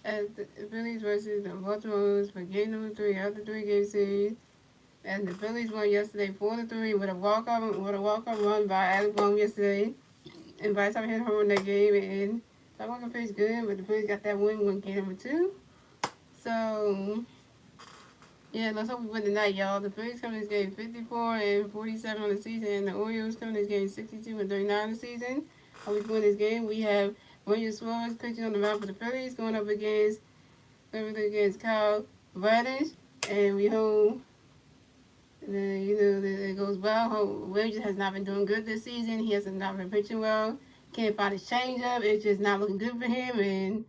as the Phillies versus the Baltimore Orioles for game number 3 of the 3-game series. And the Phillies won yesterday 4-3 with a walk-off run by Alex Bohm yesterday. And by the time hit home in that game, and so I wasn't pretty good, but the Phillies got that win in game number 2. So yeah, let's hope we win tonight, y'all. The Phillies coming this game 54-47 on the season, and the Orioles coming this game 62-39 on the season. How we win this game? We have William Suarez pitching on the mound for the Phillies, going up against Kyle Bradish, and we hope that it goes well. Williams has not been doing good this season. He has not been pitching well. Can't find his changeup. It's just not looking good for him, and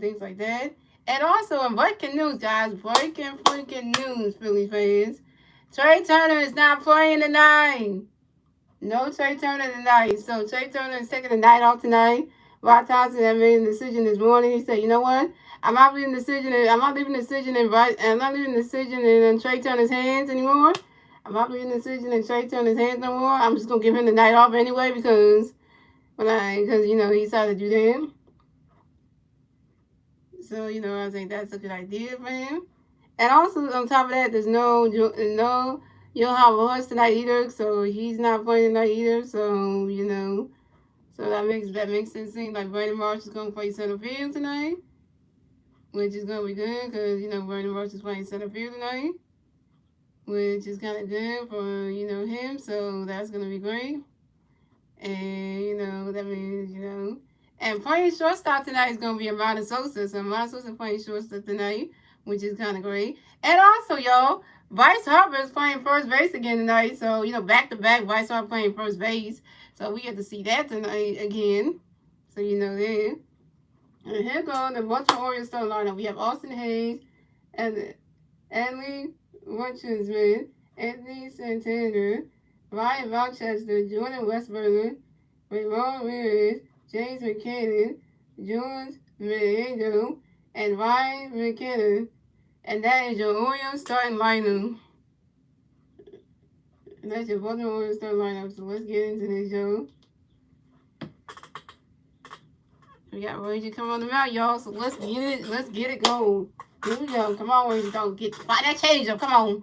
things like that. And also in breaking news, guys, breaking freaking news, Philly fans. Trey Turner is not playing tonight. No Trey Turner tonight. So Trey Turner is taking the night off tonight. Rod Thompson had made a decision this morning. He said, you know what? I'm not leaving the decision in Trey Turner's hands anymore. I'm not leaving the decision in Trey Turner's hands no more. I'm just gonna give him the night off anyway because he decided to do that. So, I think that's a good idea for him. And also, on top of that, there's no Johan Rojas tonight either, so he's not playing tonight either. So, so that makes it seem like Brandon Marsh is going to play center field tonight, which is going to be good because, Brandon Marsh is playing center field tonight, which is kind of good for, him. So that's going to be great. And, that means, and playing shortstop tonight is going to be Amanda Sosa. So Amanda Sosa playing shortstop tonight, which is kind of great. And also, y'all, Bryce Harper is playing first base again tonight. So, back-to-back, Bryce Harper playing first base. So we get to see that tonight again. So, that. And here goes the Baltimore Orioles starting lineup. We have Austin Hayes, and Adley Rutschman, Anthony Santana, Ryan Rochester, Jordan Westburger, Ramon Ramirez, James McKinnon, George Mariano, and Ryan McKinnon. And that is your Orioles starting lineup. And that's your Baltimore Orioles starting lineup. So let's get into this, y'all. We got Ranger coming on the mound, y'all. So let's get it. Let's get it going. Here we go. Come on, Ranger. Don't find that changeup. Come on.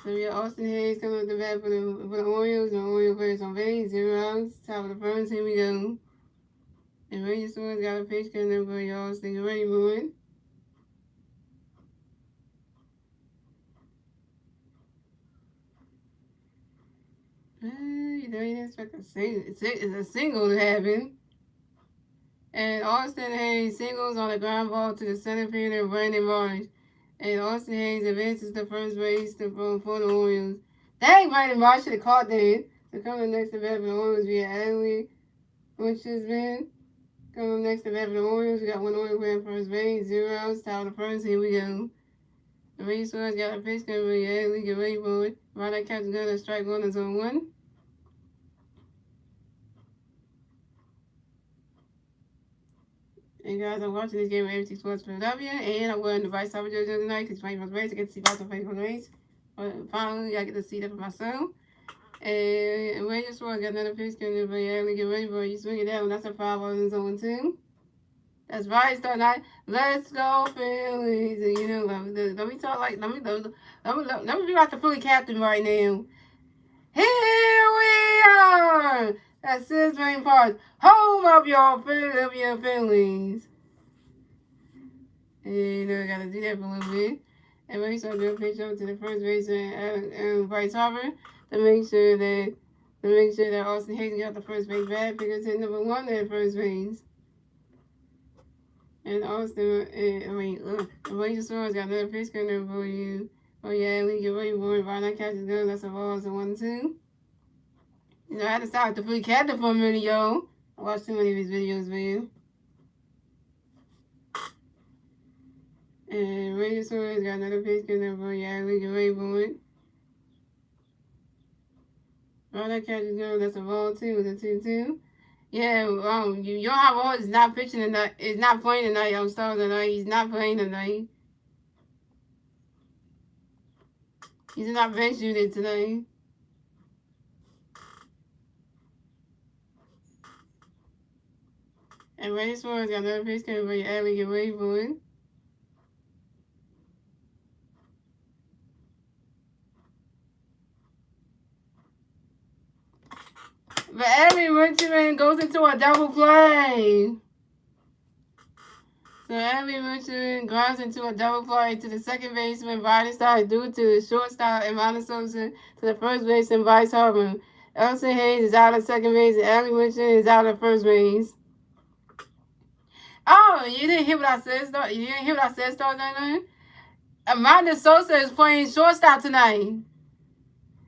So we got Austin Hayes coming up the bat for the Orioles. The Orioles players on base, 0 outs. Top of the first. Here we go. And Ranger Swords got a pitch coming up for y'all. So get ready for it. You didn't expect a single to happen. And Austin Hayes singles on a ground ball to the center fielder, Brandon Marsh. And Austin Hayes advances to first base for the Orioles. Dang, Brandon Marsh should have caught that. So coming next to bat for the Orioles, we have Adley, which has been coming next to bat for the Orioles. We got one Oriole player first base, 0 outs, top of the first. Here we go. The Rays got a pitch coming for Adley. Get ready for it. Right that catch gun, strike one is on 1. And guys, I'm watching this game with AMC Sports Philadelphia, and I'm wearing the Bryce Harper jersey tonight because he's playing for the Rays. I get to see Bryce playing for the Rays. But finally, I get to see that for myself. And Ranger Sports got another pitch coming in, but yeah, get ready for it. You swing it down. That's a 5 on zone 2. That's right, start night. Let's go, Phillies. And let me talk like let me be like the Philly captain right now. Here we are at Sisbury Park, home of your Philadelphia Phillies. And I gotta do that for a little bit. And we start doing a pitch over to the first baseman, Bryce Harper, to make sure that Austin Hayes got the first base bat because hit number 1 at first base. And Austin, the Ranger Stars got another pitch coming for you. Oh yeah, we get ready for it. Right now, catches good. That's a ball. It's a 1-2. I had to start the free captain for a minute, yo. I watched too many of his videos, man. And Ranger Stars got another pitch coming for you. We get ready for it. Right now, catches good. That's a ball too. It's a 2-2. Yeah, Johan Rojas is not pitching tonight. Is not playing tonight on Stars tonight. He's not playing tonight. He's not bench unit tonight. And Ray Suarez got another pitch coming for you. Ellie, get ready for it. But Ellie Richmond goes into a double play. So Ellie Richmond grounds into a double play to the second baseman, Biden Starr, due to the shortstop and Sosa to the first baseman, Bryce Harper. Elson Hayes is out of second base, and Ellie Richmond is out of first base. Oh, you didn't hear what I said? You didn't hear what I said? Start that. Amanda Sosa is playing shortstop tonight.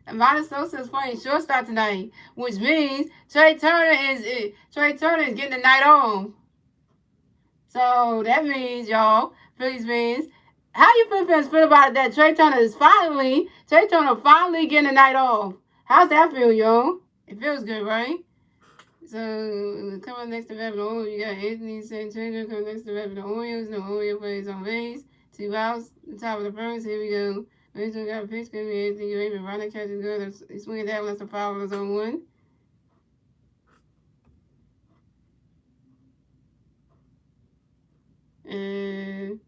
Amanda Sosa is playing shortstop tonight, which means Trey Turner is getting the night off. So that means, y'all, Phillies fans, how you fans feel about that? Trey Turner finally getting the night off. How's that feel, y'all? It feels good, right? So coming next to the Orioles, you got Anthony Santander coming next to the Orioles. No Oriole plays on base. 2 outs, the top of the first. Here we go. Rachel got a pitch. Gonna be Anthony Raven. Ronnie catches good. He's swinging that one. That's a foul. It's on 1. And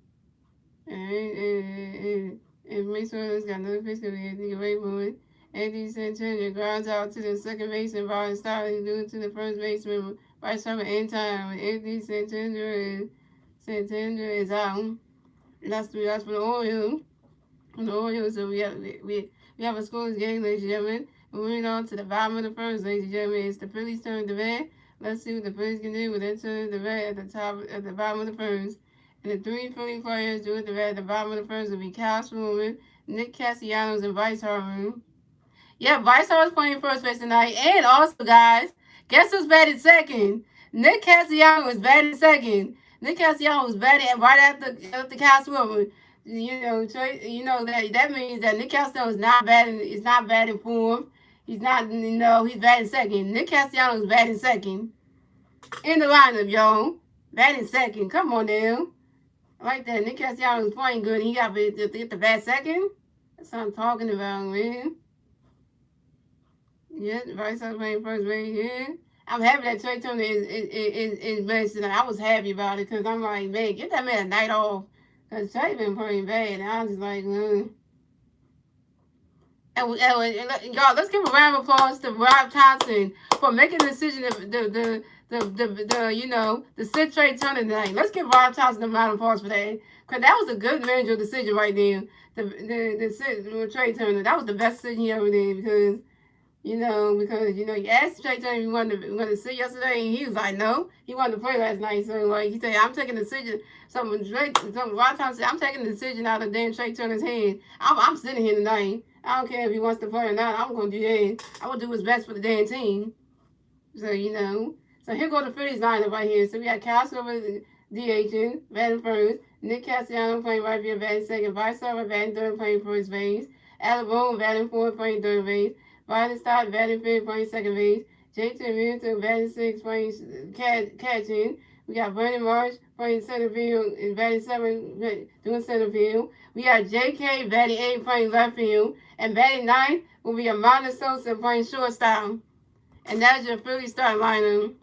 Mason got another pitch. Gonna be Anthony Raven. Anthony Santander grounds out to the second baseman. Brian Starr. He's doing to the first baseman. Bryce Harper in time. Anthony Santander is out. And that's 3 outs for the Orioles. So we have a scoreless game, ladies and gentlemen. Moving on to the bottom of the first, ladies and gentlemen. It's the Phillies turn to bat. Let's see what the Phillies can do with their turn to bat at the bottom of the first. And the 3 Philly players doing the bat at the bottom of the first will be Kyle Swimmer, Nick Castellanos, and Bryce Harper. Yeah, Bryce Harper's playing first base tonight. And also, guys, guess who's batting second? Nick Castellanos was batting second. Nick Castellanos was batting right after Kyle Swimmer. That means that Nick Castellanos is not batting for him. He's not, he's batting second. Nick Castellanos is batting second. In the lineup, y'all. Batting second. Come on now. Like that. Nick Castellanos is playing good. He got to get the bat second. That's what I'm talking about, man. Yeah, Bryce Harper playing first base here. I'm happy that Trey Turner is best tonight. I was happy about it because I'm like, man, get that man a night off. Because Trey been playing bad. And I was just like, And y'all, let's give a round of applause to Rob Thompson for making the decision to sit Trey Turner tonight. Let's give Rob Thompson a round of applause for that. Because that was a good manager decision right there. The sit with Trey Turner. That was the best decision he ever did because you asked Trey Turner if he wanted to sit yesterday, and he was like, no, he wanted to play last night. So, like, he said, I'm taking the decision. Something Ron Thompson said, I'm taking the decision out of damn Trey Turner's hand. I'm sitting here tonight. I don't care if he wants to play or not. I'm going to do that. I'm going to do what's best for the damn team. So, So, here go the Phillies lineup right here. So, we got Castro DHing, batting first. Nick Castellanos playing right field, batting second. Bryce Harper batting third, playing first base. Alabama batting fourth, playing third base. Riley Stott batting fifth, playing second base. Jason Muto batting sixth, playing catching. We got Bernie Marsh playing center field and batting seventh, doing center field. We got J.K. batting eighth, playing left field. And batting ninth will be Amanda Sosa playing shortstop. And that's your Philly start lineup.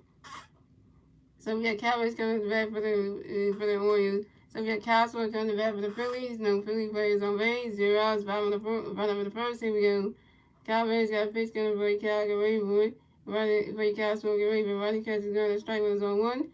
So we got Cowboys coming to bat for the Orioles. So we got Cowboys coming to bat for the Phillies. No Philly players on base. 0 outs, bottom of the first. Here we go. Cowboys got a pitch coming for Cal Garay. Running Cal Smoke Garay. Running catches going to strike was on 1.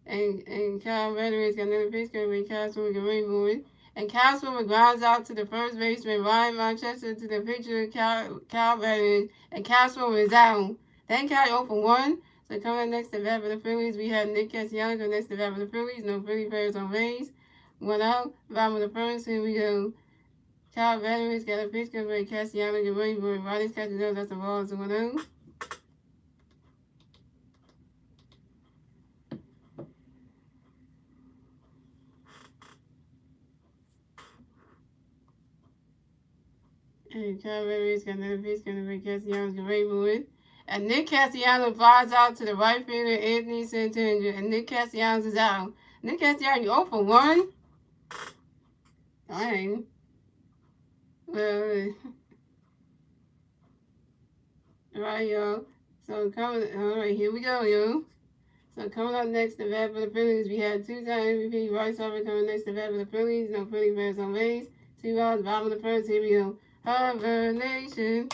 And Cal Veterans got another pitch coming for Cal Smoke Garay. And Cal Smoke grounds out to the first baseman Ryan Manchester to the pitcher Cal Veterans. And Cal Smoke is out. Then Cal 0 for 1. So coming next to bat for the Phillies, we have Nick Castellanos next to bat for the Phillies. No Philly players on base. 1 out. Bottom of the first. Here we go. Cal Veterans got a pitch coming for Castellanos and Rainbow. Ronnie's catching up. That's the ball. It's 1 0. And Cal Veterans got another pitch coming for Castellanos and Rainbow. And Nick Castellanos flies out to the right fielder, Anthony Santander. And Nick Castellanos is out. Nick Castellanos, you 0 for 1? Dang. Well, all right, y'all. So, all right, here we go, yo. So coming up next, the bat for the Phillies, we had two-time MVP Bryce Harper coming next to bat for the Phillies. No Phillies bears on base. 2 outs, bottom of the first. Here we go. Harper Nation,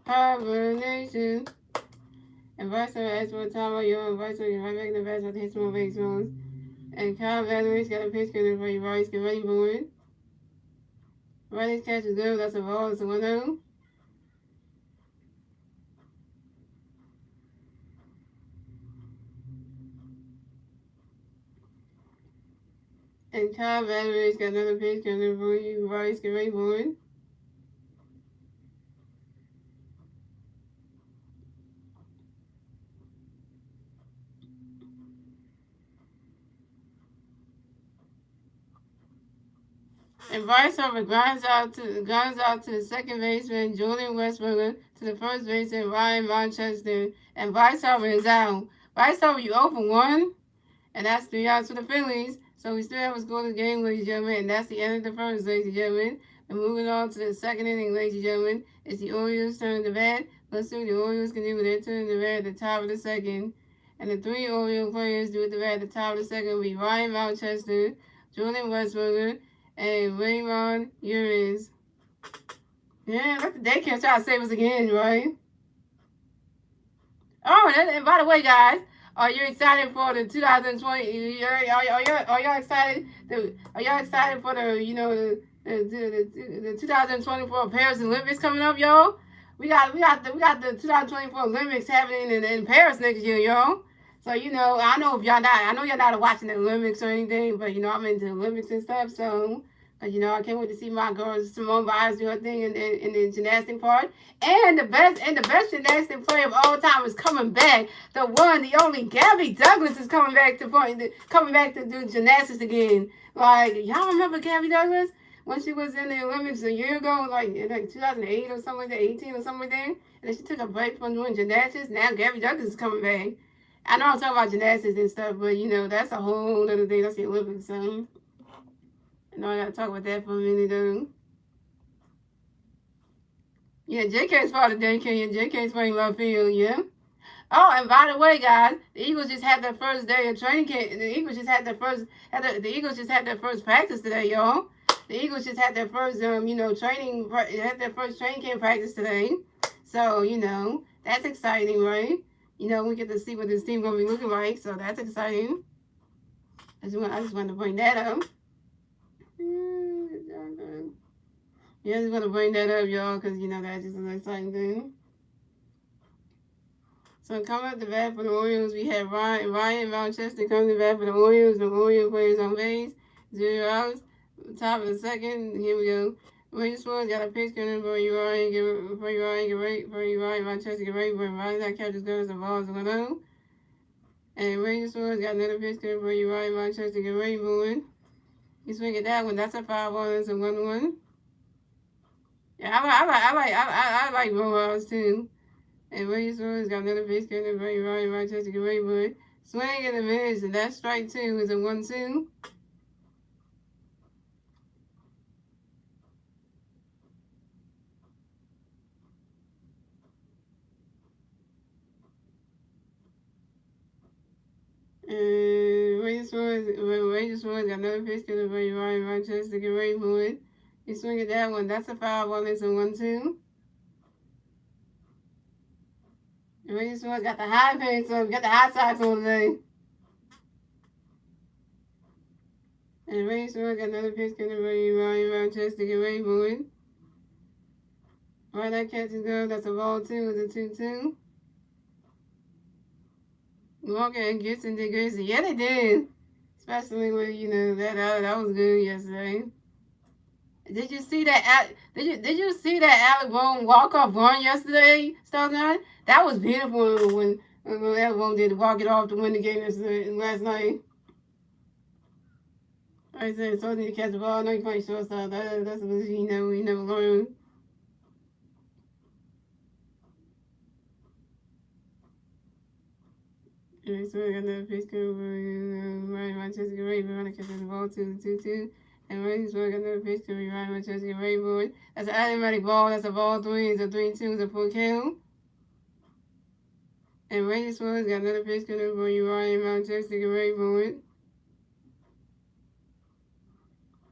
Harper Nation. And Bryce Harper asked for a timeout. Yo, and Bryce Harper right back in the bat with his small base runs. And Kyle Valerie's got a pitch coming for you, Bryce. Get ready for it. Bryce's catch is good. That's a ball. It's a 1-0. And Kyle Valerie's got another pitch coming for you, Bryce. Get ready for it. And Bryce Harper grinds out to the second baseman Julian Westberger, to the first baseman Ryan Rochester, and Bryce Harper is out. Bryce Harper, you 0 for 1, and that's 3 outs for the Phillies. So we still have a scoreless game, ladies and gentlemen, and that's the end of the first, ladies and gentlemen. And moving on to the second inning, ladies and gentlemen, it's the Orioles' turn to bat. Let's see what the Orioles can do with their turn to bat at the top of the second. And the 3 Oriole players do at the bat at the top of the second will be Ryan Rochester, Julian Westberger, and Raymond Urias. Yeah, let the daycare try to save us again, right? Oh, and by the way, guys, are you excited for the 2020? Are y'all excited? Are y'all excited for the 2024 Paris Olympics coming up, y'all? We got the 2024 Olympics happening in Paris next year, y'all. So I know y'all not watching the Olympics or anything, but I'm into the Olympics and stuff. So I can't wait to see my girl Simone Biles do her thing in the gymnastic part. And the best gymnastic player of all time is coming back. The one, the only Gabby Douglas is coming back to do gymnastics again. Like, y'all remember Gabby Douglas when she was in the Olympics a year ago, like 2008 or something like that, 18 or something like that. And then she took a break from doing gymnastics. Now Gabby Douglas is coming back. I know I'm talking about gymnastics and stuff, but that's a whole other thing. That's the Olympics. So I gotta talk about that for a minute, though. Yeah, JK's part of daycare. Yeah, JK's playing left field. Yeah. Oh, and by the way, guys, the Eagles just had their first day of training camp. The Eagles just had their first practice today, y'all. The Eagles just had their first first training camp practice today. So that's exciting, right? We get to see what this team gonna be looking like. So that's exciting. I just wanted to bring that up. Yeah, I just want to bring that up, y'all, because, that's just an exciting thing. So, coming up the bat for the Orioles, we have Ryan Rochester coming to bat for the Orioles. The Orioles players on base, 0 outs. Top of the second, here we go. Ryan Sports got a pitch coming for you, Ryan. Ryan Rochester, get ready for Ryan. That catches goes, the ball's 1-0. And Ryan Sports got another pitch coming for you, Ryan Rochester, get ready for it. He's swinging that one. That's a 5-1. That's a 1-1. Yeah, I like Rojas too. And Williams has got another base coming for you, Ryan Rochester, get ready for it. Swing in the mids, and that strike 2 is a 1-2. And Williams got another pitch coming for you, Ryan Rochester, get ready for it. You swing at that one, that's a 5-1, it's a 1-2. And Williams got the high pitch, so we got the high side on today. And Williams got another pitch coming for you, Ryan Rochester, get ready for it. Right, that catch is good, that's a ball 2, it's a 2-2. Walker and Gibson did good. Yeah, they did. Especially when that was good yesterday. Did you see that? Did you see that Alec Bohm walk-off run yesterday, Starlight? That was beautiful when Alec Bohm did walk it off to win the game last night. Like I said, so need to catch the ball. I know you play shortstop. That's what he never learned. So I got another pitch coming for Ryan Rochester, get ready for it. Catching the ball 2-2. And Ryan got another pitch coming Ryan Rochester, get ready for it. That's an automatic ball. That's a ball 3. It's a 3-2. It's a full count. And Rangers Sports got another pitch coming for you, Ryan Manchester. Get ready for it.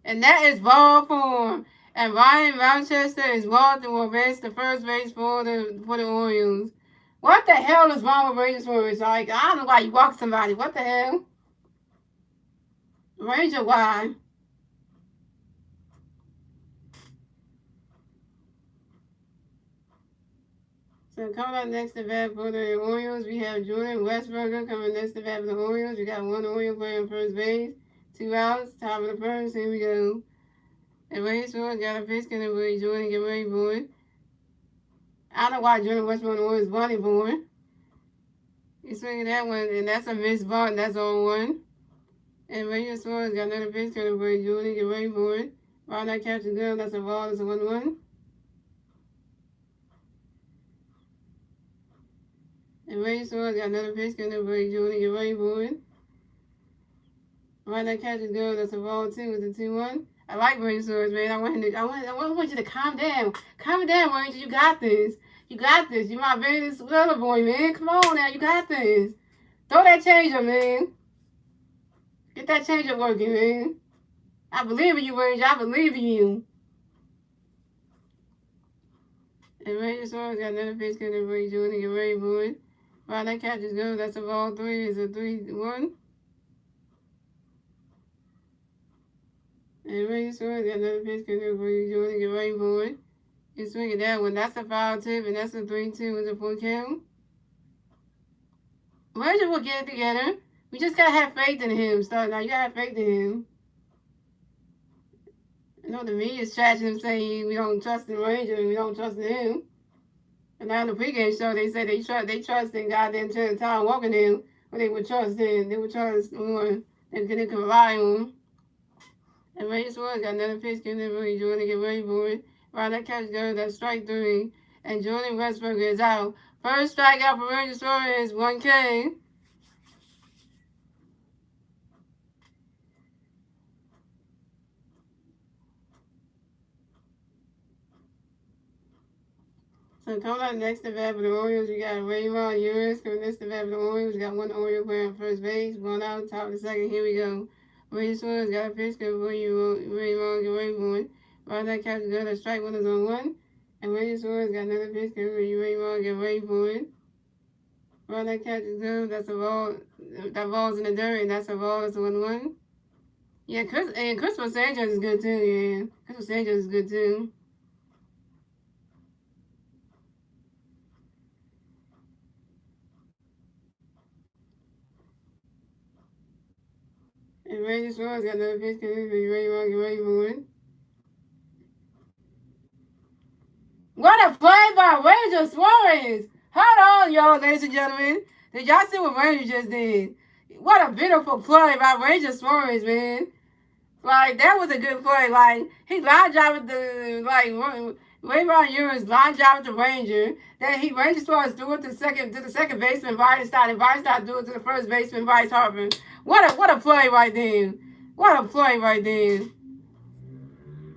And that is ball form. And Ryan Rochester is walking will base the first base for the Orioles. What the hell is wrong with Rangers Sports? Like, I don't know why you walk somebody. What the hell? Ranger why? So coming up next to bat for the Orioles, we have Jordan Westberger coming next to bat for the Orioles. We got one Oriole player on first base. 2 outs, top of the first. Here we go. And Rangers Sports got a pitch coming for Jordan. Get ready for it. I don't know why Jordan Westberger is running for it. He's swinging that one, and that's a missed ball, and that's on one. And Rangers Sports got another pitch coming for Jordan. Get ready for it. Right now, catching good. That's a ball. That's a 1-1. And Rangers Sports got another pitch coming for Jordan. Get ready for it. Right now, catching good. That's a ball too. It's a 2-1. I like Rangers Sports, man. I want you to calm down. Calm down, Rangers. You got this. You got this. You my biggest little boy, man. Come on now. You got this. Throw that changer, man. Get that changer working, man. I believe in you, Rangers. I believe in you. And Rangers Sports got another pitch coming for Jordan. Get ready for it. Right now, catches good. That's a ball 3. It's a 3-1. And Rangers Sports got another pitch coming for Jordan. Get ready for it. He's swinging that one. That's a foul tip, and that's a 3-2. It's a 4 count. Rangers will get it together. We just gotta have faith in him. Start now. You gotta have faith in him. You know the media's trashing him, saying we don't trust the Rangers and we don't trust him. And now in the pregame show, they say they trust in goddamn Tom Walker them, but they would trust him. They would trust more. They could rely on him. And Rangers Sports got another pitch coming for Jordan. Get ready for it. Right, that catch goes. That's strike 3. And Jordan Westberger is out. First strikeout for Rangers Sports is 1K. So coming up next to bat for the Orioles, we got Raymond Uris coming next to bat for the Orioles. We got one Oriole player on first base, 1 out, top of the second. Here we go. Rangers Sports got a pitch coming for you, Raymond. Get ready for it. Right, that catch is good. That strike 1 is on 1. And Rangers Sports got another pitch coming for you, Raymond. Get ready for it. Right, that catch is good. That's a ball. That ball's in the dirt, and that's a ball. That's a 1-1. Yeah, Christopher Sanchez is good too. Yeah, Christopher Sanchez is good too. And Rangers Sports got another pitch coming for you, Raymond. Get ready for it. What a play by Ranger Suarez! Hold on, y'all, ladies and gentlemen. Did y'all see what Ranger just did? What a beautiful play by Ranger Suarez, man. Like, that was a good play. Like, he line dropped with the, like, Raymond Uris line dropped with the Ranger. Then Ranger Suarez threw it to the second baseman, Bryce Stott, and Bryce Stott threw it to the first baseman, Bryce Harper. What a play right there. What a play right there.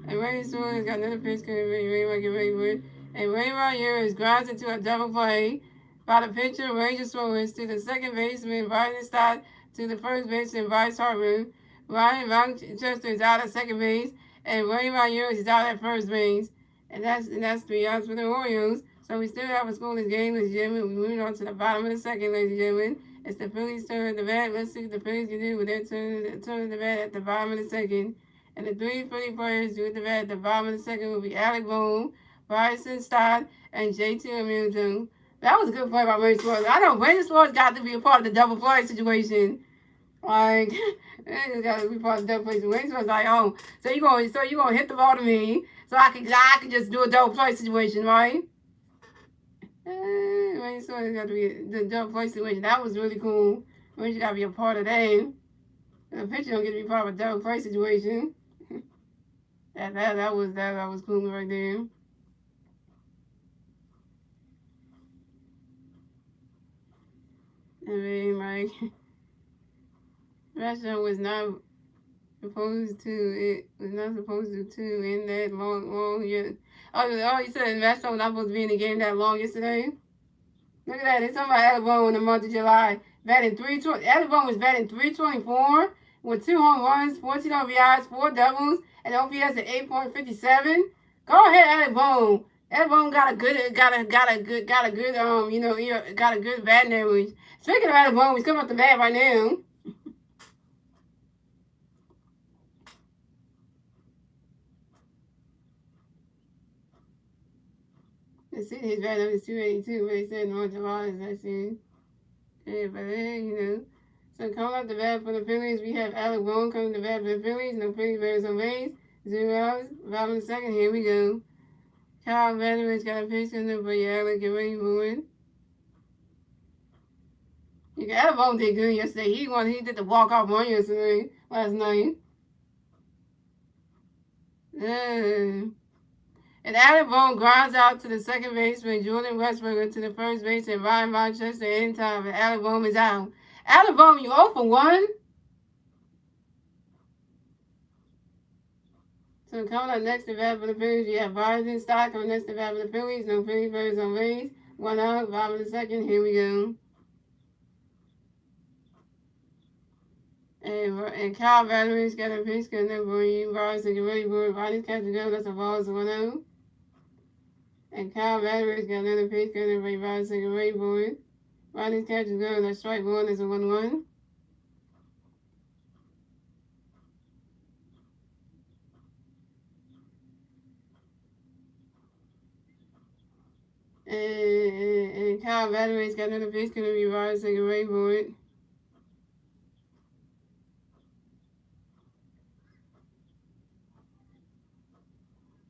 And Ranger Suarez got another pitch coming. Raymond get ready for it. And Raymond Uris grounds into a double play by the pitcher, Ranger Suarez, to the second baseman, Bryce Stott, to the first baseman, Bryce Harper. Ryan Rochester is out at second base, and Raymond Uris is out at first base. And that's 3 outs for the Orioles. So we still have a scoreless game, ladies and gentlemen. We're moving on to the bottom of the second, ladies and gentlemen. It's the Phillies' turn to bat. Let's see what the Phillies can do with their turn to bat at the bottom of the second. And the 3 Philly players do at the bat at the bottom of the second will be Alec Bohm, Bryson Stott, and JT Hamilton. That was a good play by Ranger Suarez. I know Ranger Suarez got to be a part of the double play situation. Like, it got to be part of the double play situation. I was like, oh, so you gonna hit the ball to me, so I can just do a double play situation, right? Ranger Suarez got to be the double play situation. That was really cool. Ranger got to be a part of that. The pitcher don't get to be part of a double play situation. that was cool right there. I mean, like, Rashad was not supposed to in that long, yeah. Oh, you said Rashad was not supposed to be in the game that long yesterday? Look at that. They're talking about Alabama in the month of July. Batting 320. Alabama was batting 324 with 2 home runs, 14 RBIs, 4 doubles, and OPS at 8.57. Go ahead, Alabama. Alabama got a good got a good batting average. Speaking of Alabama, he's coming up the bat right now. Let's see, his batting average is 282, but he said in July is actually. Yeah, but So coming up the bat for the Phillies, we have Alec Boone coming to bat for the Phillies. No Phillies players on base. 0 outs. Bottom of the second. Here we go. Kyle Vanderbilt got a pitch in there, but yeah, Alec, get ready for it. Alec Boone did good yesterday. He did the walk-off run yesterday, last night. And Alec Boone grinds out to the second baseman, Jordan Westberger, to the first base, and Ryan Rochester in time, and Alec Boone is out. Alec Boone, you 0 for 1? So coming up next to bat for the Phillies, you have Biden Stock coming next to bat for the Phillies. No Phillies players on base. 1 out, bottom of the second. Here we go. And Kyle Battery's got a pitch coming up for you. Bars to get ready for it. Body's catching go. That's a ball. 1 out. And Kyle Battery's got another pitch coming up for you. Bars to get ready for it. Body's catching go. That's strike 1. That's a 1-1. And Kyle Battery's got another pitch coming up for you. Bars to get ready for it.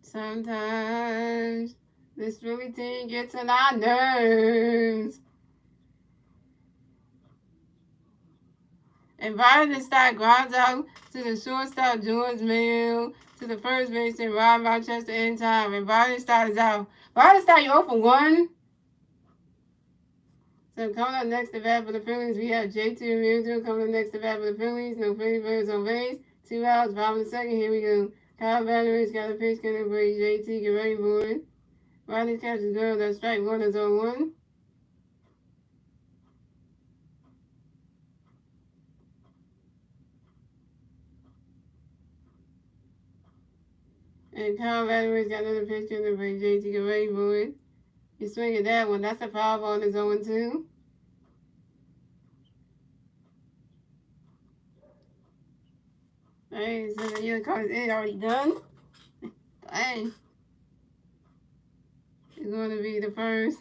Sometimes this Philly team gets on our nerves. And Vardenstock grounds out to the shortstop George Mayo, to the first baseman Ryan Rochester in time. And Vardenstock is out. Vardenstock, you 0 for 1. So coming up next to bat for the Phillies, we have J.T. Realtor coming up next to bat for the Phillies. No Phillies players on base. 2 outs, bottom of the second. Here we go. Kyle Vanderbilt got a pitch coming for J.T. Get ready for it. Riley catches girl. That's strike 1 is on 1. And Kyle Vanderbilt's got another pitch coming for J.T. Get ready for it. You swing at that one. That's a foul ball. It's 0-2. Hey, so the yellow card is already done. Dang. It's going to be the first.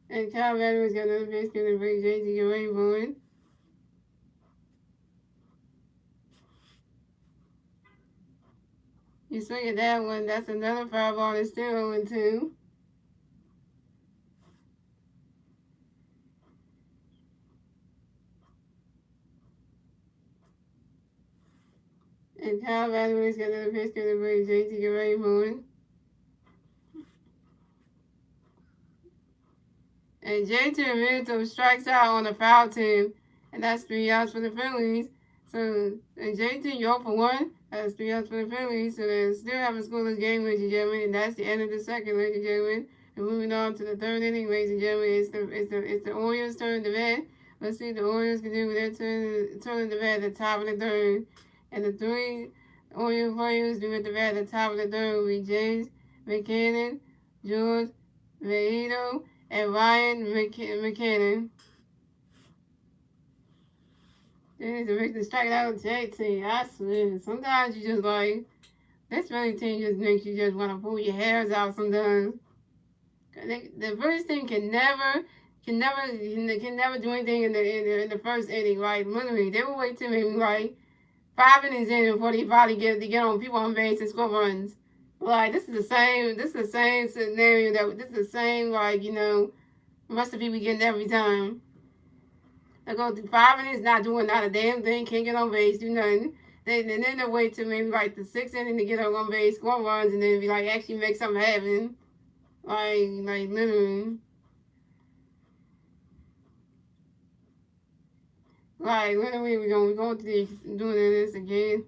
And Kyle Vanderbilt's got another pitch coming for J.T. Get ready for it. You swing at that one. That's another foul ball. It's still 0-2. And Kyle Vanderbilt's got another pitch coming for J.T. Get ready for it. And J.T. Realtor strikes out on a foul tip. And that's 3 outs for the Phillies. So, and J.T., you're 0 for 1. That's 3 outs for the Phillies. So they still have a scoreless game, ladies and gentlemen. And that's the end of the second, ladies and gentlemen. And moving on to the third inning, ladies and gentlemen. It's the Orioles' turn to bat. Let's see what the Orioles can do with their turn to bat at the top of the third. And the 3 Orioles players do at the bat at the top of the third will be James McKinnon, George Veito, and Ryan McKinnon. They need to make the strike out JT. I swear. Sometimes you just like, this Philly team just makes you just want to pull your hairs out sometimes. The first team can never do anything in the first inning, right? Literally, they will wait till maybe like 5 innings in before they finally get on people on base and score runs. Like this is the same scenario this is the same recipe we get every time. They go through 5 innings not doing not a damn thing, can't get on base, do nothing. And then they wait till maybe like the 6th inning to get on base, score runs, and then be like actually make something happen. Like literally. Like literally we're going to doing this again.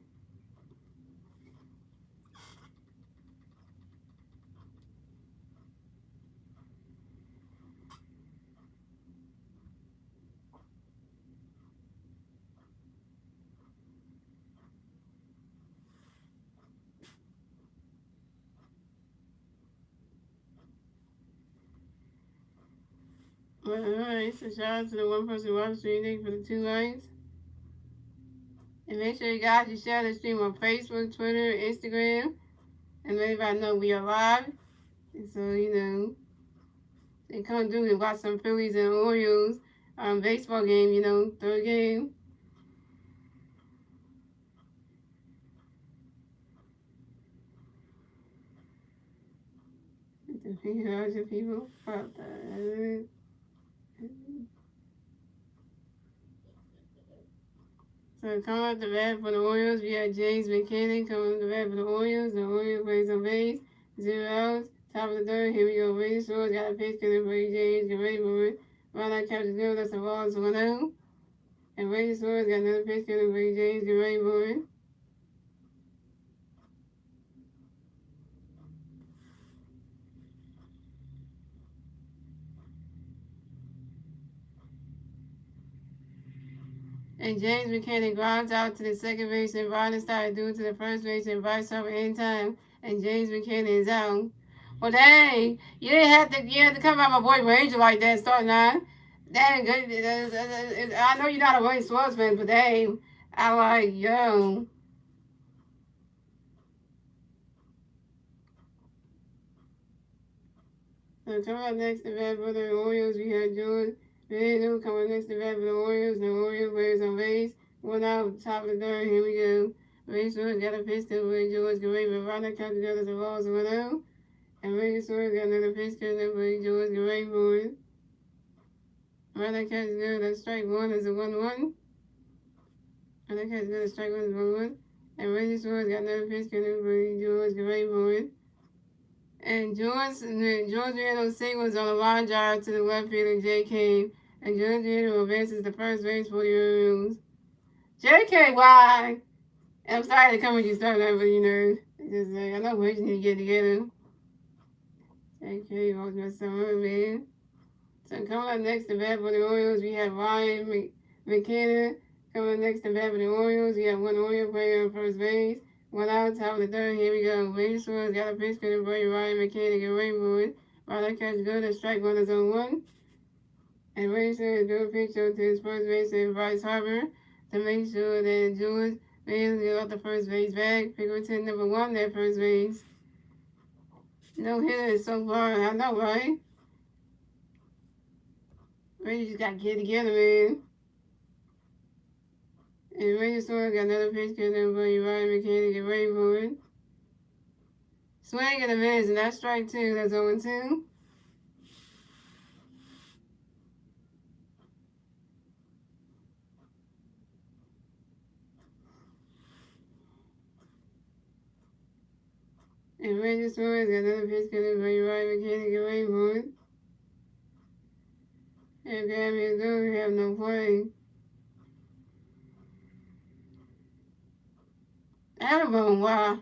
Alright, so shout out to the one person watching stream. Thank you for the 2 likes. And make sure you guys you share the stream on Facebook, Twitter, Instagram, and let everybody know we are live. And so, they come through and watch some Phillies and Orioles baseball game, third game. The 300 people. Fuck that. So coming up the bat for the Orioles, we have James McKinnon coming up the bat for the Orioles. The Orioles plays on base, 0 outs. Top of the third, here we go. Raiders Stores got a pitch coming for James. Get ready for it. Run out catches good. That's the ball. It's 1-0. And Raiders Stores got another pitch coming for James. Get ready for it. And James McKinnon grounds out to the second base, and Ronald started due to the first base, and Bryce over in time, and James McKinnon is out. Well, dang, you had to come out my boy Ranger like that starting nine. Dang, good. I know you're not a Wayne Swords fan, but dang, I like, yo. So coming up next to bat for the Orioles, we have George Vizzo coming next to bat for the Orioles. The Orioles players on base. 1 out, top of the third. Here we go. Ray Swords got a pitch to where George Gray, but Ronald cut together the balls 1-0. And Ray Swords got another pitch to where George Gray for it. Ronald catches good. That strike one is a 1-1. Ronald catches good. Strike one is 1-1. And Ray Swords got another pitch to where George Gray for it. And George Reynolds singles on a line drive to the left fielder J.K. And George Reynolds advances the first base for the Orioles. J.K. why? And I'm sorry to come with you starting that, but just like I know what you need to get together. J.K. won't mess up, man. So coming up next to bat for the Orioles, we have Ryan McKenna. Coming up next to bat for the Orioles, we have one Oriole player on first base. 1 out, top of the third. Here we go. Raiders Swords got a pitch to Ryan McKenna. Get ready for it. Ronald catch good. A strike one is on 1. And Raiders Swords do a pitch to his first baseman Bryce Harper to make sure that George Reynolds get off the first base bag. Pickerton number 1 at first base. No hitter so far. I know, right? Raiders just got to get together, man. And Raiders Swords got another pitch to Ryan McKenna. Get ready for it. Swing and a miss, and that's strike 2. That's 0-2. And Ranger Swords got another pitch coming by Ryan McKenna. Get ready for it. And Grammy and Doug have no play. Attaboy, why?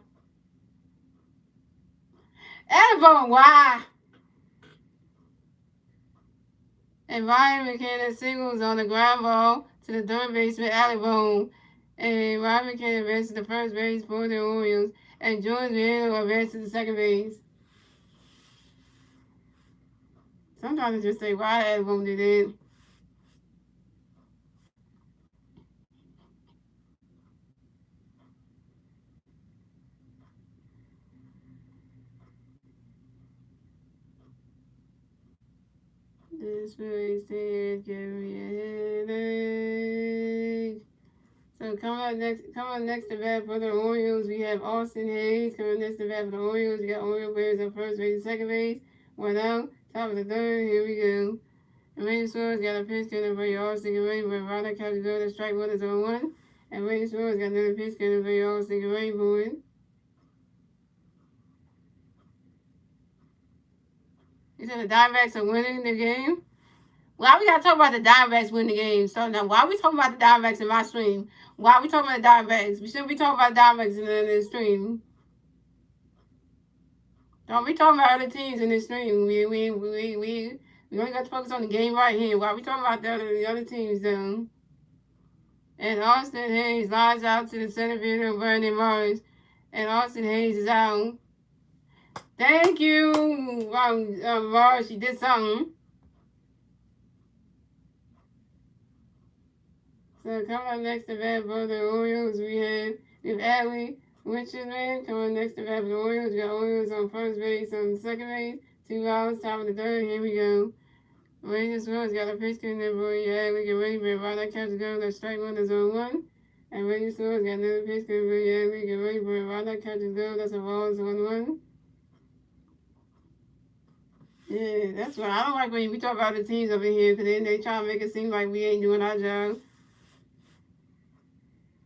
Attaboy, why? And Ryan McKenna singles on the ground ball to the third baseman, Attaboy. And Ryan McKenna advances to first base for the Orioles. And George Reynolds advances to second base. Sometimes I just say, why Attaboy did it? This face did give me a headache. So coming up next to bat for the Orioles, we have Austin Hayes. Coming next to bat for the Orioles, we got Oriole players on first base and second base. 1 out, top of the third. Here we go. And Ranger Swords got a pitch to for Austin Gray, but Ronald catches good. The strike one is on 1. And Ranger Swords got another pitch to for Austin Gray for it. He said the Diamondbacks are winning the game. Why we gotta talk about the Diamondbacks winning the game? So now, why are we talking about the Diamondbacks in my stream? Why are we talking about the Diamondbacks? We shouldn't be talking about the Diamondbacks in the stream. Don't be talking about other teams in the stream. We only got to focus on the game right here. Why are we talking about the other teams though? And Austin Hayes lines out to the center fielder, Brandon Morris. And Austin Hayes is out. Thank you, Morris. You did something. So coming up next to bat for the Orioles, we have Adley Winchman. Coming up next to bat for the Orioles, we got Orioles on first base, on second base, 2 outs, top of the third. Here we go. Rangers Rose got a pitch in there for you. Adley get ready for it. Right, that catch go. That strike one is on 1. And Rangers Rose got another pitch in for you. Adley get ready for it. Right, that catch go. That's a ball. It's 1-1. Yeah, that's why I don't like when we talk about the teams over here, because then they try to make it seem like we ain't doing our job.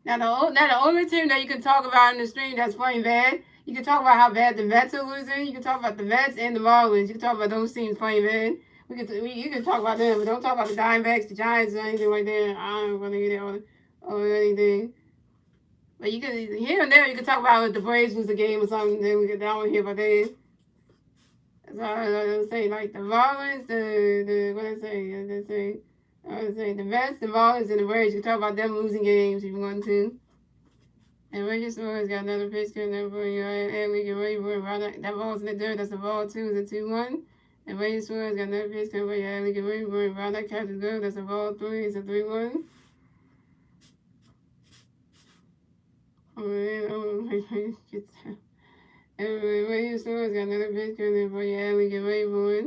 Now the only team that you can talk about in the stream that's playing bad, you can talk about how bad the Mets are losing. You can talk about the Mets and the Marlins. You can talk about those teams playing bad. You can talk about them, but don't talk about the Diamondbacks, the Giants, or anything like that. I don't want to hear that or anything. But you can here and there you can talk about if the Braves lose a game or something. Then we get down here about that. So I was saying like the Marlins, the what I say the Mets, the Marlins, and the Braves. You can talk about them losing games if you want to. And Rangers Stores got another pitch coming up for you, and we get ready for it. That ball's in the dirt. That's a ball 2. It's a 2-1. And Rangers Stores got another pitch coming for you, and we get ready for it. Round that catch is good. That's a ball 3. It's a 3-1. And Rangers Stores got another pitch coming for you, and we get ready for it.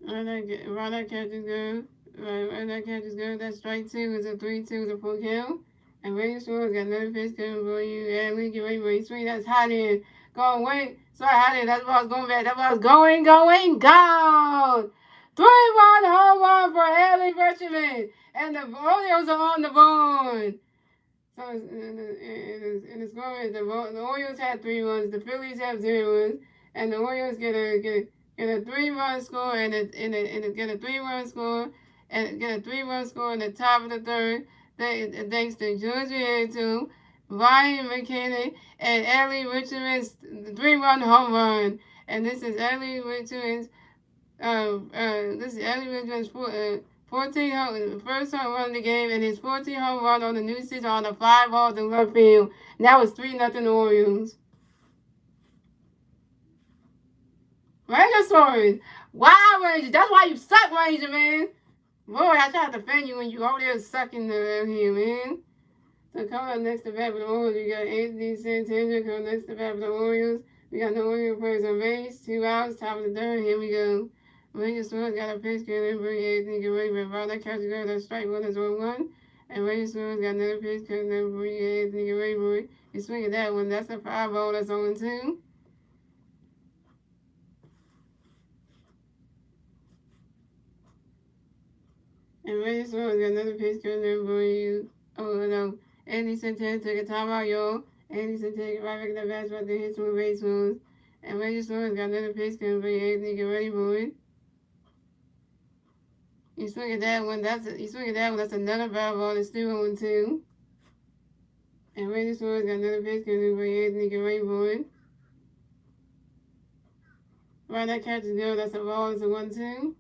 Right, that catch is good. Right, that catch is good. That's strike 2. It's a 3-2. It's a full count. And Rangers Stores got another pitch coming for you. And we get ready for it. Swing. That's hot in. Going away. Sorry, hot in. That ball's going back. That ball's going, gone. 3-1 home run for Adley Winchman. And the Orioles are on the board. So the score is the Orioles had 3 runs. The Phillies have 0 runs. And the Orioles get a 3-run score and get a 3-run score and get a 3-run score in the top of the third. Thanks to George Vieto, Ryan McKinney, and Adley Winchman's 3-run home run. And this is Adley Winchman's first home run of the game, and his 14th home run on the new season on the 5 balls in left field. And that was 3-0 Orioles. Ranger stories. Wow, Ranger. That's why you suck, Ranger, man. Boy, I tried to defend you when you over there sucking here, man. So coming up next to bat for the Orioles, we got Anthony Santander coming next to bat for the Orioles. We got no Orioles players on base. 2 outs, top of the third. Here we go. Ranger Stores got a pitch coming for Anthony. Get ready for it. That catch go. That strike 1 is 1-1. And Ranger Stores got another pitch coming for Anthony. Get ready for it. You swing at that one. That's a 5 ball. That's 0-2. And Ranger Stores got another pitch coming for you. Oh, no. Andy Santana took a timeout, y'all. Andy Santana right back in the bats right there, hit some base runs. And Ranger Stores got another pitch coming for you. Anthony, get ready for it. You swing at that one. That's another foul ball. It's still 0-2. And Ranger Stores got another pitch coming for you. Anthony, get ready for it. Right, that catch is good. That's a ball. It's a 1-2.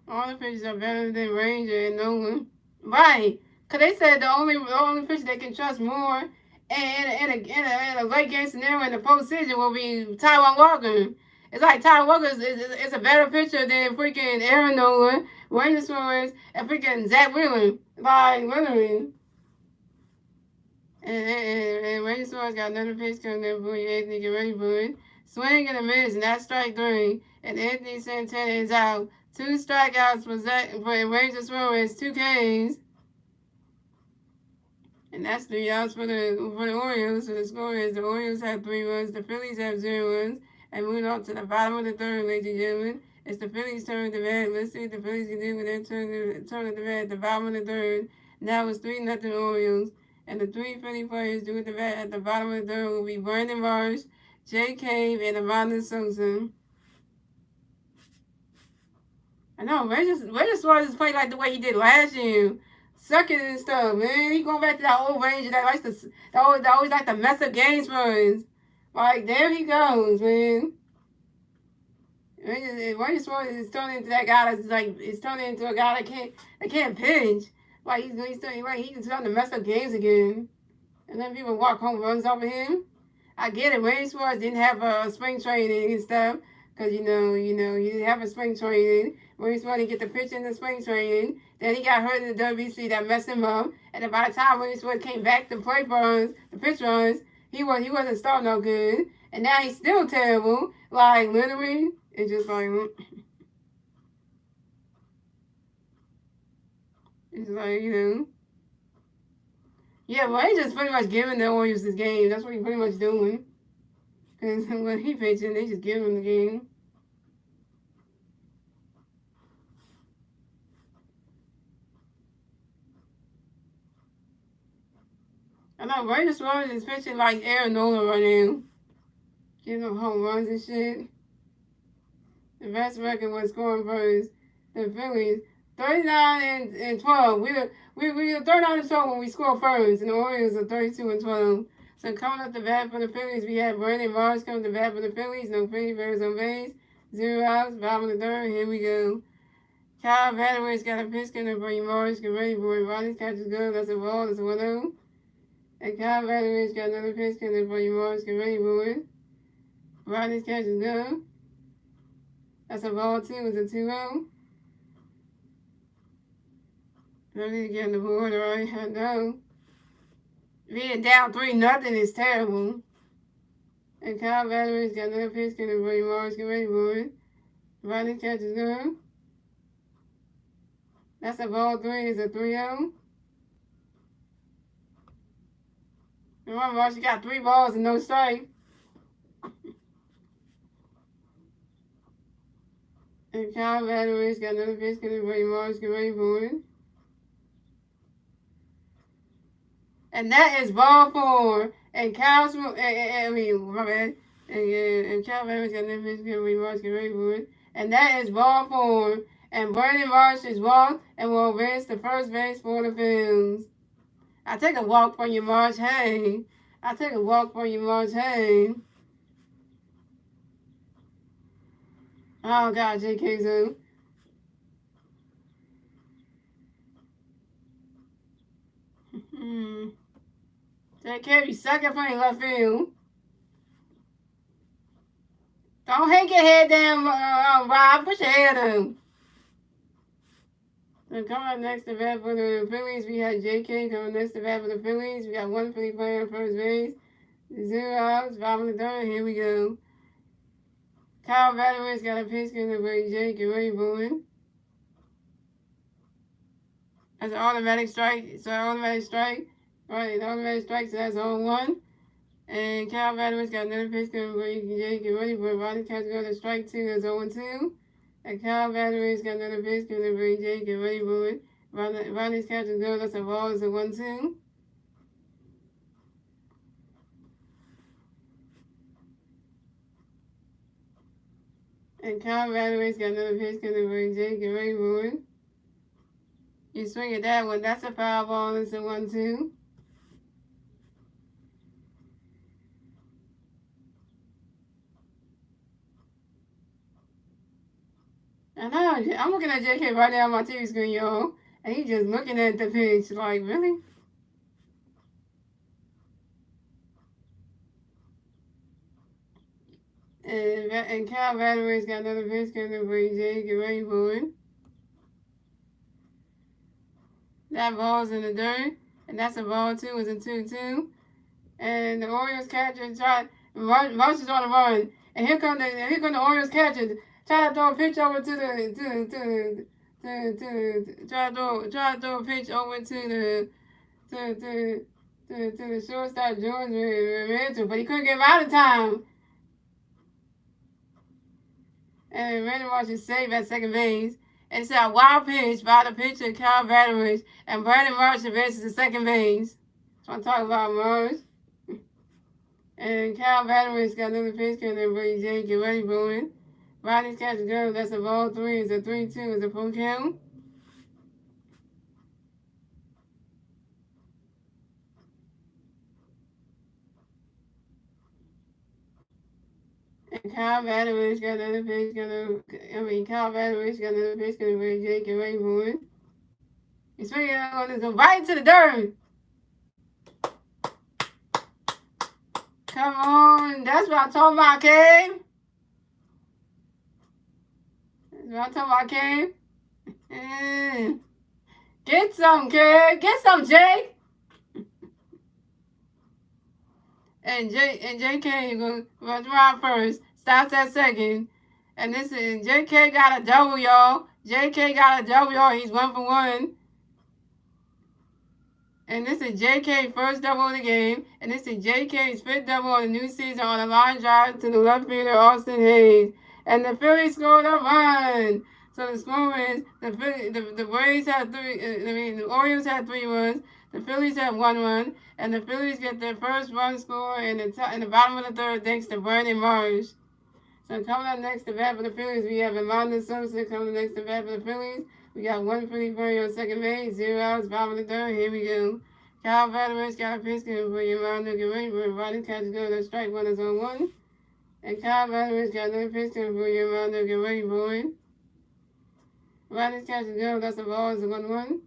All the pitches are better than Ranger and Nolan. Right. Because they said the only pitcher they can trust more in a late game scenario in the postseason will be Taijuan Walker. It's like Taijuan Walker is a better pitcher than freaking Aaron Nola, Ranger Suarez, and freaking Zach Wheeler. Like, literally. And Ranger Suarez got another pitch coming up for you, Anthony. Get ready for it. Swing and a miss, and that's strike 3. And Anthony Santana is out. 2 strikeouts for Ranger Suarez, 2 Ks. And that's 3 outs for the Orioles. So the score is the Orioles have 3 runs, the Phillies have 0 runs. And moving on to the bottom of the third, ladies and gentlemen. It's the Phillies' turn to bat. Let's see what the Phillies can do with their turn of the bat at the bottom of the third. Now it's 3-0 Orioles. And the 3 Philly players do with the bat at the bottom of the third will be Brandon Marsh, Jay Cave, and Amanda Sosa. I know, Ranger Suarez played like the way he did last year. Sucking and stuff, man. He going back to that old Ranger that always like to mess up games for us. Like, there he goes, man. Ranger Suarez is turning into that guy that's like, it's turning into a guy that can't pitch. Like, he's starting to mess up games again. And then people walk home runs off of him. I get it. Wayne Schwartz didn't have a spring training and stuff because he didn't have a spring training. Wayne Schwartz didn't get the pitch in the spring training. Then he got hurt in the WBC that messed him up. And then by the time Wayne Schwartz came back to play runs, the pitch runs, he wasn't starting no good. And now he's still terrible. Like literally, it's just like it's like Yeah, well, he's just pretty much giving the Orioles this game. That's what he's pretty much doing. Because when he pitching, they just give him the game. I know Brandon Suarez is pitching like Aaron Nola right now. Giving him home runs and shit. The best record was scoring first. The Phillies, 39 and 12. We were 39 and 12 when we scored first, and the Orioles are 32 and 12. So coming up the bat for the Phillies, we have Brandon Marsh coming to bat for the Phillies. No Philly bears on base. 0 outs, bottom of the third. Here we go. Kyle Vanderweer's got a pitch coming for you, Marsh. Get ready for it. Ronnie's catch is good. That's a ball. That's a 1-0. And Kyle Vanderweer's got another pitch coming for you, Marsh. Get ready for it. Ronnie's catch is good. That's a ball, too. It's a 2-0. I need to get on the board, alright? I know. Being down 3-0 is terrible. And Kyle Vanderweer's got another pitch coming for you, Marsh. Get ready for it. Ronnie's catch is good. That's a ball 3. It's a 3-0. Remember, Marsh, you got 3 balls and no strike. And Kyle Vanderweer's got another pitch coming for you, Marsh. Get ready for it. And that is ball 4. And Kyle's, my bad. And Kyle Vanderweer's got another pitch coming for you, Marsh. Get ready for it. And that is ball 4. And Brandon Marsh is walked and will advance to first base for the Phillies. I take a walk for you, Marsh. Hey. I take a walk for you, Marsh. Hey. Oh, God, JK Zoo. JK, you suck at playing left field. Don't hang your head down, Rob. Put your head up. So coming up next to bat for the Phillies, we had JK coming next to bat for the Phillies. We got 1 Philly player on first base. 0 outs, bottom of the third. Here we go. Kyle Vanderweer's got a pitch in the way. Jake, get ready for it. That's an automatic strike. It's an automatic strike. Right, an automatic strike, so that's 0-1. And Kyle Vanderweer's got another pitch coming for Jake, get ready for it. Ronnie catch go to strike 2, that's 0-2. And Kyle Vanderweer's got another pitch coming for Jake, get ready for it. Ronnie's catch is good, that's a ball, it's a 1-2. And Kyle Vanderweer's got another pitch coming for Jake, get ready for it. You swing at that one, that's a foul ball, it's a 1-2. I know, I'm looking at JK right now on my TV screen, y'all. And he's just looking at the pitch like, really? And Kyle Vanderweer's got another pitch coming for Jake, get ready for it. That ball's in the dirt, and that's a ball 2, it's a 2-2. And the Orioles catcher Marsh is on the run, and here come the Orioles catcher try to throw a pitch over to the try to throw a pitch over to the shortstop George Rancho, but he couldn't get him out of time. And Randy Marsh is safe at second base. And it's a wild pitch by the pitcher Kyle Vanderweer, and Brandon Marsh advances to second base. So I'm talking about Marsh. And Kyle Vanderweer's got another pitch coming for Jake, get ready for it. Ronnie's catch is good, that's a ball 3, it's a 3-2, it's a full count. And Kyle Vanderweer's got another pitch Kyle Vanderweer's got another pitch coming for Jake, get ready for it. He's swinging on this, go right into the dirt. Come on. That's what I'm talking about, Cave. That's what I'm talking about, Cave. Get some, Cave. Get some, Jake. And JK going to run first. Stops at second. And this is JK got a double, y'all. JK got a double, y'all. He's 1 for 1. And this is JK's first double of the game. And this is JK's fifth double of the new season on a line drive to the left fielder, Austin Hayes. And the Phillies scored a run. So the score is the Braves had the Orioles had 3 runs. The Phillies had 1 run. And the Phillies get their first run score in the bottom of the third thanks to Brandon Marsh. So coming up next to bat for the Phillies, we have Amanda Sosa coming next to bat for the Phillies. We got 1 Philly Bird on second base, 0 outs, bottom of the third. Here we go. Kyle Vaderich got a pitch for Yolanda Guerrero. Riding catch go. That strike one is on 1. And Kyle Vaderich got another pitch for Yolanda Guerrero. Riding catch go. That's the ball is 1-1.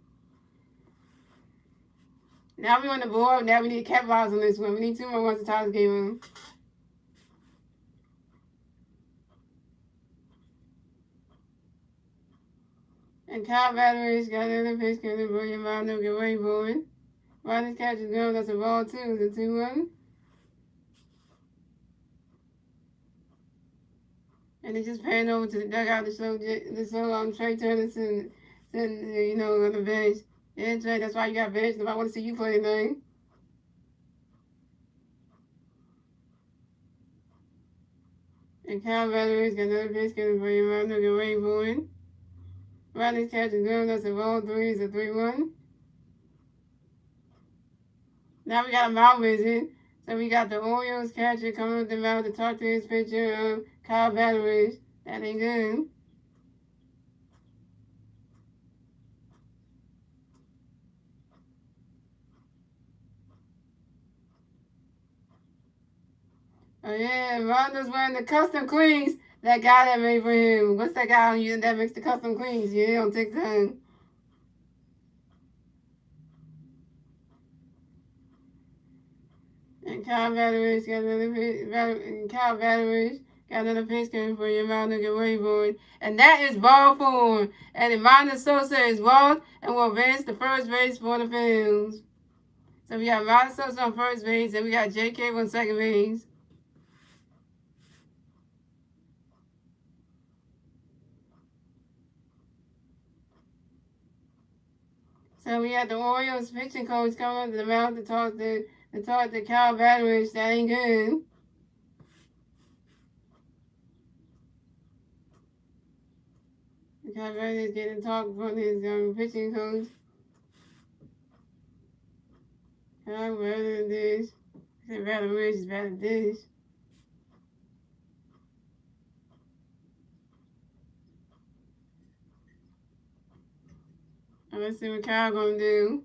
Now we're on the board. Now we need capitalize on this one. We need 2 more runs to tie this game up. And Kyle Vaderich got another pitch for Yolanda Guerrero. Riding catch go. That's a ball 2. It's a 2-1. And they just pan over to the dugout to show Trey Turner sitting, on the bench. Yeah, Trey, that's why you got bench. Nobody want to see you play anything. And Kyle Vaderich got another pitch coming for Yolanda Guerrero. Riding catch go. That's a ball 3. It's a 3-1. Now we got a mound visit. So we got the Orioles catcher coming up the mound to talk to his pitcher, Kyle Vaderich. That ain't good. Oh yeah, Rondo's wearing the custom cleats that guy that made for him. What's that guy on you that makes the custom cleats? Yeah, on TikTok. And Kyle Vaderich got another pitch coming for Yolanda Guerrero. And that is ball 4. And Amanda Sosa is walked and will advance to first base for the Phillies. So we got Amanda Sosa on first base and we got JK on second base. So we got the Orioles pitching coach coming up to the mound to talk to Kyle Vaderich. That ain't good. Kyle Vaderich getting talk from his pitching coach. Kyle Vaderich. I said Vaderich is Vaderich. Let's see what Kyle gonna do.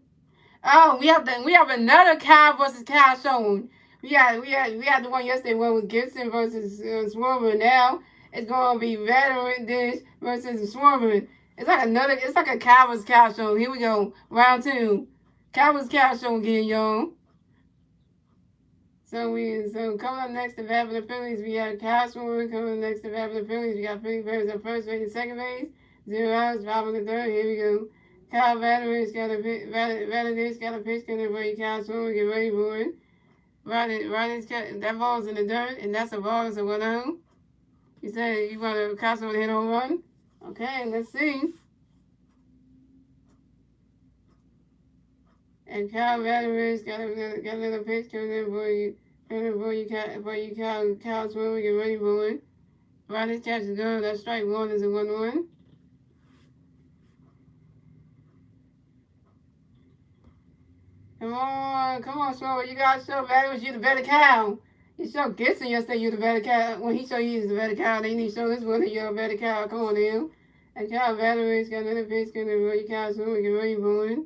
Oh, we have another Kyle versus Kyle showing. We had the one yesterday where it was Gibson versus Swarber. Now it's gonna be Veteran Dish versus Swarber. It's like a Kyle versus Kyle show. Here we go, round 2. Kyle versus Kyle show again, y'all. So coming up next to bat for the Phillies, we have Kyle Swarber coming up next to bat for the Phillies. We got Philly Birds at first base and second base, 0 outs, bottom of the third. Here we go. Kyle Vaderich got a pitch coming for you, Kyle Swarber. Get ready for it. That ball's in the dirt, and that's a ball. It's a 1-0. You said you want to Kyle Swarber to hit a home run? Okay, let's see. And Kyle Vaderich got another pitch coming in for you, Kyle Swarber. Get ready for it. Riding catch is good. That strike 1 is a 1-1. Come on, Swarber. You gotta show Vaderich you the better cow. You showed Gibson yesterday you the better cow. When he showed you he's the better cow, they need to show this one that you're a better cow. Come on, him. And Kyle Vaderich got another pitch coming for you, Kyle Swarber. Get ready for it.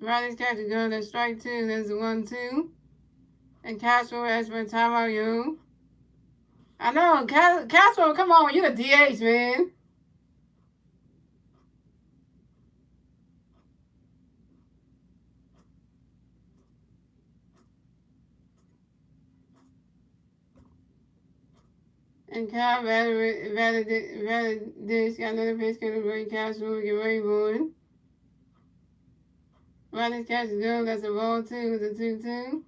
Riding catch is good. That's strike 2. That's a 1-2. And Kyle Swarber has been timeout, yo. I know, Castro, come on, you the DH, man. And Kyle Valadis got another pitch going to break Cashmore, get ready for it. Valadis catches go, that's a ball 2, it's a 2-2.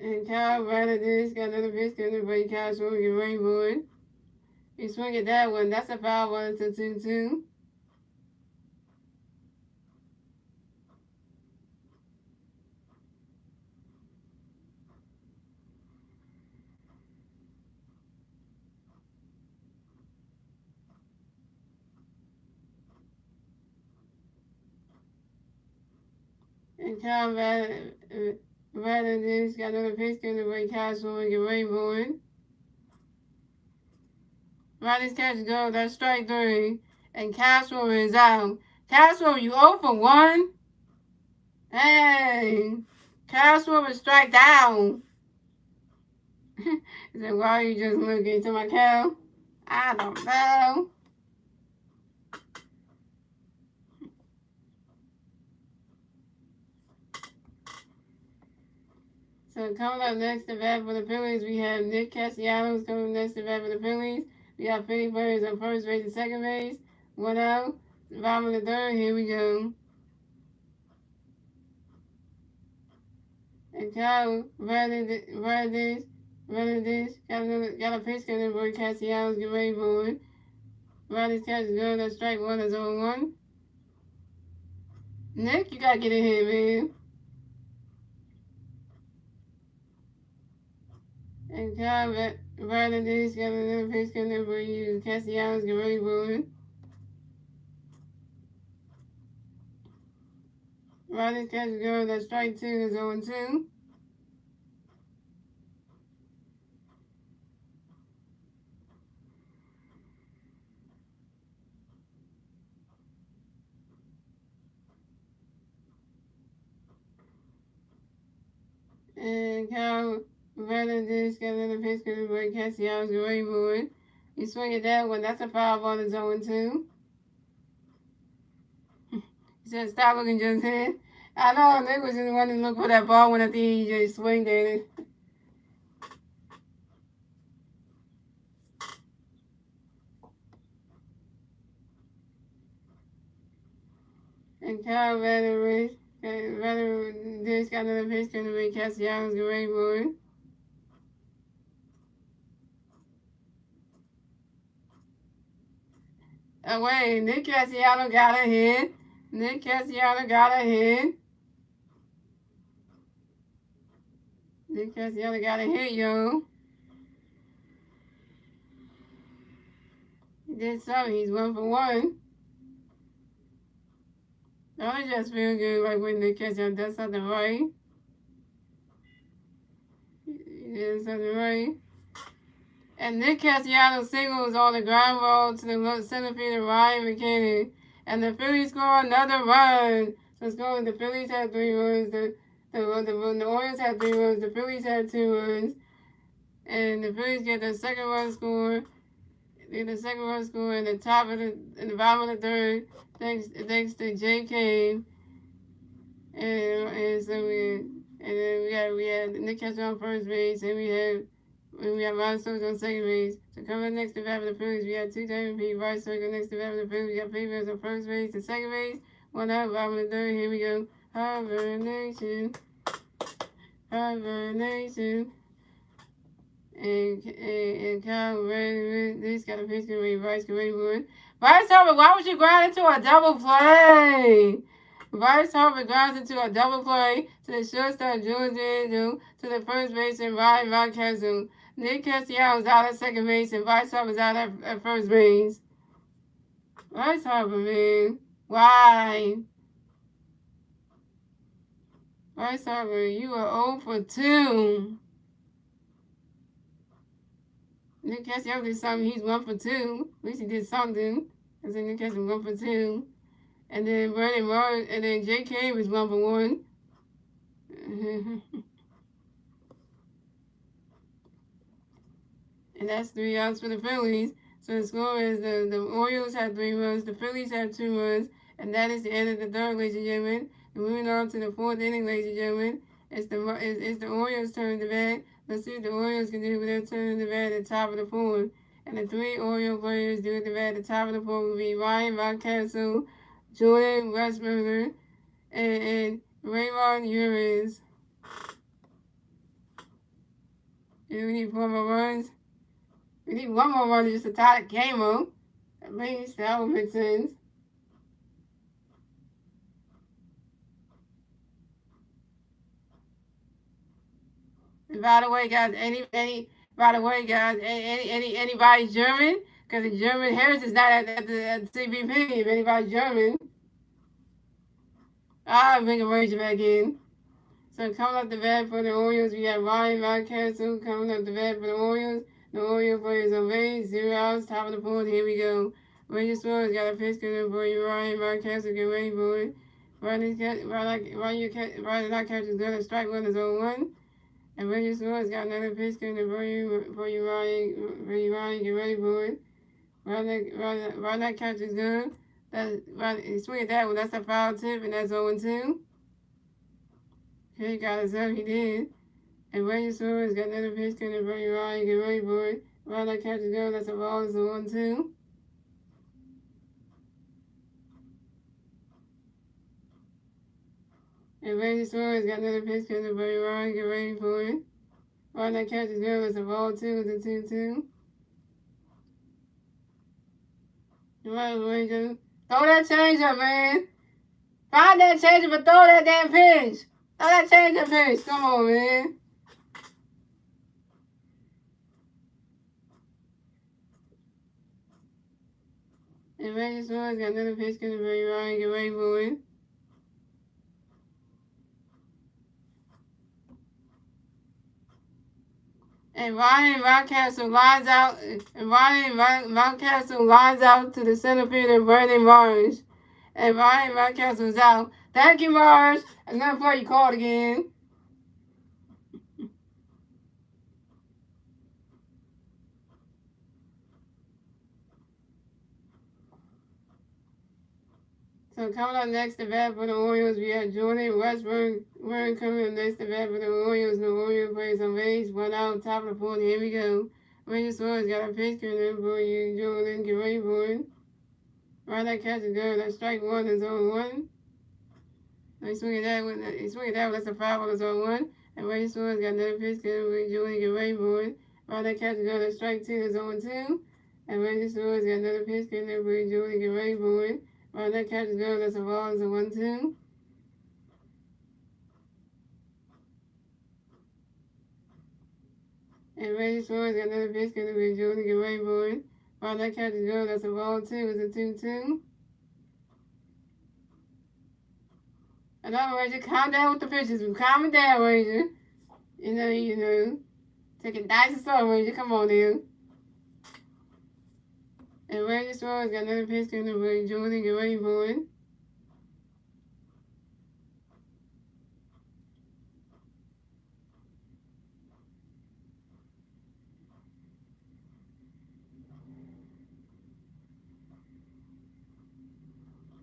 And Kyle Valadis got another pitch going to break Cashmore, get ready for it. He swung at that one, that's a foul one, it's a 2-2. And Kyle Valadis got another pitch going to break Cashmore, get ready for it. Valadis catches go, that's strike 3. And Cashmore is out. Cashmore, you 0 for 1? Hey, Cashmore was strike down. He said, why are you just looking to my cow? I don't know. So coming up next to bat for the Phillies, we have Nick Castellanos coming next to bat for the Phillies. We have Philly players on first base and second base. 1-0. Bottom of the third, here we go. And Kyle Valadis got a pitch coming for Castellanos, get ready for it. Valadis catches go, that's strike 1, that's 0-1. Nick, you gotta get in here, man. And Kyle Valadis got another pitch coming for you. Castellanos, get ready for it. Valadis catches go, that's strike 2, that's 0-2. And Kyle Valadis got another pitch coming for Castellanos, get ready for it. You swing at that one, that's a foul ball, that's 0-2. He said, stop looking just hit. I know, Nick was just wanting to look for that ball when I think he just swinged at it. And Kyle Valadis got another pitch coming for Castellanos, get ready for it. Oh, wait, Nick Castellanos got a hit. Nick Castellanos got a hit. Nick Castellanos got a hit, yo. He did something. He's 1 for 1. Don't it just feel good like when Nick Castellanos does something right? He did something right. And Nick Castellanos singles on the ground roll to the center fielder Ryan McKinney. And the Phillies score another run. So it's going, the Phillies had 3 runs. The Orioles had 3 runs. The Phillies had 2 runs. And the Phillies get the second run score. They get the second run score in the bottom of the third. Thanks to J.K. And so we had Nick Castellanos on first base, and we have Ron Stokes on second base. So coming next to bat for the Phillies, we have 2 times Pete Rice circle next to bat for the Phillies. We got Phillies on first base and second base. 1 out, bottom of the third. Here we go. Harbor Nation. Harbor Nation. And Kyle Valadis got a pitch to me. Rice can wait for it. Bryce Harper, why would you grind into a double play? Bryce Harper grounds into a double play to the shortstop George Andrew, to the first baseman Ryan Mountcastle. Nick Castellanos out at second base and Bryce Harper's out at first base. Bryce Harper, man. Why? Bryce Harper, you are 0 for 2. Nick Castellanos did something. He's 1 for 2. At least he did something. I said Nick Castellanos 1 for 2. And then Brandon Morris, and then J.K. was 1 for 1. And that's 3 outs for the Phillies. So the score is the Orioles have 3 runs, the Phillies have 2 runs, and that is the end of the third, ladies and gentlemen. And moving on to the fourth inning, ladies and gentlemen. It's the Orioles' turn to bat. Let's see what the Orioles can do with their turn to bat at the top of the fourth. And the 3 Oriole players doing the bat at the top of the fourth will be Ryan Mountcastle, Jordan Westberger, and Raymond Urias. And we need 4 more runs. We need 1 more run just to tie the game up. At least that would make sense. And by the way, guys, anybody German? Because the German heritage is not at the CBP. If anybody's German, I'll bring a Ranger back in. So coming up the bat for the Orioles, we have Ryan Mountcastle coming up the bat for the Orioles. The Orioles players on base, 0 outs, top of the fourth. Here we go. Ranger Sports got a pitch coming for you, Ryan Mountcastle. Get ready for it. Right not catches good. Strike one is 0-1. And Ranger Sports got another pitch coming for you, Ryan. Get ready for it. Right not catches good. Swing at that one. That's a foul tip, and that's 0-2. Okay, he got us up. He did. And Ranger Sports got another pitch coming for you, Ryan. Get ready for it. Right not catches good. That's a ball. It's a 1-2. And Ranger Sports got another pitch coming for you, Ryan. Get ready for it. Right not catches good. That's a ball 2. It's a 2-2. Right, Ranger. Throw that change up, man. Find that change up and throw that damn pitch. Throw that change up pitch. Come on, man. And Ranger Sports got another pitch coming for you, Ryan. Get ready for it. And Ryan Mountcastle lines out. And Ryan Mountcastle lines out to the center fielder, Brandon Marsh. And Ryan Mountcastle is out. Thank you, Marsh. Another play you called again. So coming up next to bat for the Orioles, we have Jordan Westberg coming up next to bat for the Orioles. The Orioles plays on base, 1 out, top of the fourth. Here we go. Ranger Sports got a pitch coming in for you, Jordan. Get ready for it. Right, that catch is good. That strike one is 0-1. He swing at that one. That's a foul. It's 0-1. And Ranger Sports got another pitch coming for you, Jordan. Get ready for it. Right, that catch is good. That strike two is 0-2. And Ranger Sports got another pitch coming in for you, Jordan. Get ready for it. Right, that catch is good. That's a ball. It's a 1-2. And Ranger Sports got another pitch coming for Jordan. Get ready for it. Right, that catch is good. That's a ball 2. It's a 2-2. And I'm Ranger. Calm down with the pitches. Calm down, Ranger. You know. Take it nice and slow, Ranger. Come on, dude. And Ranger Sports got another pitch coming for Jordan. Get ready for it.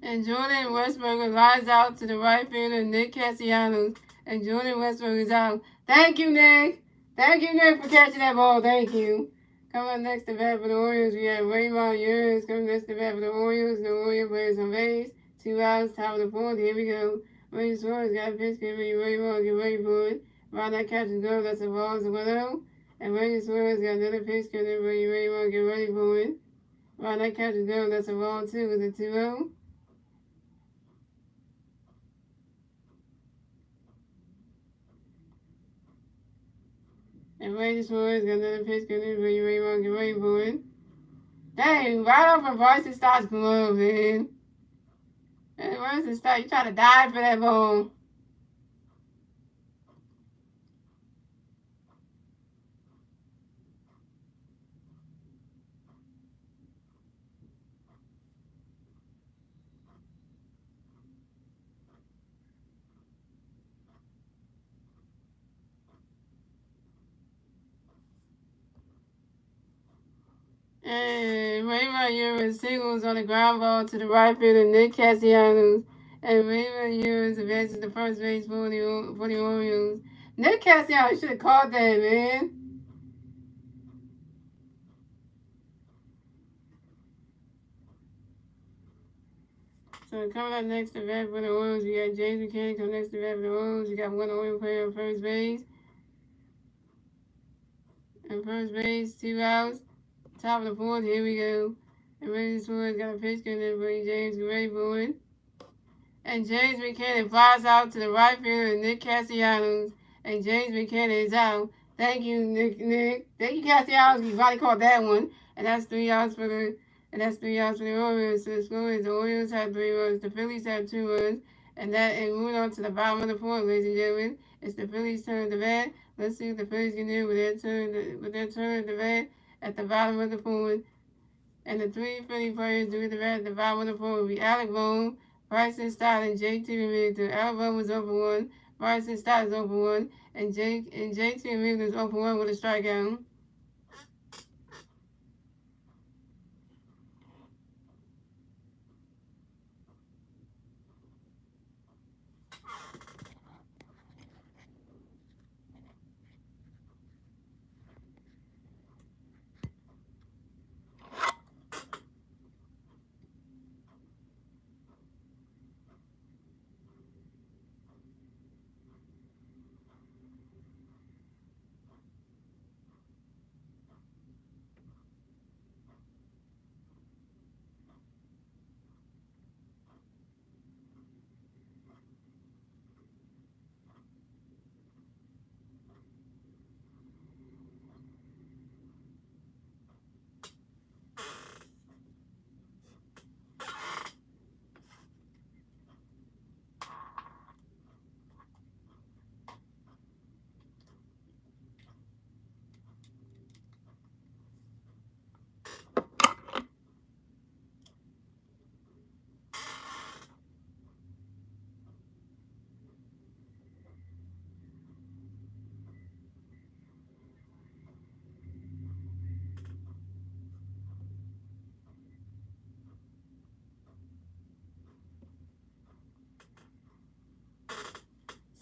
And Jordan Westberger lies out to the right fielder, Nick Castellanos. And Jordan Westberger is out. Thank you, Nick. Thank you, Nick, for catching that ball. Thank you. Coming up next to bat for the Orioles, we have Raymond Urias coming next to bat for the Orioles. The Orioles players on base. 2 outs, top of the fourth. Here we go. Ranger Sports got a pitch. Get ready, Raymond. Get ready for it. Right, that catch is good. That's a ball. It's a 1-0. And Ranger Sports got another pitch. Get ready, Raymond. Get ready for it. Right, that catch is good. That's a ball, too. It's a 2-0. And Ranger Sports got another pitch coming for you, Raymond. Get ready for it. Dang, right off when Bryson starts glove, man. And Bryson starts, you try to dive for that ball. And Raymond Urban singles on the ground ball to the right fielder Nick Castellanos. And Raymond Urban advances the first base for the Orioles. Nick Castellanos should have caught that, man. So coming up next to bat for the Orioles, we got James McCann coming next to bat for the Orioles. We got one Oriole player on first base. And first base, 2 outs. Top of the fourth, here we go. And Reggie Swords got a pitch coming in for James, get ready for it. And James McCann flies out to the right fielder, Nick Castellanos. And James McCann is out. Thank you, Nick. Thank you, Castellanos. You finally caught that one. And that's 3 outs for the Orioles. So the score is the Orioles had 3 runs, the Phillies had 2 runs. And moving on to the bottom of the fourth, ladies and gentlemen. It's the Phillies' turn to bat. Let's see what the Phillies can do with their turn to bat at the bottom of the fourth. And the three Philly players doing the bat at the bottom of the fourth will be Alec Bohm, Bryson Stott, and JT Remington. Alec Bohm was 0-1, Bryson Stott is 0-1, and JT Remington is 0-1 with a strikeout.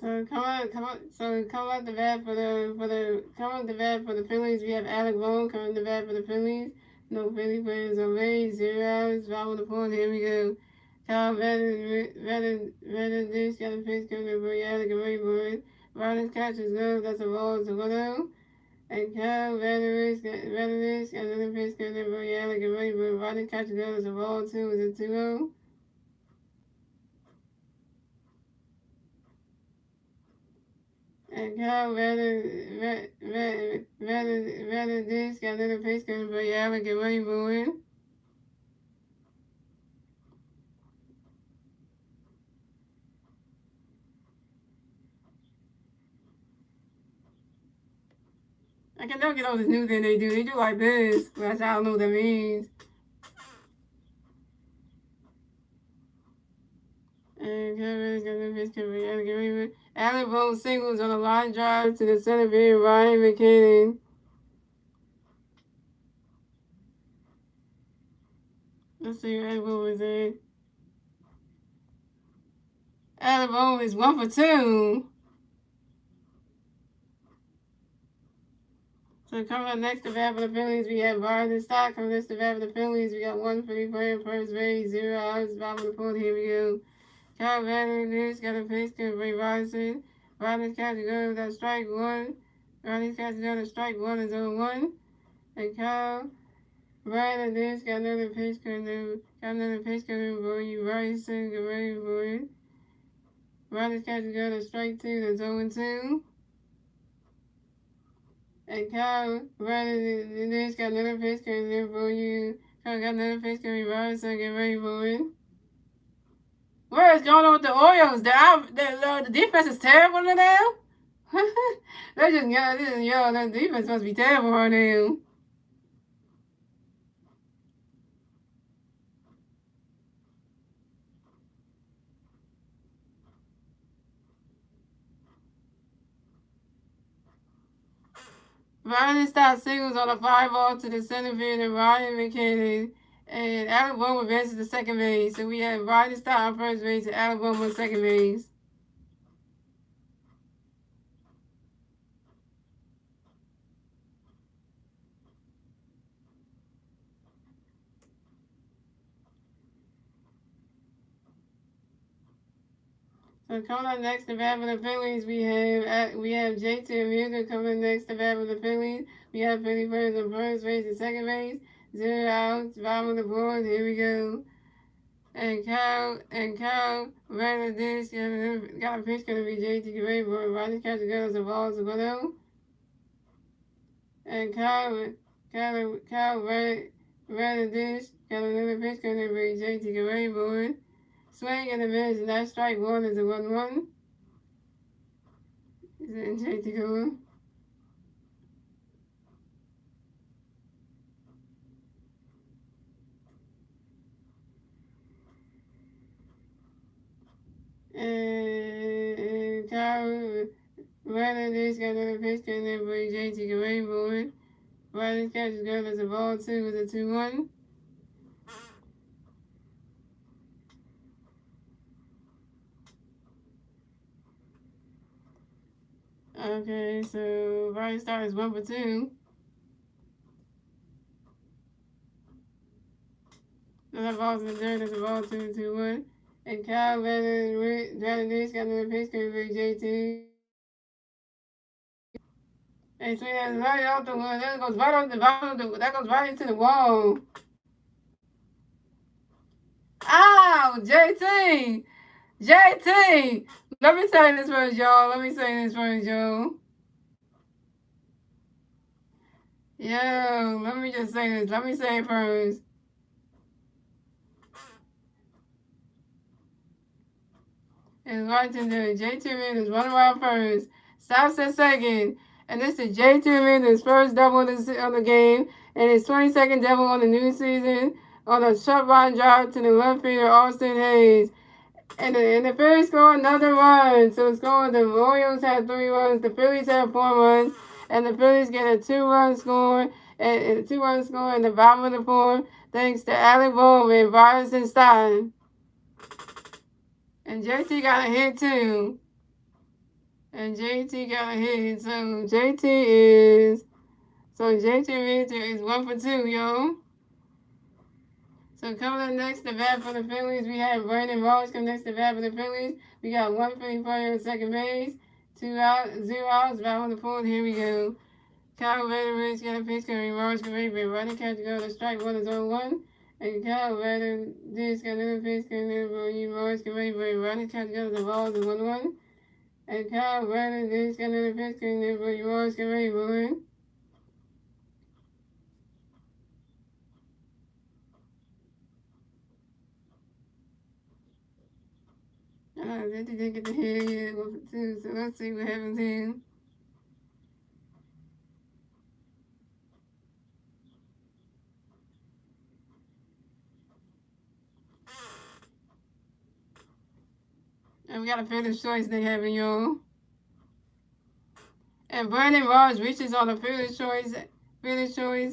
So come on the bat for the Phillies. We have Alec Bohm coming to bat for the Phillies. No Philly players on base. 0 outs. Bottom of the fourth. Here we go. Kyle Vander got a pitch coming for Alec and Rayburn. Ronald's catch is good. That's a ball. It's a 1-0. And Kyle Vander got another pitch coming for Alec and Rayburn. Ronald's catch is good. It's a ball 2. It's a 2-0. And Kyle Vander got another pitch coming for Alec and Rayburn. I can never get all this new thing they do. They do like this, but I don't know what that means. And Kevin's got the pitch coming for Alec Bohm singles on a line drive to the center field, Ryan McKinnon. Let's see what Alec Bohm is in. Alec Bohm is 1 for 2. So coming up next to bat for the Phillies, we have Bryson Stott. Coming next to bat for the Phillies, we got one Philly player first base, 0 outs, bottom of the fourth. Here we go. Kyle Vander got a pitch to Ray Robinson. Robinson catches goes at strike one. Robinson catches goes at strike one is 0-1. And Kyle Vander got another pitch coming for you. Robinson, get ready for it. Robinson catches goes at strike two. That's 0-2. And Kyle Vander got another pitch coming for you. Kyle got another pitch coming for Robinson, get ready for it. What is going on with the Orioles? The defense is terrible now. They're just young. The defense must be terrible right now. Ryan stopped singles on a 5-ball to the center field and Ryan McKinnon. And Alabama advances to second base. So we have Ryan Stott on first base and Alabama on second base. So coming up next to bat for the Phillies, we have JT Amuda coming next to bat for the Phillies. We have Philly Birds on first base and second base. 0 outs, bottom of the board. Here we go. And Kyle ran a disc and got a pitch gonna be JT Gray, Rodney catch the girls of balls to 1-0. And Kyle ran a dish, got another pitch gonna be JT Gray, swing and a miss, and that strike one is a 1-1. JT going. And Kyle ran a dish, got another pitch gonna be JT Gray, Rodney catch the girls of ball 2 is a 2-1. Okay, so Brian Star is 1 for 2. Another ball's in the dirt, there's a ball 2-1. And Kyle Brandon Diggs got another pitch coming for JT. And swing that right off the wall. That goes right off the bottom. That goes right into the wall. Ow! JT! JT! Let me say this first, y'all. Yo, let me just say this. Let me say it first. It's right to do. J.T. Reed's one around first. Stops at second. And this is J.T. Reed's first double of the game. And his 22nd double on the new season on a short line drive to the left fielder, Austin Hayes. And the Phillies score another run. So it's going, the Orioles have 3 runs, the Phillies have 4 runs, and the Phillies get a 2-run score, and a 2-run score in the bottom of the 4th, thanks to Alec Bohm and Bryson Stein. And JT got a hit too. And JT got a hit. So JT is 1 for 2, yo. So coming up next to bat for the Phillies, we have Brandon Ross coming next to bat for the Phillies. We got 1 Philly player on second base, 0 outs, bottom of the 4th. Here we go. Kyle Veterans got a pitch coming. Ross can make running catch to go to strike 1 is 0-1. And Kyle Veterans got another pitch coming. Ross can make running catch to go to the ball is 1-1. And Kyle Veterans got another pitch coming. Ross can make one. They didn't get the hit yet, 1 for 2. So let's see what happens here. And we got a Phillies choice they having, y'all. And Brandon Ross reaches on the Phillies choice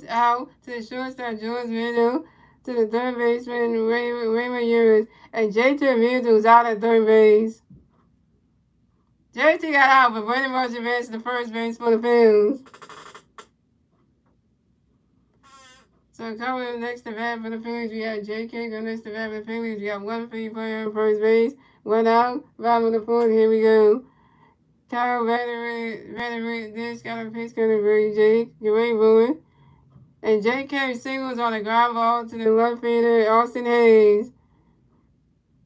out to the shortstop George Mendo, to the third baseman Raymond Urich, and JT Realmuto was out at third base. JT got out, but Brandon Ross advanced to the first base for the Phillies. So coming next to bat for the Phillies, we got JK. Going next to bat for the Phillies, we got 1 Philly player on first base, 1 out, bottom of the 4th. Here we go. Kyle Veteran, this got a pitch going to be Jake Gray, and J.K. singles on a ground ball to the left fielder, Austin Hayes.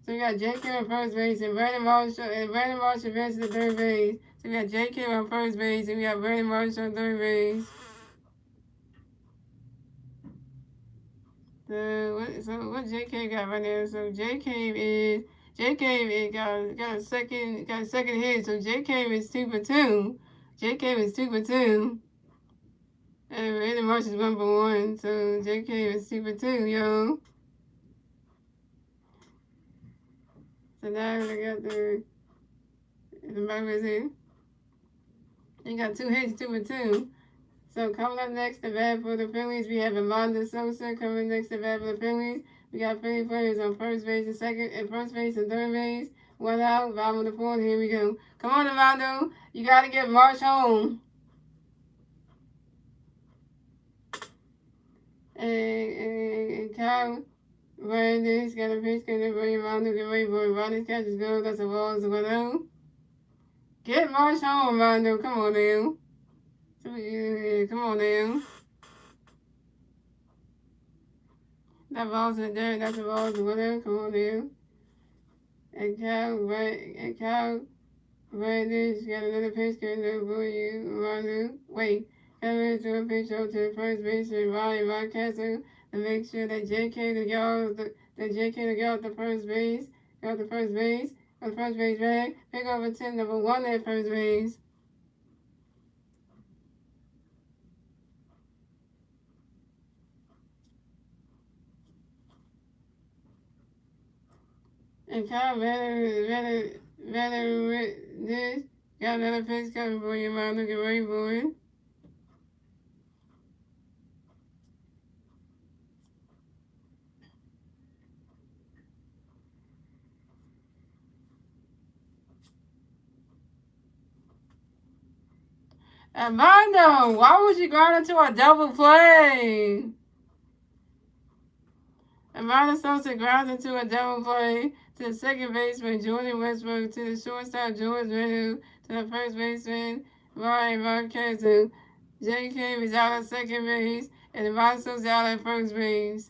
So we got J.K. on first base, and Brandon Marsh advances to third base. So we got J.K. on first base, and we got Brandon Marsh on third base. So what J.K. got right now? So J.K. got a second hit. So J.K. is 2 for 2. J.K. is 2 for 2. And Brandon Marsh is 1 for 1. So J.K. is 2 for 2, yo. So now we got the Bible here. He got 2 hits, 2 for 2. So coming up next to bat for the Phillies, we have Amanda Sosa coming next to bat for the Phillies. We got Philly players on first base and second, and first base and third base. One out, bottom of the fourth. Here we go. Come on, Amanda. You got to get March home. And Kyle Randy's got a pitch. Can they bring Amanda? Get ready for Ronnie's catch is good. That's a ball. It's a 1-0. Get March home, Amanda. Come on, now. Come on, now. That ball's in the dirt. That's a ball. It's a 1-0. Come on, now. And Kyle Randy's got another pitch. Can they bring you, Amanda? Wait. Kevin threw a pitch over to the first baseman, Ryan Castle, to make sure that JK to go to first base, go to first base, on first base bag, pick up a 10 number 1 at first base. And Kyle rather this got another pitch coming for you, man. Get ready for it. Armando, why would you ground into a double play? Armando Sosa grounds into a double play to the second baseman, Jordan Westbrook, to the shortstop, George Renew, to the first baseman, Ryan Marquez. J.K. is out at second base, and Armando's out at first base.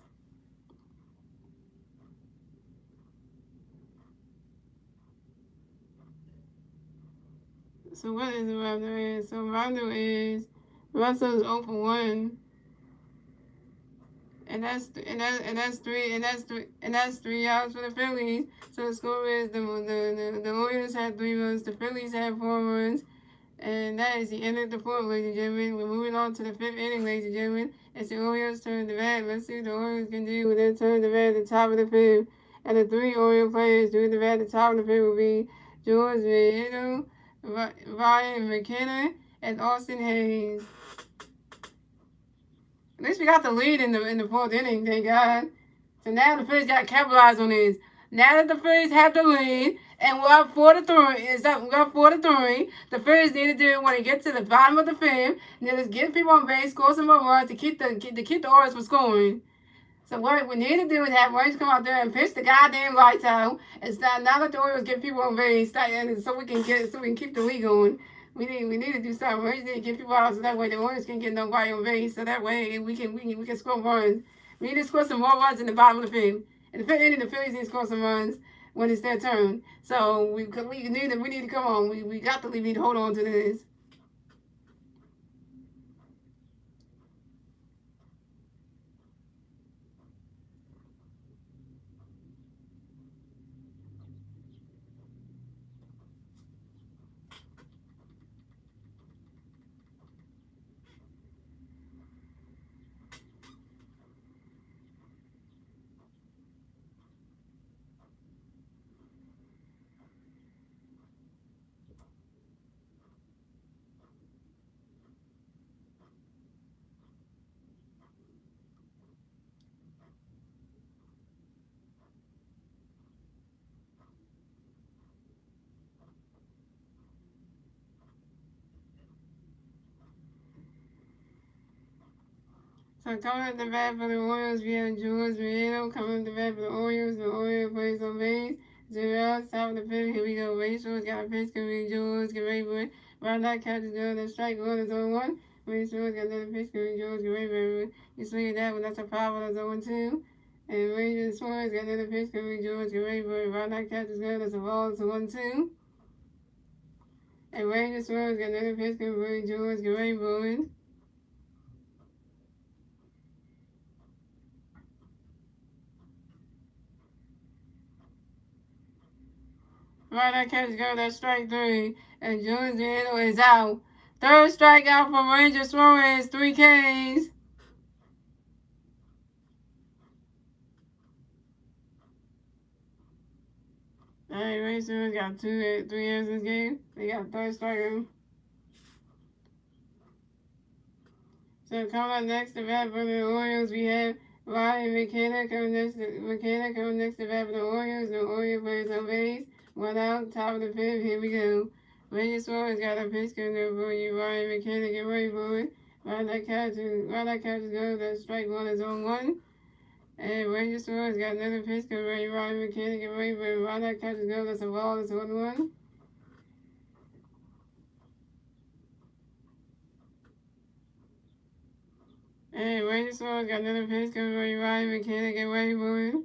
So what is Armando is? So Armando's 0 for 1. And that's 3 outs for the Phillies. So the score is the Orioles had 3 runs, the Phillies had 4 runs, and that is the end of the fourth, ladies and gentlemen. We're moving on to the 5th inning, ladies and gentlemen. It's the Orioles' turn to bat. Let's see what the Orioles can do with their turn to bat at the top of the 5th. And the 3 Orioles players doing the bat at the top of the 5th will be George Vieto, Ryan McKenna, and Austin Hayes. At least we got the lead in the 4th inning, thank God. So now the Phillies got to capitalize on this. Now that the Phillies have the lead, and we're up 4-3, we're up 4-3. The Phillies need to do it when they get to the bottom of the 5th. Then just get people on base, score some more runs to keep the Orioles from scoring. So what we need to do is have Rangers come out there and pitch the goddamn lights out, and start now that the Orioles get people on base, so we can keep the league going. We need to do something. Rangers need to get people out so that way the Orioles can get nobody on base, so that way we can score runs. We need to score some more runs in the bottom of the 5th. In the 5th inning, the Phillies need to score some runs when it's their turn. So we need to come on. We got to need to hold on to this. So coming at the bat for the Orioles, we have George Vieto. Coming at the bat for the Orioles plays on base. 0 outs, top of the 5th. Here we go. Rachel's got a pitch. Can be George. Get ready for it. Round that catch is good. The strike one is 0-1. Rachel's got another pitch. Can be George. Get ready for it. You swing that one. That's a foul. That's 0-2. And Rangers Suarez got another pitch. Can be George. Get ready for it. Round that catch is good. That's a ball. It's a 1-2. And Rangers Suarez got another pitch. Can be George. Get ready for it. Right, that catch go, that's strike 3. And George Vieto is out. 3rd strikeout for Ranger Suarez, 3 Ks. Alright, Ranger Suarez got 3 errors this game. They got 3rd strikeout. So coming up next to bat for the Orioles, we have Ryan McKenna coming next to bat for the Orioles. The Orioles players on base. One out, top of the fifth. Here we go. Reggie Suarez got a pitch coming there for you. Ryan McKenna, get ready for it. Right that catch is good. That strike one is on one. And Reggie Suarez got another pitch coming ready. Ryan McKenna, get ready for it. Right that catch is good. That's a ball. That's 1-1. And Reggie Suarez got another pitch coming ready. Ryan McKenna, get ready for it.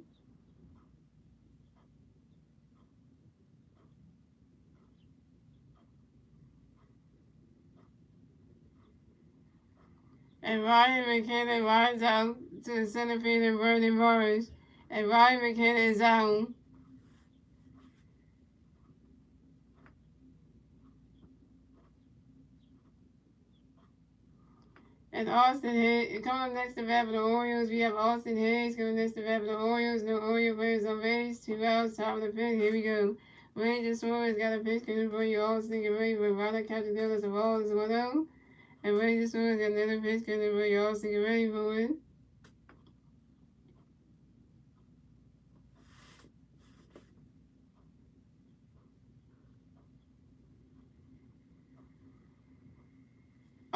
And Ryan McKenna lines out to the center field and Bernie Morris. And Ryan McKenna is out. And Austin Hayes, coming next to bat for the Orioles, we have Austin Hayes coming next to bat for the Orioles. No Oriole players on base. 2 outs, top of the fifth. Here we go. Ranger Suarez got a pitch coming for you. Austin get ready for Ryder catches good as the ball is 1-0. And Ranger Suarez got another pitch coming for you. Austin get ready for it.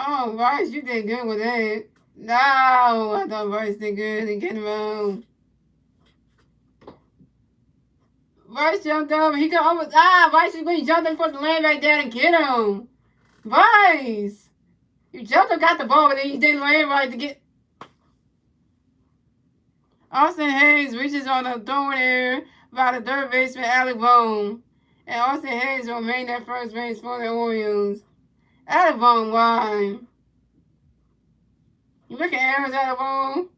Oh, Bryce, you did good with that. No, I thought Bryce did good in getting him home. Bryce jumped over. He could almost. Bryce, you jumped in for the land right there and get him. Bryce! You jumped and got the ball, but then you didn't land right to get. Austin Hayes reaches on the throwing area by the third baseman, Alec Bohm. And Austin Hayes will remain at first base for the Orioles. Alec Bohm, why? You looking at Aaron's Alec Bohm?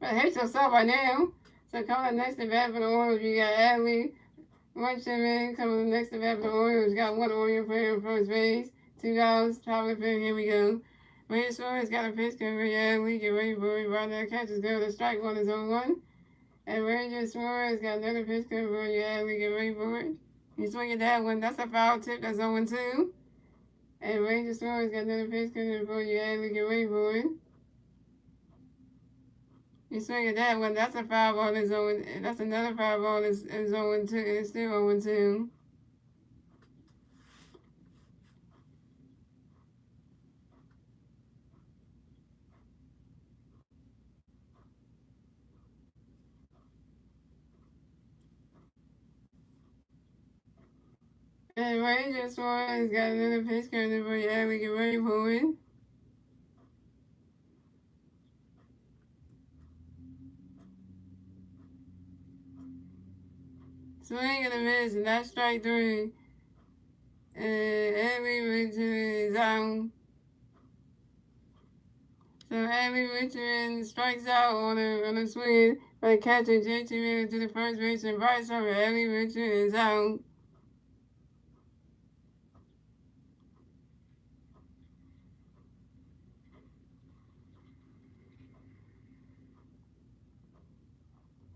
I hate yourself right now. So coming next to bat for the Orioles, you got Adley. Munchman coming next to bat for the Orioles. Got one Oriole player on first base. 2 guys, top of the fifth. Here we go. Ranger Suarez got a pitch coming. Adley, get ready for it. Right now, catches go. The strike one is on one. And Ranger Suarez got another pitch coming for you. Adley, get ready for it. He's swinging that one. That's a foul tip. That's 0-2. And Ranger Suarez got another pitch coming for you. Adley, get ready for it. You swing at that one, that's a foul ball. That's another foul ball. It's 0-2. It's still 0-2. And Ranger Suarez got another pitch coming for you. Adley, get ready for it. Swing and a miss, and that's strike 3. And Adley Richard is out. So Adley Richard strikes out on a swing by catcher JT Miller to the first base, and Bryce Harper. Adley Richard is out.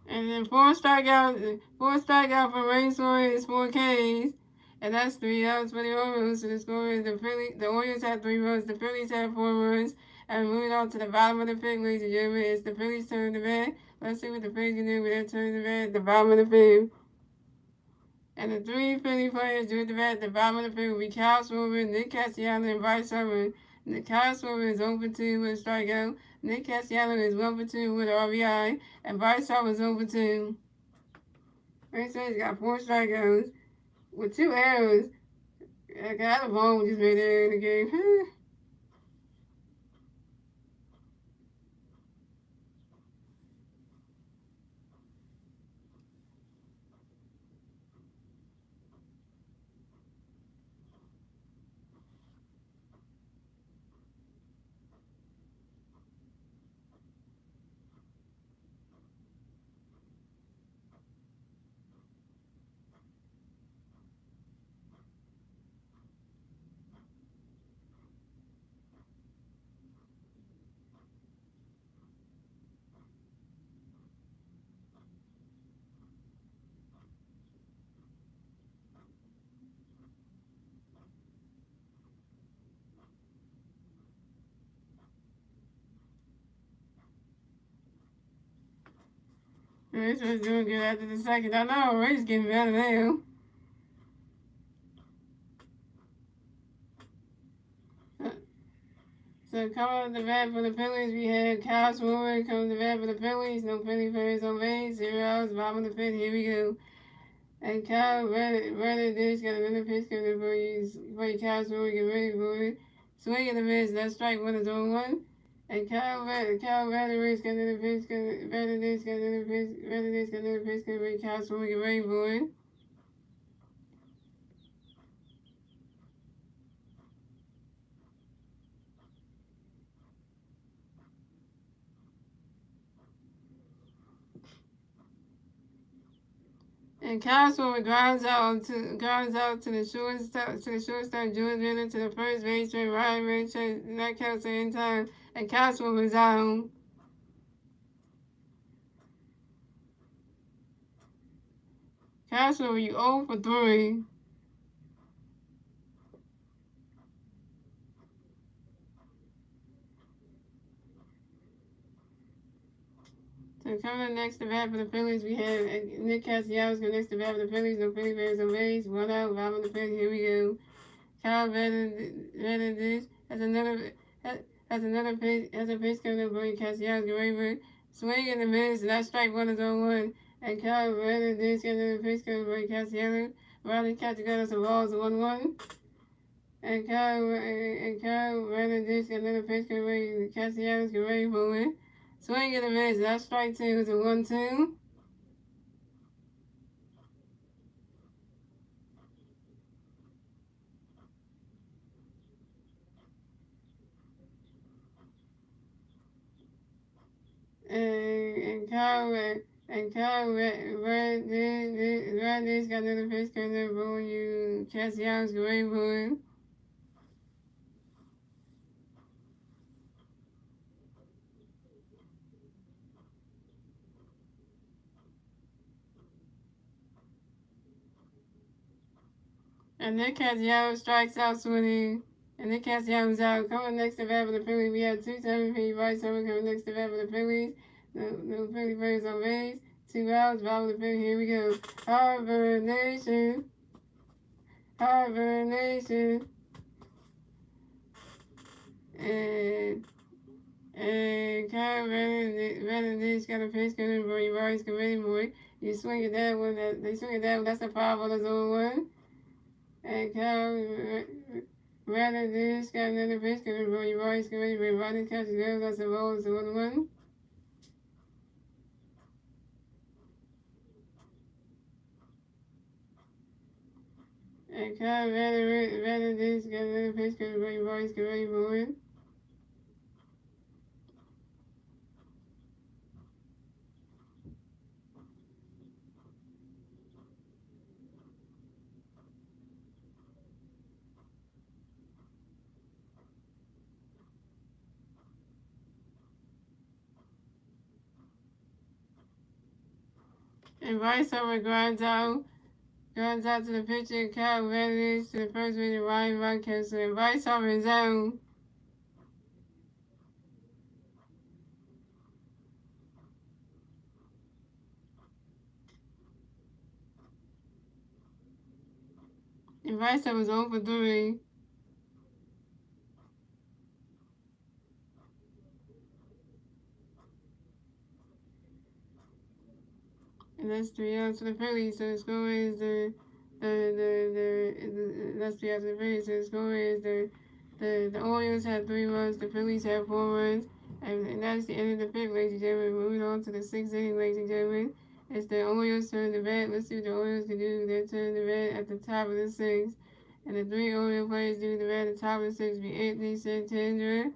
And then four strikeout for Ray Suarez is 4 Ks. And that's 3 outs for the Orioles. So the score is the Orioles had 3 runs, the Phillies had 4 runs. And moving on to the bottom of the fifth, ladies and gentlemen, it's the Phillies turn to bat. Let's see what the Phillies can do with their turn to bat at the bottom of the fifth. And the 3 Philly players do at the bat at the bottom of the fifth will be Kyle Schwarber, Nick Castellanos, and Bryce Harper. Kyle Schwarber is 0-2 with a strikeout. Nick Castellanos is 1-2 with an RBI. And Bryce Harper is 0-2. Ray Suarez got 4 strikeouts with 2 errors. I got a ball just made there in the game. First was doing good after the second. I know, Ray's getting better now. So coming to the bat for the Phillies, we have Kyle Schwarber coming to the bat for the Phillies. No Philly players on base. 0 outs, bottom of the fifth. Here we go. And Kyle rather this got another pitch coming for you. Kyle Schwarber, get ready for it. Swing and a miss. That's strike one is on one. And Kyle Rather got another pitch. Rather this got another pitch. Rather this got another pitch coming for you. Kyle Schwarber, get ready for it. And Castro grounds out to the shortstop George Miller to the first baseman Ryan Richards. That counts in time. And Castro was out. Castro, you 0 for 3. So coming up next to bat for the Phillies, we have Nick Castellanos going next to bat for the Phillies. No Philly players on base. 1 out, bottom of the fifth. Here we go. Kyle Benedict has a pitch coming up for Castellanos. Get ready for it. Swing and a miss. That strike one is on one. And Kyle Benedict got another pitch coming for Castellanos. Riley catch got us a balls 1-1. And Kyle Benedict got another pitch coming for Castellanos. Get ready for it. Swing and a miss. That strike two is a 1-2. And Kyle Radis got another pitch coming up for you. Castellanos, get ready for it. And Nick Castellanos strikes out swinging. And Nick Castellanos out. Coming next to bat for the Phillies, we have 2-7 Bryce Harper coming next to bat for the Phillies. No Philly players on base. 2 outs, bottom of the fifth. Here we go. Harper Nation. Harper Nation. And Kyle Benedict got a pitch coming for you. Bryce, get ready for it. You swing at that one. They swing at that one. That's a 5-1. And Kyle Benedict got another pitch coming for you. Bryce, get ready for it. Rodney catches goes. That's a ball. It's a 1-1. And Kyle Benedict got another pitch coming for you. Bryce, get ready for it. And Bryce Harper grinds out to the pitcher, Kyle Benedict to the first baseman, Ryan Rochester. And Bryce Harper is out. And Bryce Harper was 0 for 3. And that's 3 outs for the Phillies. So the score is that's 3 outs for the Phillies. So the score is the Orioles have 3 runs, the Phillies have 4 runs. And that's the end of the fifth, ladies and gentlemen. Moving on to the sixth inning, ladies and gentlemen. It's the Orioles turn the bat. Let's see what the Orioles can do. They turn the bat at the top of the sixth. And the 3 Orioles players do the bat at the top of the sixth be Anthony Santander,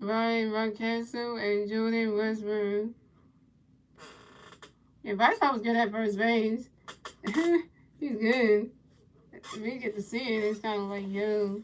Ryan Roncastle, and Jordan Westburn. Yeah, Bryce Harper was good at first base. He's good. If you get to see it, it's kind of like, yo.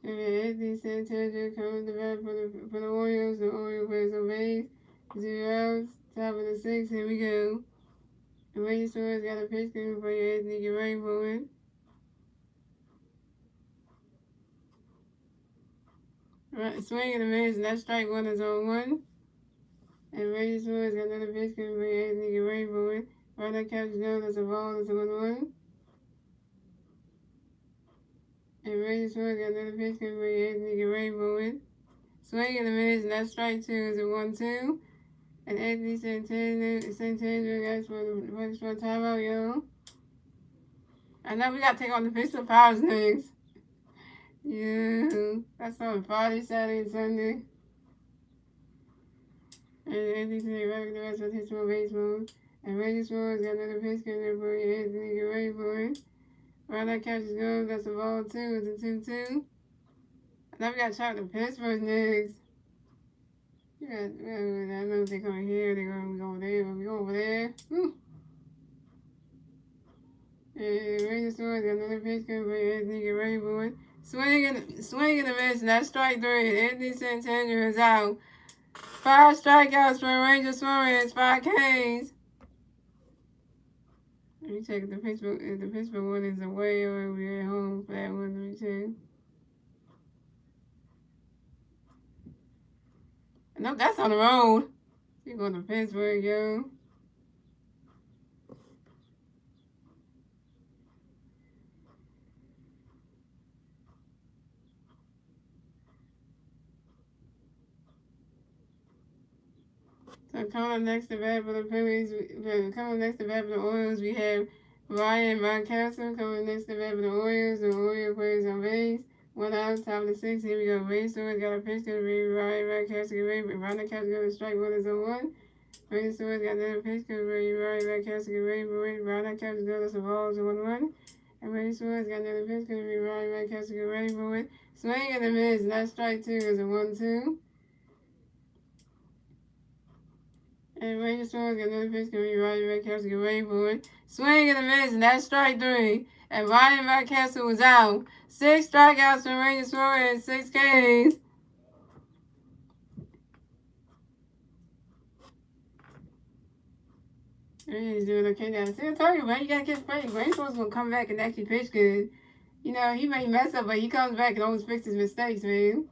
And then Anthony Santander comes the bat for the Orioles. The Orioles plays on base. 0 outs. Top of the sixth. Here we go. The Rangers Stores got a pitch coming for you, Anthony. Get ready for it. Right, swing and a miss, and that strike one is on one. And Rangers Stores got another pitch coming for you, Anthony. Get ready for it. Right now, catches down. That's a ball. That's a 1-1. And Rangers Stores got another pitch coming for you, Anthony. Get ready for it. Swing and a miss, and that strike two is a 1-2. And Anthony Santander got for a timeout, yo. I know we got to take on the Pittsburgh Pirates next. Yeah, that's on Friday, Saturday, and Sunday. And Anthony Santander back the rest of Pittsburgh baseball. And Rangers Stores got another pitch coming for you, Anthony. Get ready for it. Right now, catches go. That's a ball two. It's a 2-2. And now we got to try the Pittsburgh next. Yeah, I don't know if they're coming here, they're going to go over there, but we go over there. Woo. And Rangers Stores got another pitch coming for Anthony. Get ready for it. Swing and a miss, and that's strike three. Anthony Santander is out. 5 strikeouts for Rangers Stores, 5 Ks. Let me check if the Pittsburgh one is away or we're at home for that one. Let me check. Nope, that's on the road. You're going to Pittsburgh, yo. So coming up next to bat for the Phillies, coming next to bat for the Orioles, we have Ryan Mountcastle. Coming next to bat for the Orioles, the Orioles plays on base. 1 out, top of the sixth. Here we go. Rangers Stores got a pitch to Ryan Mountcastle. Get ready. Ryan Mountcastle got a strike. 1 is on 1. Rangers Stores got another pitch to Ryan Mountcastle. Get ready for it. Ryan Mountcastle got us a ball. It's a 1-1. And Rangers Stores got another pitch to Ryan Mountcastle. Get ready for it. Swing and a miss. And that strike 2 is a 1-2. And Rangers Stores got another pitch coming. Ryan Mountcastle, get ready for it. Swing and a miss, and that's strike 3. And Ryan Mountcastle was out. 6 strikeouts for Rangers Stores, 6 Ks. He's doing okay now. See, I told you, man, you gotta get ready. Rangers Stores gonna come back and actually pitch good. You know, he may mess up, but he comes back and always fixes mistakes, man.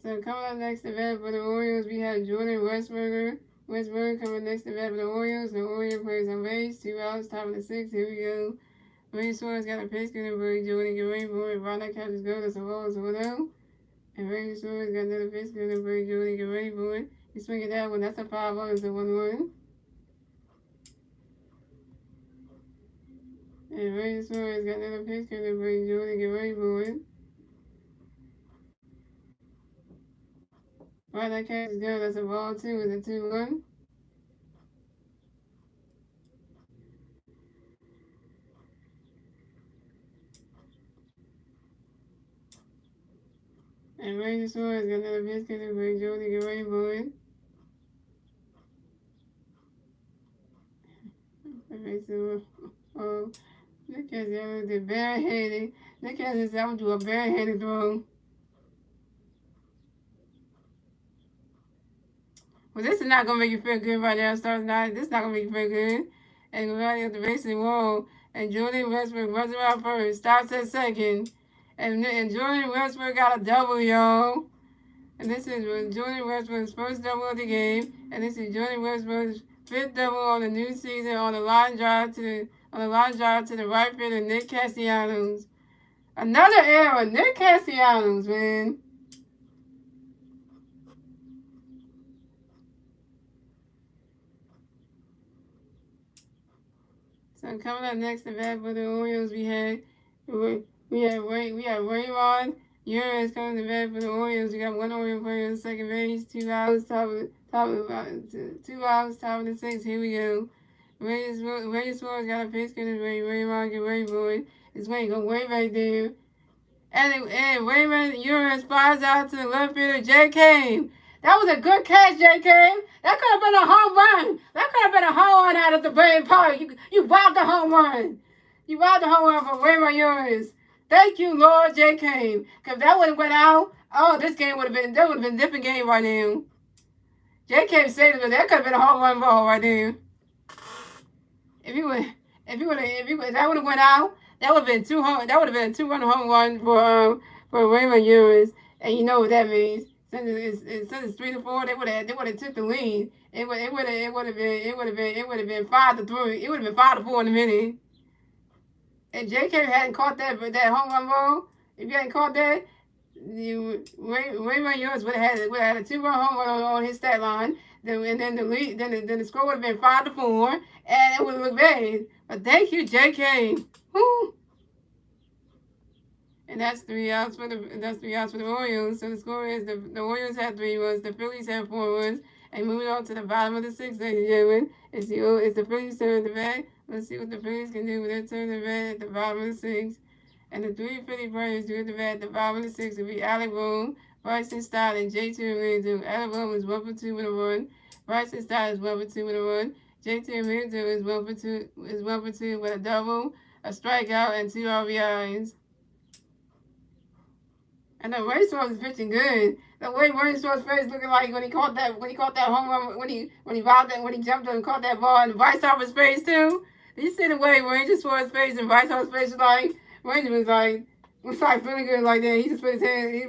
So coming up next to bat for the Orioles, we have Jordan Westburger. Westburger coming next to bat for the Orioles. The Orioles plays on base. 2 outs, top of the sixth. Here we go. Rangers Stores got a pitch coming for Jordan. Get ready for it. Ryan catches go. That's a ball. It's a 1-0. And Rangers Stores got another pitch coming for Jordan. Get ready for it. He's swinging that one. That's a 5-0. It's a 1-1. And Rangers Stores got another pitch coming for Jordan. Get ready for it. Right, that catch is good. That's a ball, too. It's a 2-1. And Rangers Stores got another pitch coming for Jordan. Get ready for it. Okay, so, Nick has the barehanded. Nick has himself do a barehanded throw. Well, this is not going to make you feel good right now, Stars Night. This is not going to make you feel good. And right at the base of the wall. And Jordan Westbrook runs around first, stops at second. And Jordan Westbrook got a double, y'all. And this is Jordan Westbrook's first double of the game. And this is Jordan Westbrook's 5th double on the new season on the line drive to the right fielder, Nick Castellanos. Another error, Nick Castellanos, man. So coming up next to bat for the Orioles, we have Raymond Urias coming to bat for the Orioles. We got 1 Oriole player on second base, 2 outs, top of the sixth. Here we go. Rangers Stores got a pitch coming. Raymond, get ready for it. It's way go way back there. And Raymond Urias flies out to the left fielder, J. Kane. That was a good catch, J. Kane. That could have been a home run. That could have been a home run out of the Brain Park. You bobbed the home run. You robbed the home run for Raymond Urens. Thank you, Lord J. Came. Because if that would have went out, oh, this game would have been, that would have been a different game right now. J. Came saved it, that could have been a home run ball right there. If you would, if that would have went out, that would have been that would have been a 2-run home run for Raymond Urens. And you know what that means. Since it's 3-4, they would have took the lead. It would have been 5-3. It would have been 5-4 in a minute. And J.K. hadn't caught that home run ball, if you hadn't caught that, Raymond Yours would have had a 2-run home run on his stat line. And then the score would have been 5-4, and it would look bad. But thank you, J.K. Woo. And that's 3 outs for the Orioles. So the score is the Orioles had 3 runs, the Phillies had 4 runs. And moving on to the bottom of the 6th, ladies and gentlemen, it's the Phillies turn to bat. Let's see what the Phillies can do with their turn to bat at the bottom of the 6th. And the 3 Philly players doing the bat at the bottom of the 6th will be Alec Bohm, Bryson Stott, and J.T. Realmuto. Alec Bohm is 1 for 2 with a run. Bryson Stott is 1 for 2 with a run. J.T. Realmuto is 1 for 2 with a double, a strikeout, and 2 RBIs. And the Racehorse is pitching good. The way Racehorse's face looking like when he caught that home run, when he jumped up and caught that ball, and Bryce Harper's face too. Did you see the way Racehorse's face and Bryce Harper's face was like? Ranger was like feeling good like that. He just put his hand. He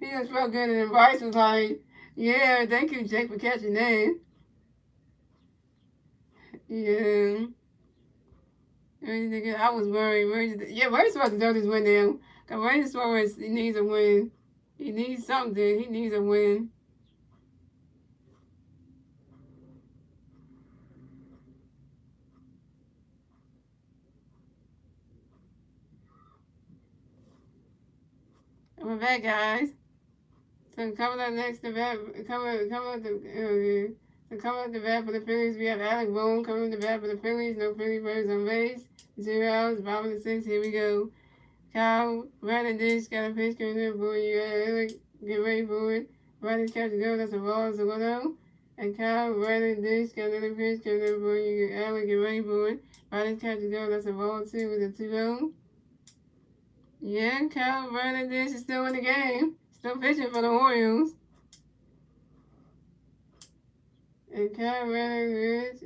just felt good, and then Bryce was like, "Yeah, thank you, Jake, for catching that." Yeah. I was worried. Racehorse deserves this win now. Because Racehorse, he needs a win. He needs something. He needs a win. And we're back, guys. So coming up next, coming up the bat for the Phillies, we have Alec Bohm coming to bat for the Phillies. No Philly players on base. 0 outs, bottom of the 6th. Here we go. Kyle Bradish got a pitch coming in for you. Alec, get ready for it. Bradish catch the go. That's a ball. It's a 1-0. And Kyle Bradish got another pitch coming in for you. Alec, get ready for it. Bradish catch the go. That's a ball 2 with a 2-0. Yeah, Kyle Bradish is still in the game. Still pitching for the Orioles. And Kyle Bradish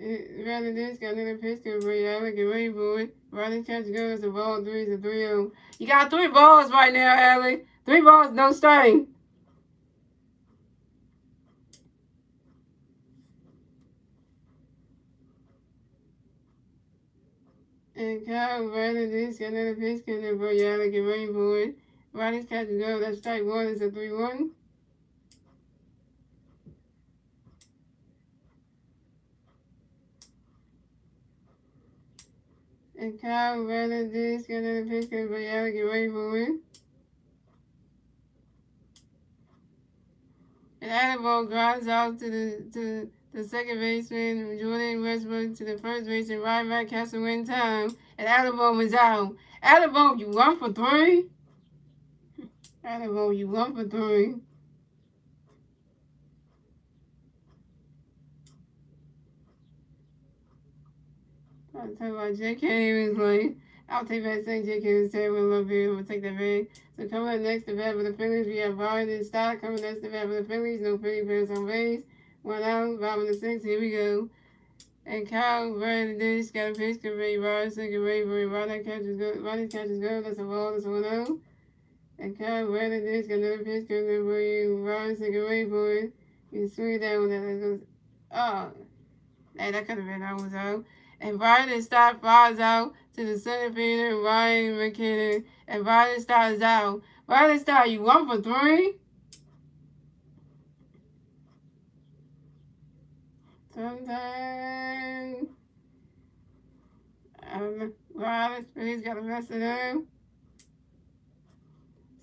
got another pitch coming for you. Alec, get ready for it. Bradish catch the go. That's a ball 3. It's a 3-0. You got 3 balls right now, Alec. 3 balls, no strike. And Kyle Bradish got another pitch coming for you. Alec, get ready for it. Bradish catch the go. That's strike 1. It's a 3-1. And Kyle Bradish got another pitch coming for you. Alec, get ready for it. And Annabelle grounds out to the second baseman, Jordan Westbrook, to the first baseman, right back, has to win time. And Annabelle was out. Annabelle, you 1 for 3? Annabelle, you 1 for 3. I'll tell you about J.K. was like, I'll take back saying J.K. was terrible a little bit. I'm going to take that back. So coming up next to bat for the Phillies, we have Bryson Stott coming next to bat for the Phillies. No Philly players on base. 1 out, bottom of the 6th. Here we go. And Kyle Bradish got a pitch to Ray Bryson. Get ready for it. Rodney catches go. That's a ball. That's 1-0. And Kyle Bradish got another pitch coming for you. Bryson, get ready for it. You swing that one. Oh, hey, that could have been that was out. And Bryson Stott flies out to the center fielder, Ryan McKinnon. And Bryson Stott is out. Bryson Stott, you 1 for 3? Sometimes, he's got to mess it up.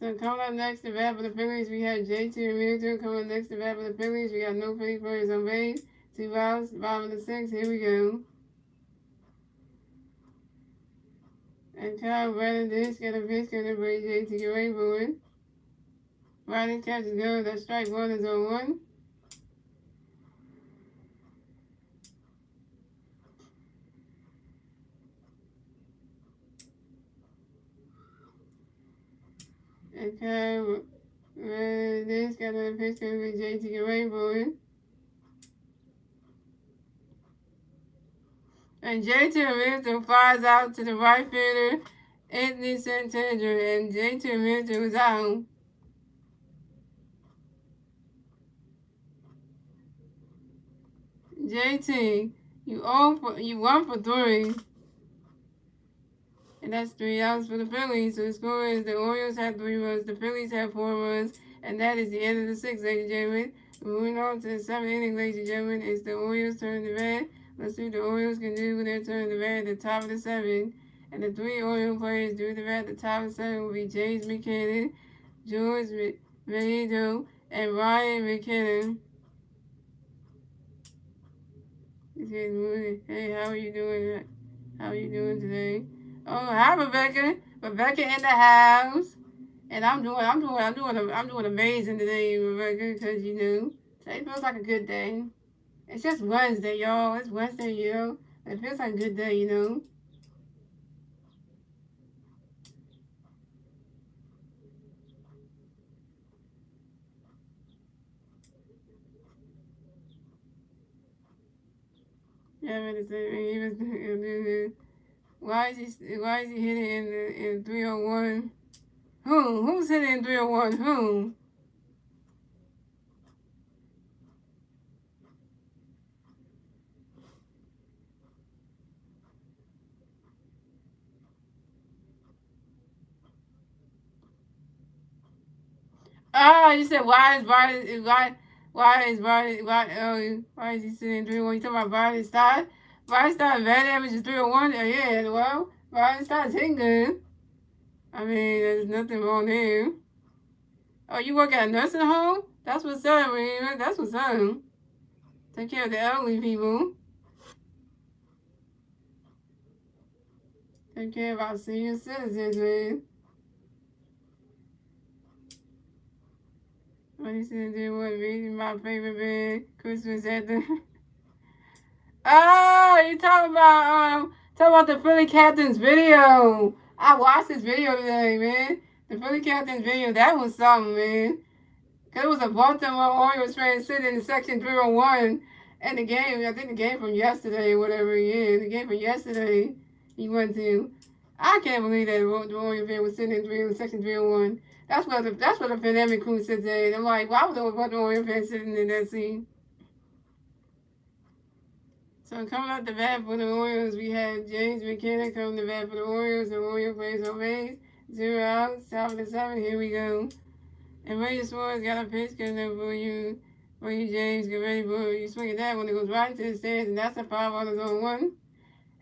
So coming up next to bat for the Phillies, we have J.T. Realmuto coming up next to bat for the Phillies. We got no Philly players on base. 2 outs, bottom of the 6th. Here we go. And Kyle Bradish got a pitch coming for J.T. Get ready for it. Bradish catches go. That strike 1 is on 1. Okay, this got another picture of JT Rainbow. And JT Ramirez flies out to the right fielder, Anthony Santander, and JT Ramirez was out. JT, you 1 for 3. And that's 3 outs for the Phillies. So the score is the Orioles have 3 runs, the Phillies have 4 runs, and that is the end of the 6th, ladies and gentlemen. Moving on to the 7th inning, ladies and gentlemen, it's the Orioles' turn to bat. Let's see what the Orioles can do with their turn to bat at the top of the 7th. And the 3 Orioles players doing the bat at the top of the 7th will be James McKinnon, George Benito, and Ryan McKinnon. Hey, how are you doing? How are you doing today? Oh, hi, Rebecca. Rebecca in the house. And I'm doing amazing today, Rebecca, because today feels like a good day. It's just Wednesday, y'all. It's Wednesday, It feels like a good day. Yeah, but he was. Why is he hitting in 301? Who's hitting in 301? Who? Oh, you said why is he sitting 301? You talking about Brian Stott? Brian Stott bad average is 301. Yeah, well, Brian Stott's hitting good. I mean, there's nothing wrong there. Oh, you work at a nursing home? That's what's up, man. That's what's up. Take care of the elderly people. Take care of our senior citizens, man. What he said, what reading my favorite band, Christmas at the. Oh, you talking about the Philly Captains video. I watched this video today, man. The Philly Captains video, that was something, man. Cause it was a Baltimore Orioles fan sitting in section 301, and the game, I think the game from yesterday, whatever it is, the game from yesterday, he went to. I can't believe that the Orioles fan was sitting in section 301. That's where the pandemic crew sits at. I'm like, why was the Orioles fan sitting in that seat? So coming out the bat for the Orioles, we have James McKinnon coming to bat for the Orioles. The Orioles plays on base. 0 outs, top of the 7th. Here we go. And Ray Suarez got a pitch coming up for you, James. Get ready for you. Swing at that one. It goes right to the stands, and that's a 5 on his own 1.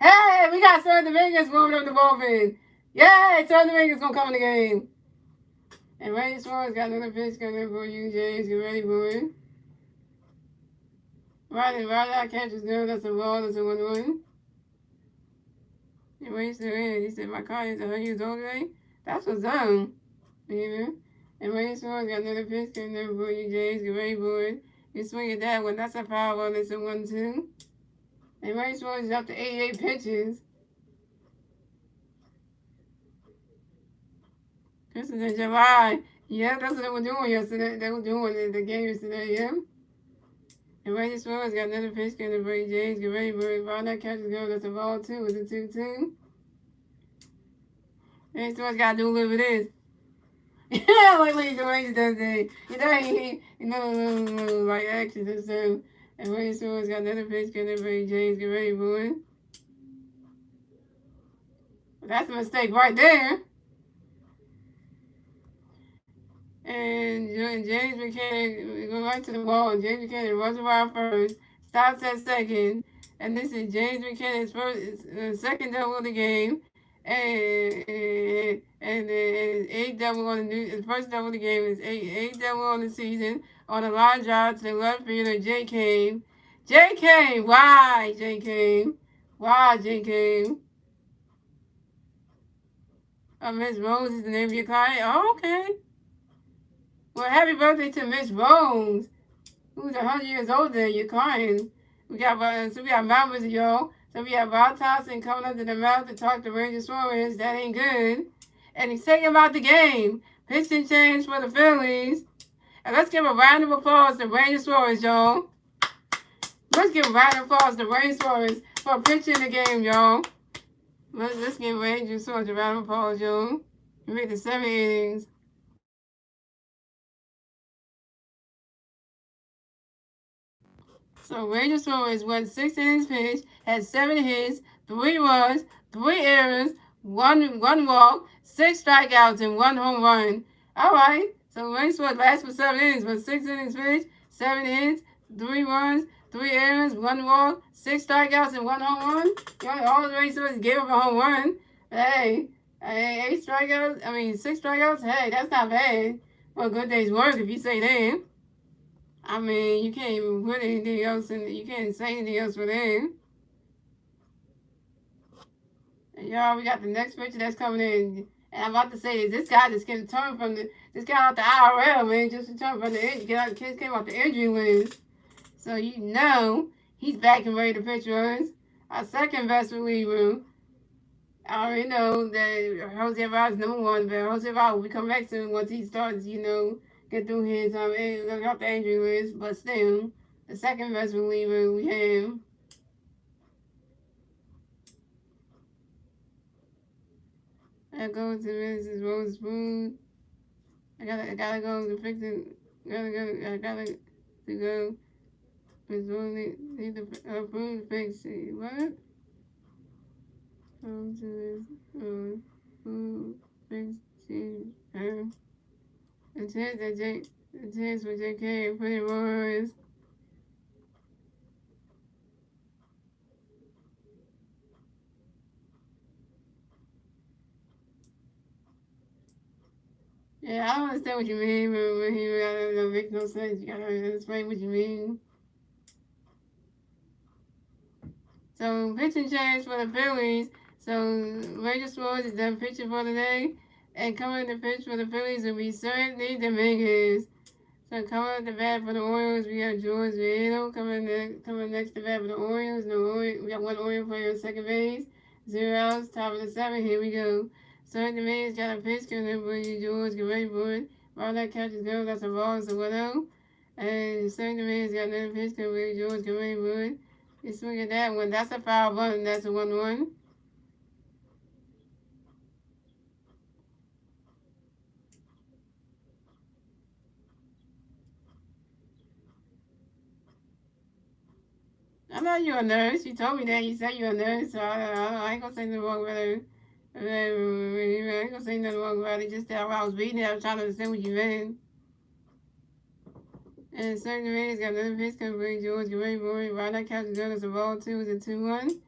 Hey, we got Sir Dominguez warming up the bullpen. Yay, Sir Dominguez gonna come in the game. And Ray Suarez got another pitch coming up for you, James. Get ready for it. Right out catches good. That's a ball. That's a 1-1. And Ray still in. He said, my car is 100 years old today. That's what's up. And Ray Suarez got another pitch coming up for you, James. Get ready for it. You swing at that one. That's a foul ball. That's a 1-2. And Ray Suarez is up to 88 pitches. This is in July. Yeah, that's what they were doing yesterday. They were doing the game yesterday, yeah. And Ray Suarez got another pitch coming for you, James. Get ready for it. Ball that catches go. That's a ball, too. It's a 2-2. Ray Suarez got to do a little bit of this. Yeah, like the Rangers does that. Like action and stuff. And Ray Suarez got another pitch coming for you, James. Get ready for it. That's a mistake right there. And James McKinnon goes right to the wall. And James McKinnon runs around first, stops at second. And this is James McKinnon's second double of the game. And 8 double on the first double of the game is 8 double on the season on a line drive to the left fielder, Jay Came. Jay Came, why Jay Came? Why Jay Came? Miss Rose is the name of your client. Oh, okay. Well, happy birthday to Miss Rose, who's 100 years older than your client. We got members, y'all. So we have Rod Thompson coming up to the mouth to talk to Ranger Suarez. That ain't good. And he's taking him out the game. Pitching change for the Phillies. And let's give a round of applause to Ranger Suarez, y'all. Let's give a round of applause to Ranger Suarez for pitching the game, y'all. Let's give Ranger Suarez a round of applause, y'all. He made the 7 innings. So Ranger Suarez went 6 innings pitched, had 7 hits, 3 runs, 3 errors, one walk, 6 strikeouts, and 1 home run. All right. So Ranger Suarez lasted for 7 innings, but 6 innings pitched, 7 hits, 3 runs, 3 errors, 1 walk, 6 strikeouts, and 1 home run. You know, all the Ranger Suarez gave up a home run. Hey, 8 strikeouts. I mean 6 strikeouts. Hey, that's not bad for a good day's work if you say that. I mean, you can't even put anything else in. You can't say anything else for them. And y'all, we got the next picture that's coming in. And I'm about to say this guy just came turn from this guy out the IRL, man, just returned from the kids came out the injury list. So you know he's back and ready to pitch runs. Our second best reliever. I already know that Jose Alvarez is number 1, but Jose Alvarez will be coming back soon once he starts, get through his off the injury list. But still, the second best reliever we have. I go to Mrs. Rose Spoon. I gotta go to fix it. I gotta to go. Miss Rose need to food fix it. What? Go to Miss food fix it. The chance for JK and put it was. Yeah, I don't understand what you mean, but when that makes no sense. You gotta explain what you mean. So pitching change for the Phillies. So Ranger Suarez is done pitching for the day. And coming to pitch for the Phillies will be certainly Dominguez. So coming up to bat for the Orioles, we have George Vieto coming next to bat for the Orioles. We got 1 Oriole player on second base. 0 outs, top of the 7th. Here we go. Certain Dominguez got a pitch coming in for you, George. Get ready for it. Round that catches go. That's a ball. It's a 1-0. And certain Dominguez got another pitch coming for you, George. Get ready for it. You swing at that one. That's a foul ball, and that's a 1-1. I know you're a nurse. You told me that. You said you're a nurse, so I ain't gonna say nothing wrong about it. I ain't gonna say nothing wrong about it. Just that while I was reading it, I was trying to understand what you meant. And certain Dominguez got another pitch coming for George. Get ready for it. Right now, Captain Gunn is a ball 2 is a 2-1.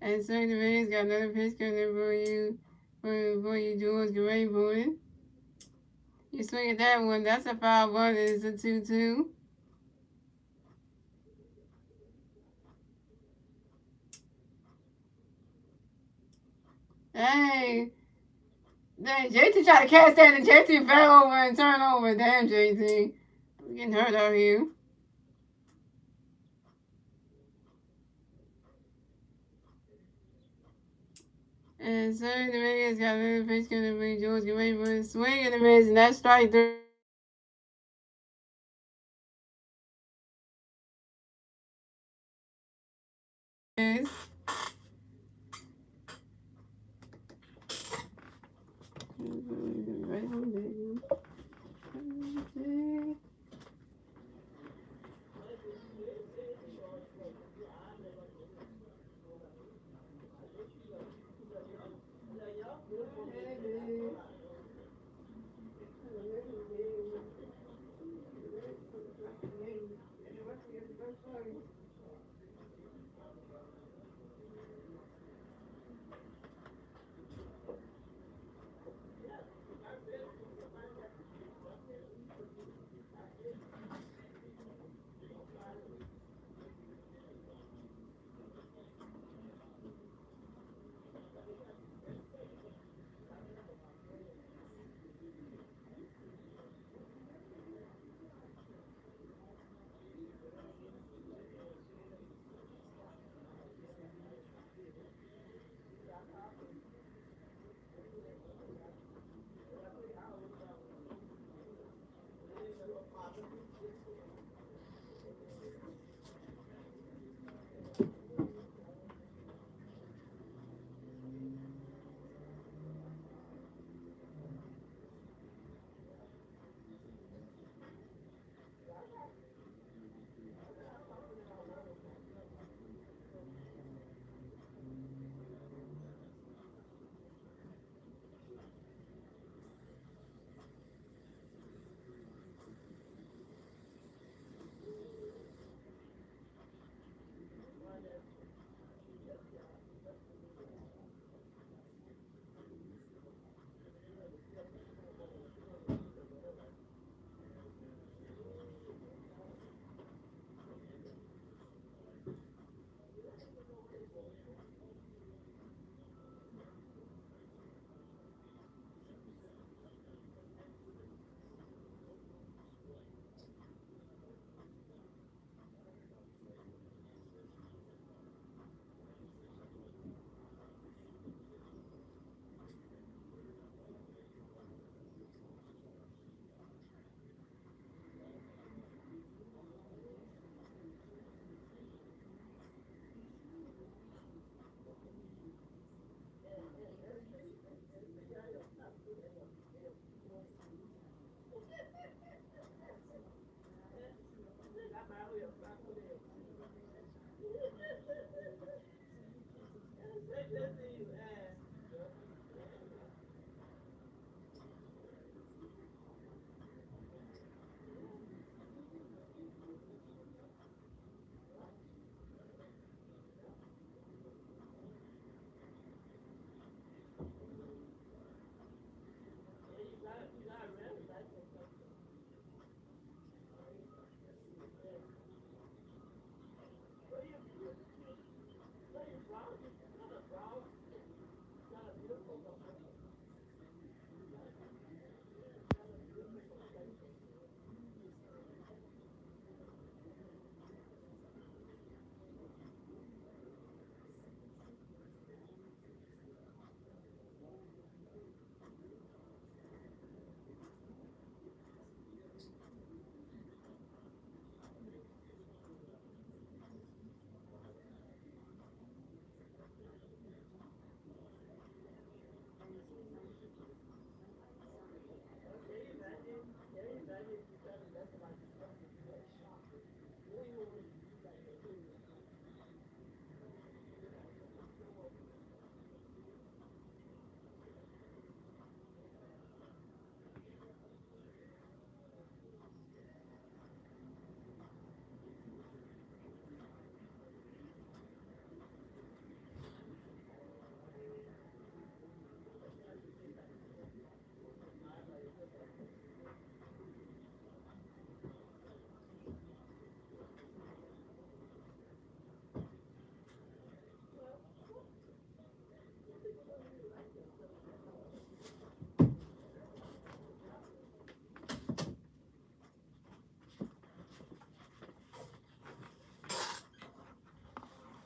And certain Dominguez got another pitch coming in for you, George. Get ready for it. You swing at that one. That's a foul ball, and it's a 2-2. Hey, dang, JT tried to catch that and JT fell over and turned over. Damn, JT. I'm getting hurt out here. And Sonny Dominguez got another pitch coming to George. Get ready for a swing and a miss, and that's strike 3.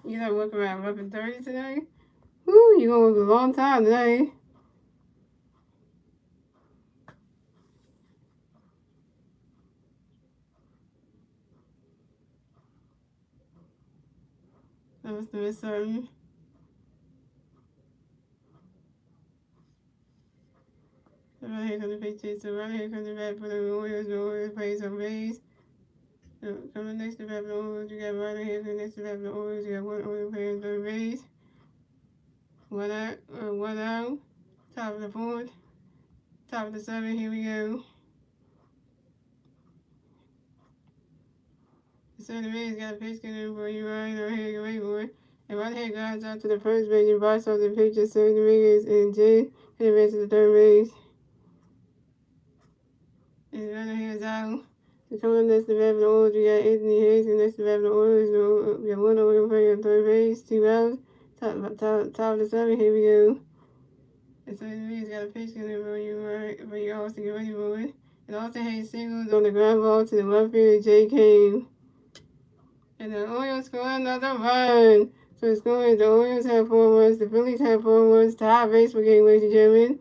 You gotta work around 11:30 today? Woo, you gonna work a long time today. That was the miss something. So right here comes the Patriots. So right here comes the bat for the Orioles. The Orioles play some Rays. So coming next to bat for the Orioles, you got right here. Coming next to bat for the Orioles, you got one Oriole player for the Rays. One out. Top of the fourth. Top of the seventh. Here we go. So the Rays got a pitch in for you right here. You wait for it. And right here guys out to the first base. You box off the pitcher. So the Rays and Jay. And the rest of the third base. And right here is out. So coming next to bat for the Orioles, we got Anthony Hayes. And next to bat for the Orioles, we got one Oriole player on third base. 2 outs. Top of the seventh. Here we go. And so the Rays got a pitch in for you right for you all to get ready for it. And also Hayes singles on the ground ball to the left fielder, Jay came. And the Orioles score another run. So the score is the Orioles have 4 runs, the Phillies have 4 runs, tie baseball game, ladies and gentlemen.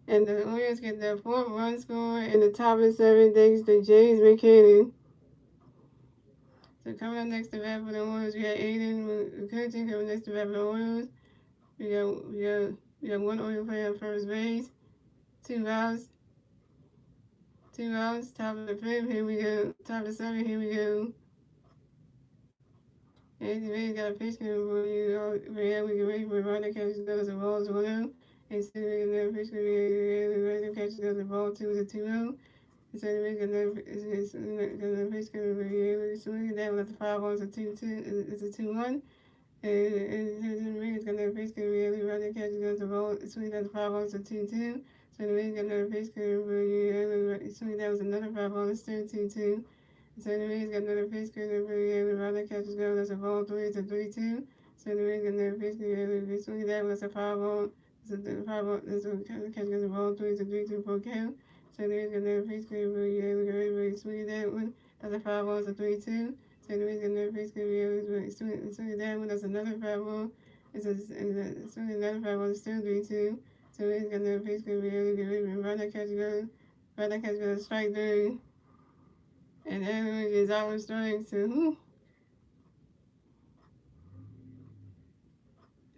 And the Orioles get their 4th run score in the top of the 7th thanks to James McKinnon. So coming up next to bat for the Orioles, we got Aiden McCutcheon coming next to bat for the Orioles. We got one Oriole player on first base. 2 outs. 2 outs. Top of the 5th, here we go. Top of the 7th, here we go. And the man got a pitch coming for you. Yeah, we can wait for running catches goes the balls 1-0. And so we can never pitch coming in. Running catches goes the ball 2 is a 2-0. And so the man got never pitch coming for you. Swinging that with the 5 balls a 2-2. It's a 2-1. And the man's got never pitch coming in. Running catches goes the ball. Swinging that 5 balls a 2-2. So the man got never pitch coming for you. Swinging that was another 5 balls, still 2-2. So the Rays got another pitch coming over here. The runner catches go. That's a ball 3. It's a 3-2. So the Rays got another pitch coming over here. Swing that was a 5 ball. It's a 5 ball. That's a catch goes a ball 3. It's a 3-2 for count. So the Rays got another pitch coming over here. Swing that one. That's a 5 ball. It's a 3-2. So the Rays got another pitch coming over here. Swing that one. That's another 5 ball. It's a swing another 5 ball. It's still 3-2. So the Rays got another pitch coming over here. Runner catch goes. Runner catch goes strike 3. And everyone is always trying to,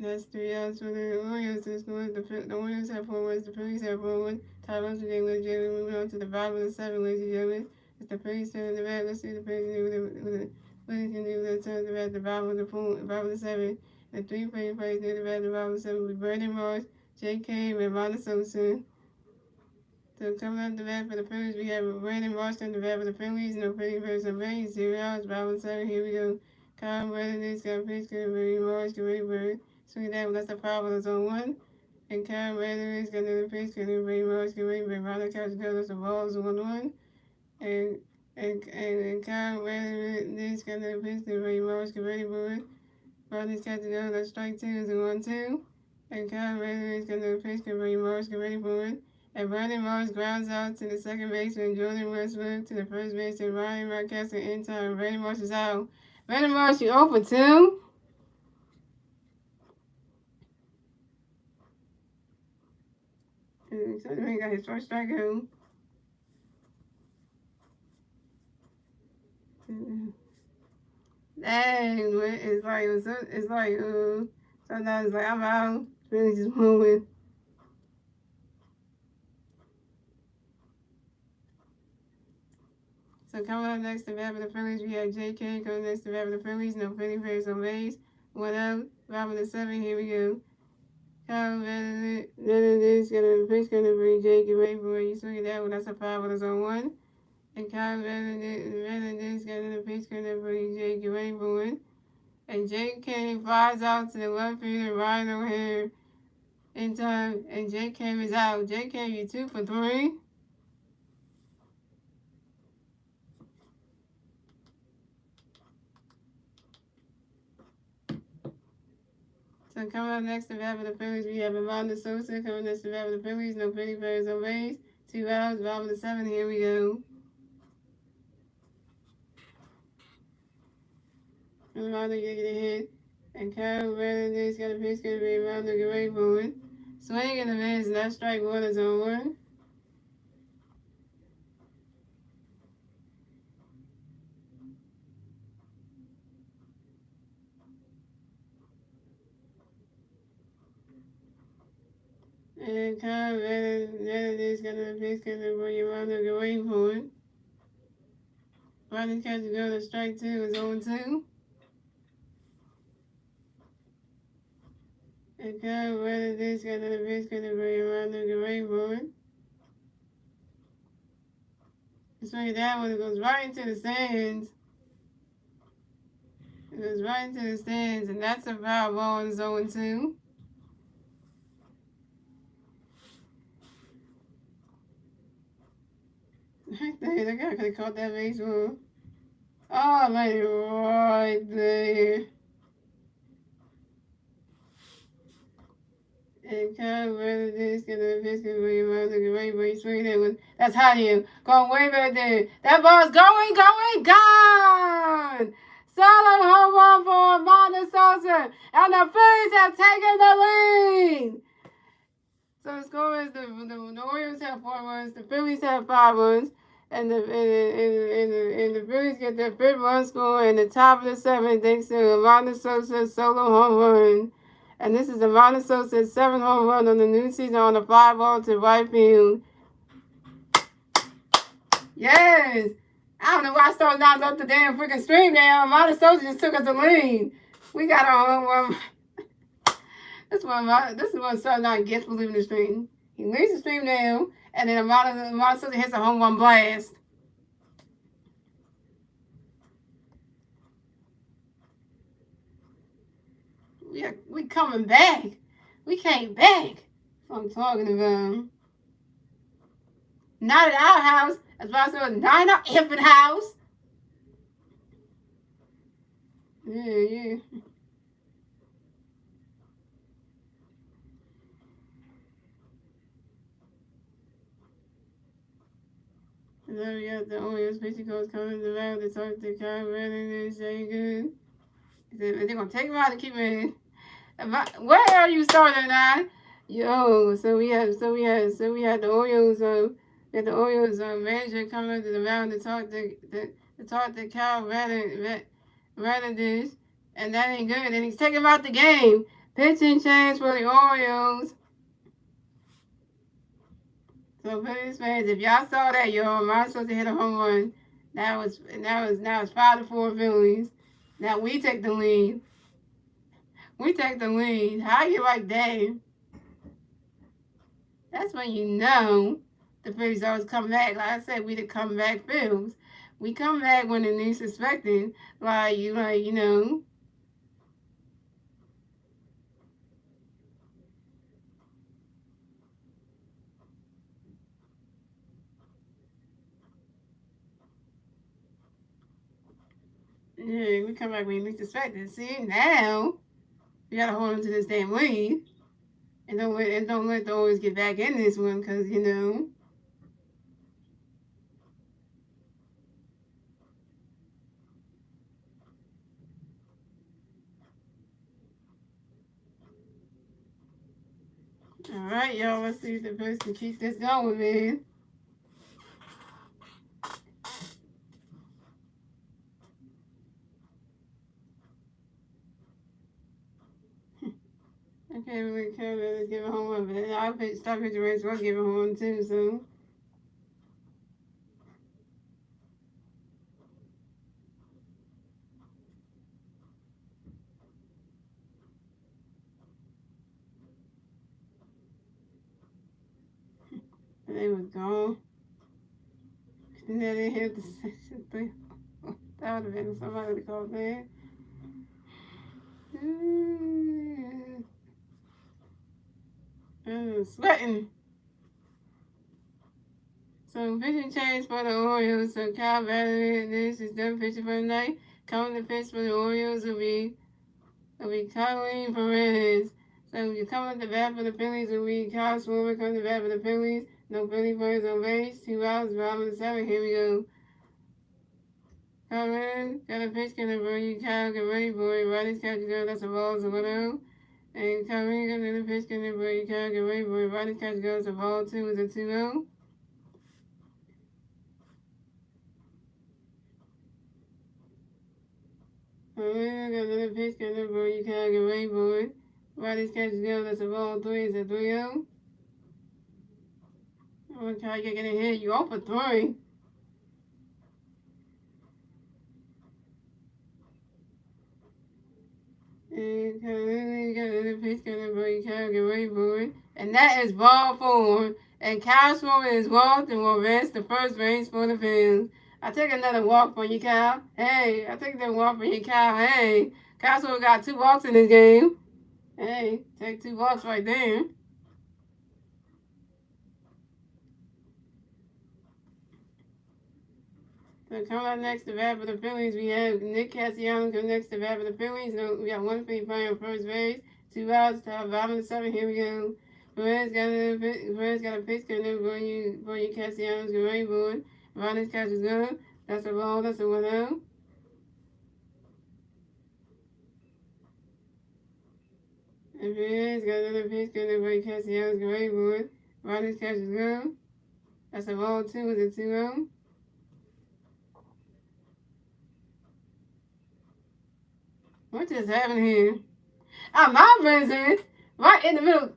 that's 3 outs for the Orioles. The Orioles have 4 runs, the Phillies have 4 runs. Top of the game, ladies and gentlemen. Moving on to the bottom of the 7, ladies and gentlemen. It's the Phillies turn the bat. Let's see the Phillies do with the Phillies can do the turn the bat at the bottom of the 7. The 3 plays near the bat, the bottom 7 with Brandon Ross, J.K. and Ronald Sosa. So coming up the bat for the Phillies, we have Brandon Ross on the bat for the Phillies. No pitching for some rain. 0 outs, bottom 7. Here we go. Kyle Weatherly's got a pitch, good, Brandon Ross, get ready for it. Swing that, that's a foul with us on 1. And Kyle Weatherly's got another pitch, good, Brandon Ross, get ready for it. Ronald catches good, that's a ball, 1-1. And Kyle Weatherly's got another pitch, good, Brandon Ross, get ready for it. Ronald's catches good, that's strike 2, is a 1-2. And Kyle Weatherly's got another pitch, good, Brandon Ross, get ready for it. And Brandon Ross grounds out to the second baseman, Jordan Westbrook to the first baseman, Ryan Rochester in time. Brandon Ross is out. Brandon Ross, you 0 for 2. So he got his first strikeout. Dang, it's like, sometimes it's like, I'm out. It's really just moving. So coming up next to bat for the Phillies, we have J.K. coming next to bat for the Phillies. No pitching players on base. 1 out. Bottom of the 7. Here we go. Kyle Weatherly's gonna pitch, gonna bring J.K. away for it. You swing it that one. That's a 5 with us on 1. And Kyle Weatherly's gonna pitch, gonna bring J.K. away for it. And J.K. flies out to the left fielder, Ryan O'Hare in time. And J.K. is out. J.K. you 2 for 3. So coming up next to bat for the Phillies, we have Amanda Sosa coming next to bat for the Phillies. No pitching players on base. 2 outs, bottom of the 7. Here we go. And Amanda get a hit. And Kyle Weatherly's got a pitch, gonna be Amanda get ready for it. Swing and a miss, and that strike 1 is on 1. And Kyle Weatherly's got a pitch, gonna bring Amanda get ready for it. Ronald catches go to strike 2 is 0-2. And Kyle Weatherly's got another pitch, gonna bring Amanda get ready for it. Swing that one, it goes right into the stands. It goes right into the stands, and that's a foul ball, and it's 0-2. Right there, that guy could have caught that baseball. Oh, like right there. And Kyle Weatherly's gonna pitch, gonna bring him out, looking right, but he's swinging that one. That's hot here. Going way back there. That ball's going, gone! Solo home run for Amanda Sosa, and the Phillies have taken the lead. So the score is the Orioles have 4 runs, the Phillies have 5 runs, and the Phillies get their 5th run score in the top of the 7th thanks to Amanda Sosa's solo home run. And this is Amanda Sosa's 7th home run on the new season on the fly ball to right field. Yes! I don't know why I started knocking up the damn freaking stream down. Amanda Sosa just took us the lead. We got our home run. This is what started not gets for leaving the stream. He leaves the stream down, and then Amanda Sosa hits a home run blast. We coming back. We came back. That's what I'm talking about. Not at our house. That's why I said not in our infant house. Yeah. And then we got the Orioles pitching coach coming around to talk to Kyle Weatherly and say good. They're gonna take him out and keep him in. Where are you starting at? Yo, so we had the Orioles manager coming to the mound to talk to Kyle Weatherly, and that ain't good. And he's taking him out the game. Pitching change for the Orioles. So Phillies fans, if y'all saw that, y'all, am supposed to hit a home run? Now it's 5-4 Phillies. Now we take the lead. We take the lead. How you like that? That's when you know the Phillies always come back. Like I said, we the comeback Phillies. We come back when the least expected. You know. Yeah, we come back when you least expected. See, now we gotta hold on to this damn lead. And don't let the Oilers get back in this one, because, you know. All right, y'all. Let's see if the Phillies can keep this going, man. Okay, we can't really give a home run, but then I'll stop pitching race. We'll give a home run too. So they was gone. And then they hit the section three. That would have been somebody to call there. Sweating. So pitching change for the Orioles. So Kyle Battery, this is done pitching for the night. Coming to pitch for the Orioles will be Colleen Perez. So you come at the bat for the Phillies will be Kyle Schwarber coming to bat for the Phillies. No Philly players on base. 2 outs, bottom of the 7th. Here we go. Come in, got a pitch, gonna bring you Kyle, get ready, boy. Riders catch go, that's a ball, so what else? And come in, got another pitch, gonna bring you Kyle, get ready, boy. Riders catch go, it's a ball, 2 is a 2-0. Come in, got another pitch, gonna bring you Kyle, get ready, boy. Riders catch go, that's a ball, 3 is a 3-0. I'm gonna try to get a hit, you off for 3. And come in, got another pitch, gonna bring you Kyle, get ready, boy. And that is ball 4. And Kyle Schwarber is walked and will advance the first base for the Phillies. I take another walk for you, Kyle. Hey, I take that walk for you, Kyle. Hey, Kyle Schwarber got 2 walks in this game. Hey, take 2 walks right there. So coming up next to bat for the Phillies, we have Nick Castellanos coming next to bat for the Phillies. We got 1 Philly playing on first base, 2 outs, top bottom of the 7th. Here we go. Perez got a pitch coming in for you Castellanos, get ready, boy. Ronnie's catch is good. That's a ball, that's a 1-0. And Perez got another pitch coming in for you Castellanos, get ready, boy. Ronnie's catch is good. That's a ball, 2 is a 2-0. What just happened here? My Vincent, right in the middle.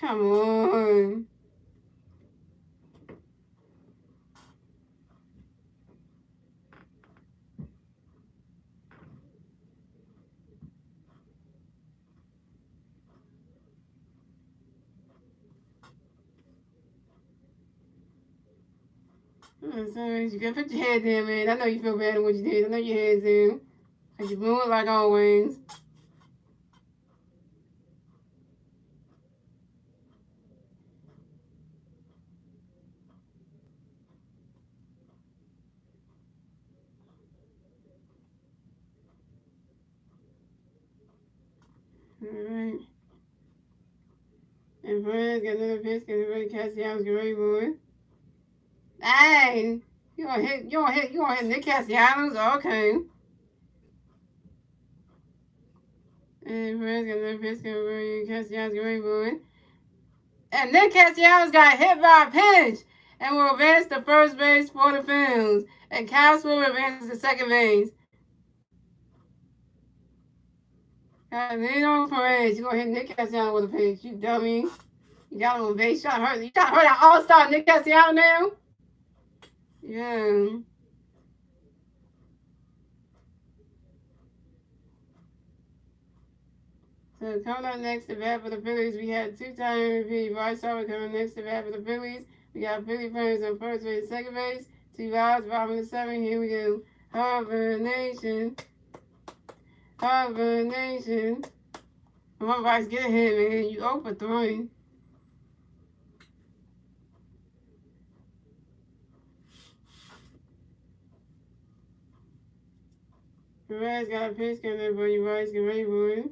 Come on. Sorry, you gotta put your head down, man. I know you feel bad at what you did. I know your head's in. Cause you blew it like always. Alright. And Perez got another pitch, gonna really catch the house, get ready, boy. Hey! You gonna hit Nick Castellanos? Okay. And Perez got another pitch, gonna really catch the house, get ready, boy. And Nick Castellanos got hit by a pitch and will advance to first base for the Phillies. And Kyle Schwarber advances to second base. They don't Perez. You gonna hit Nick Castellanos with a pitch, you dummy. You got him on base. You trying to hurt that all-star Nick Castellanos now? Yeah. So So coming up next to bat for the Phillies, we had two-time MVP Bryce Harper coming next to bat for the Phillies. We got Philly players on first base and second base. 2 outs, bottom of the 7. Here we go. Harper Nation. Harper Nation. Come on, Bryce, get ahead, man. You 0 for 3. Perez got a pitch coming up for you, Bryce. Get ready for it.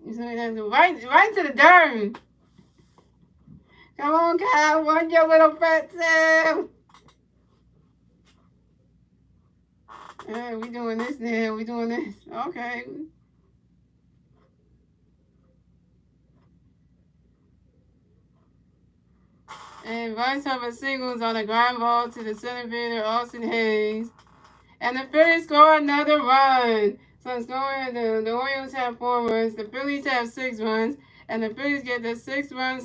You see that? Right to the dirt. Come on, Kyle. Run your little fat self. Hey, we doing this now. We doing this. Okay. And Bryce Harper singles on a ground ball to the center fielder, Austin Hayes. And the Phillies score another run. So it's going, the Orioles have 4 runs, the Phillies have 6 runs, and the Phillies get the 6-run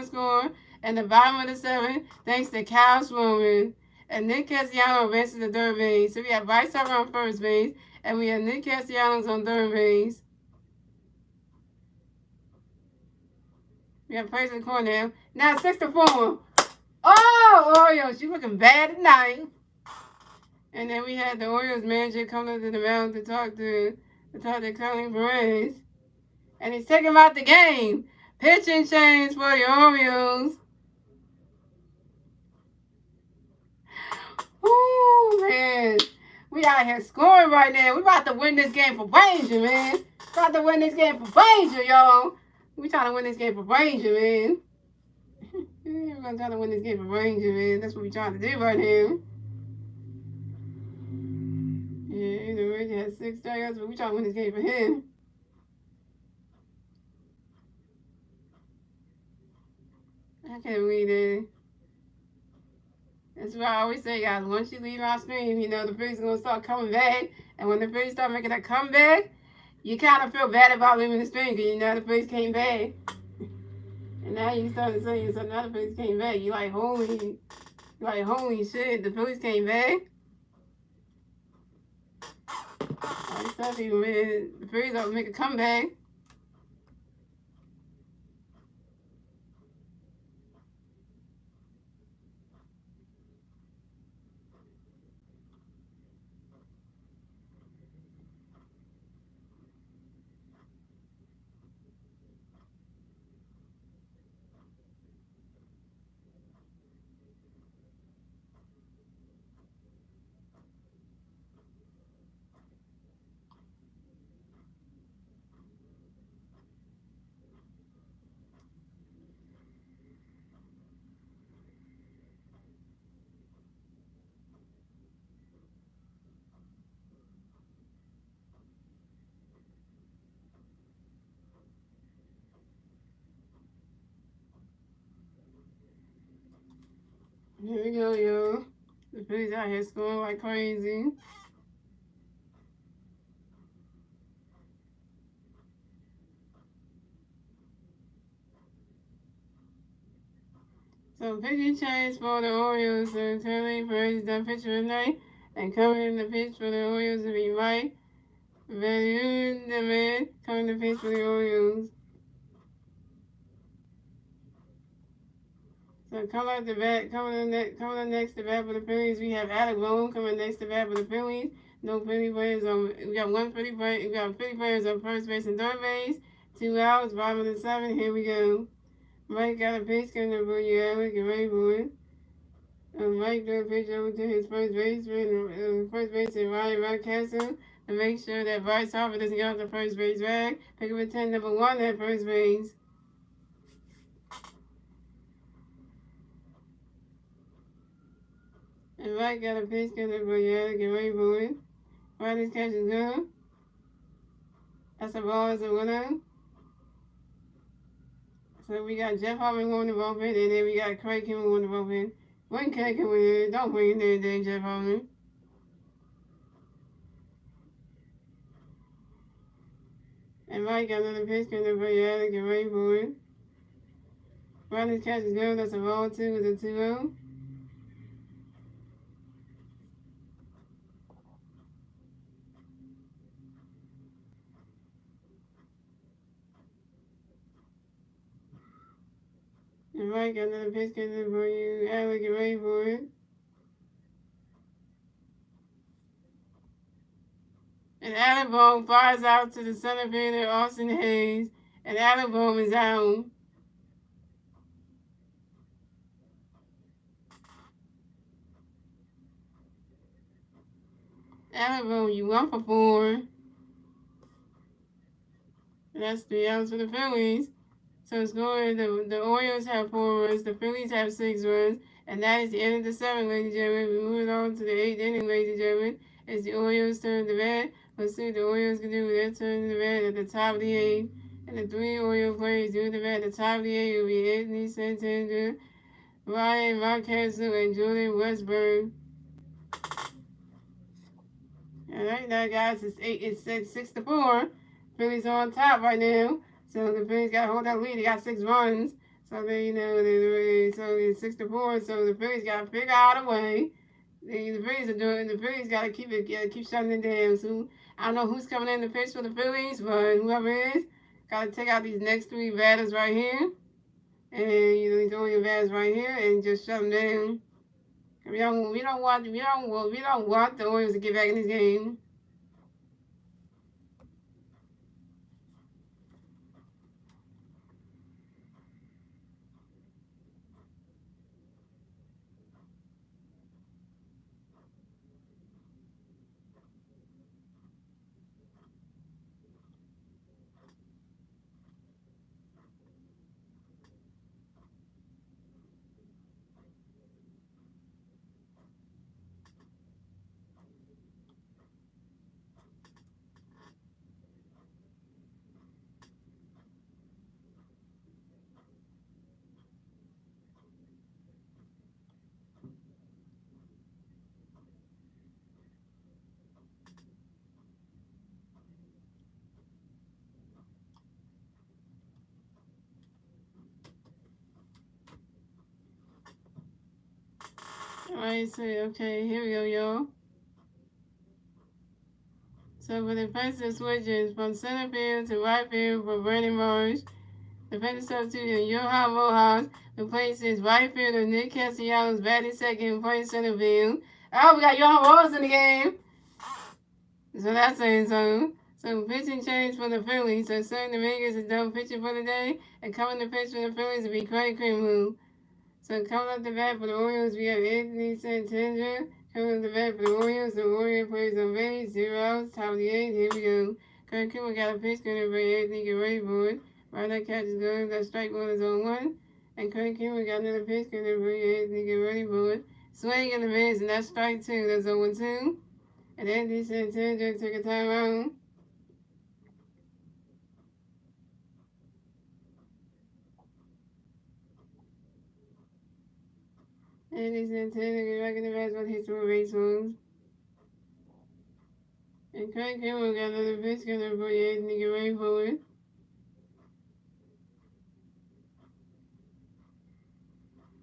score and the bottom of the 7 thanks to Kyle Swirman. And Nick Castellanos races the third base. So we have Bryce Harper on first base, and we have Nick Castellanos on third base. We have Price in the corner now. Now 6-4. Oh, Orioles, you looking bad tonight. And then we had the Orioles manager come up to the mound to talk to Colin Perez. And he's taking him out the game. Pitching change for the Orioles. Ooh, man. We out here scoring right now. We about to win this game for Ranger, man. About to win this game for Ranger, y'all. We trying to win this game for Ranger, man. We're going to try to win this game for Ranger, man. That's what we trying to do right now. Yeah, the Ranger has 6 strikeouts, but we trying to win this game for him. I can't read it. That's why I always say, guys, once you leave our screen, you know, the Phillies are going to start coming back. And when the Phillies start making that comeback, you kind of feel bad about leaving the screen because you know the Phillies came back. And now you start to say, so now the Phillies came back. You're like, holy shit, the Phillies came back. I tell you, man, the Phillies are make a comeback. Here we go, yo. The Phillies out here scoring like crazy. So pitching change for the Orioles. So Tony Perez done pitch for the night. And coming in the pitch for the Orioles to be Mike Value, the man coming to pitch for the Orioles. So coming up next to bat for the Phillies, we have Alec Bohm coming next to bat for the Phillies. No Philly players on. We got Philly players on first base and third base. 2 outs, bottom of the 7. Here we go. Mike got a pitch coming up for you, Alec. Get ready for it. Mike threw a pitch over to his first baseman, Ryan Mountcastle, to make sure that Bryce Harper doesn't get off the first base bag. Pick up a 10, number 1 at first base. And Mike got a pitch coming up for you, Alec. Get ready for it. Riley's catch is good. That's a ball, it's a winner. So we got Jeff Hartman going to bullpen, and then we got Craig Kimmel going to bullpen. When Craig Kimmel in, don't bring in there, Jeff Hartman. And Mike got another pitch coming up for you, Alec. Get ready for it. Riley's catch is good. That's a ball, 2 with a 2-0. Mike got another pitch coming for you. Alec, get ready for it. And Alec Bohm fires out to the center fielder, Austin Hayes. And Alec Bohm is out. Alec Bohm, you 1 for 4. And that's 3 outs for the Phillies. So scoring, the Orioles have 4 runs, the Phillies have 6 runs, and that is the end of the 7th, ladies and gentlemen. We move on to the 8th inning, ladies and gentlemen. It's the Orioles' turn to bat. Let's see what the Orioles can do with their turn to bat at the top of the 8th. And the 3 Oriole players doing the bat at the top of the 8th will be Anthony Santander, Ryan Mountcastle, and Julian Westberg. All right, now guys, it's 6-4. Phillies are on top right now. So the Phillies got to hold that lead. They got 6 runs. So they, so it's 6-4. So the Phillies got to figure out a way. The Phillies are doing. The Phillies got to keep shutting it down. So I don't know who's coming in to pitch for the Phillies, but whoever is, got to take out these next 3 batters right here, and these Oriole batters right here, and just shut them down. We don't want the Orioles to get back in this game. Alright, so okay, here we go, y'all. So for the defensive switches from center field to right field for Bernie Marsh, defensive substitute Johan Rojas replaces right fielder Nick Castellanos batting second, playing center field. Oh, we got Johan Rojas in the game. So that's saying something. So pitching change for the Phillies. So Sonny Dominguez is done pitching for the day, and coming to pitch for the Phillies will be Craig Kimbrell. So coming up the bat for the Orioles, we have Anthony Santander. Coming up the bat for the Orioles, the Orioles plays on base, 0 outs, top of the 8th. Here we go. Kirk Kimbrell got a pitch going for Anthony, get ready for it. Right now, catch is going. That strike one is on 1. And Kirk Kimbrell got another pitch going for Anthony, get ready for it. Swing in the miss, and that's strike 2. That's 0-2. And Anthony Santander took a timeout. Anthony Santander get back in the baseball, hits 4 base runs. And Craig Kimbrell got another pitch coming for you, Anthony, get ready for it.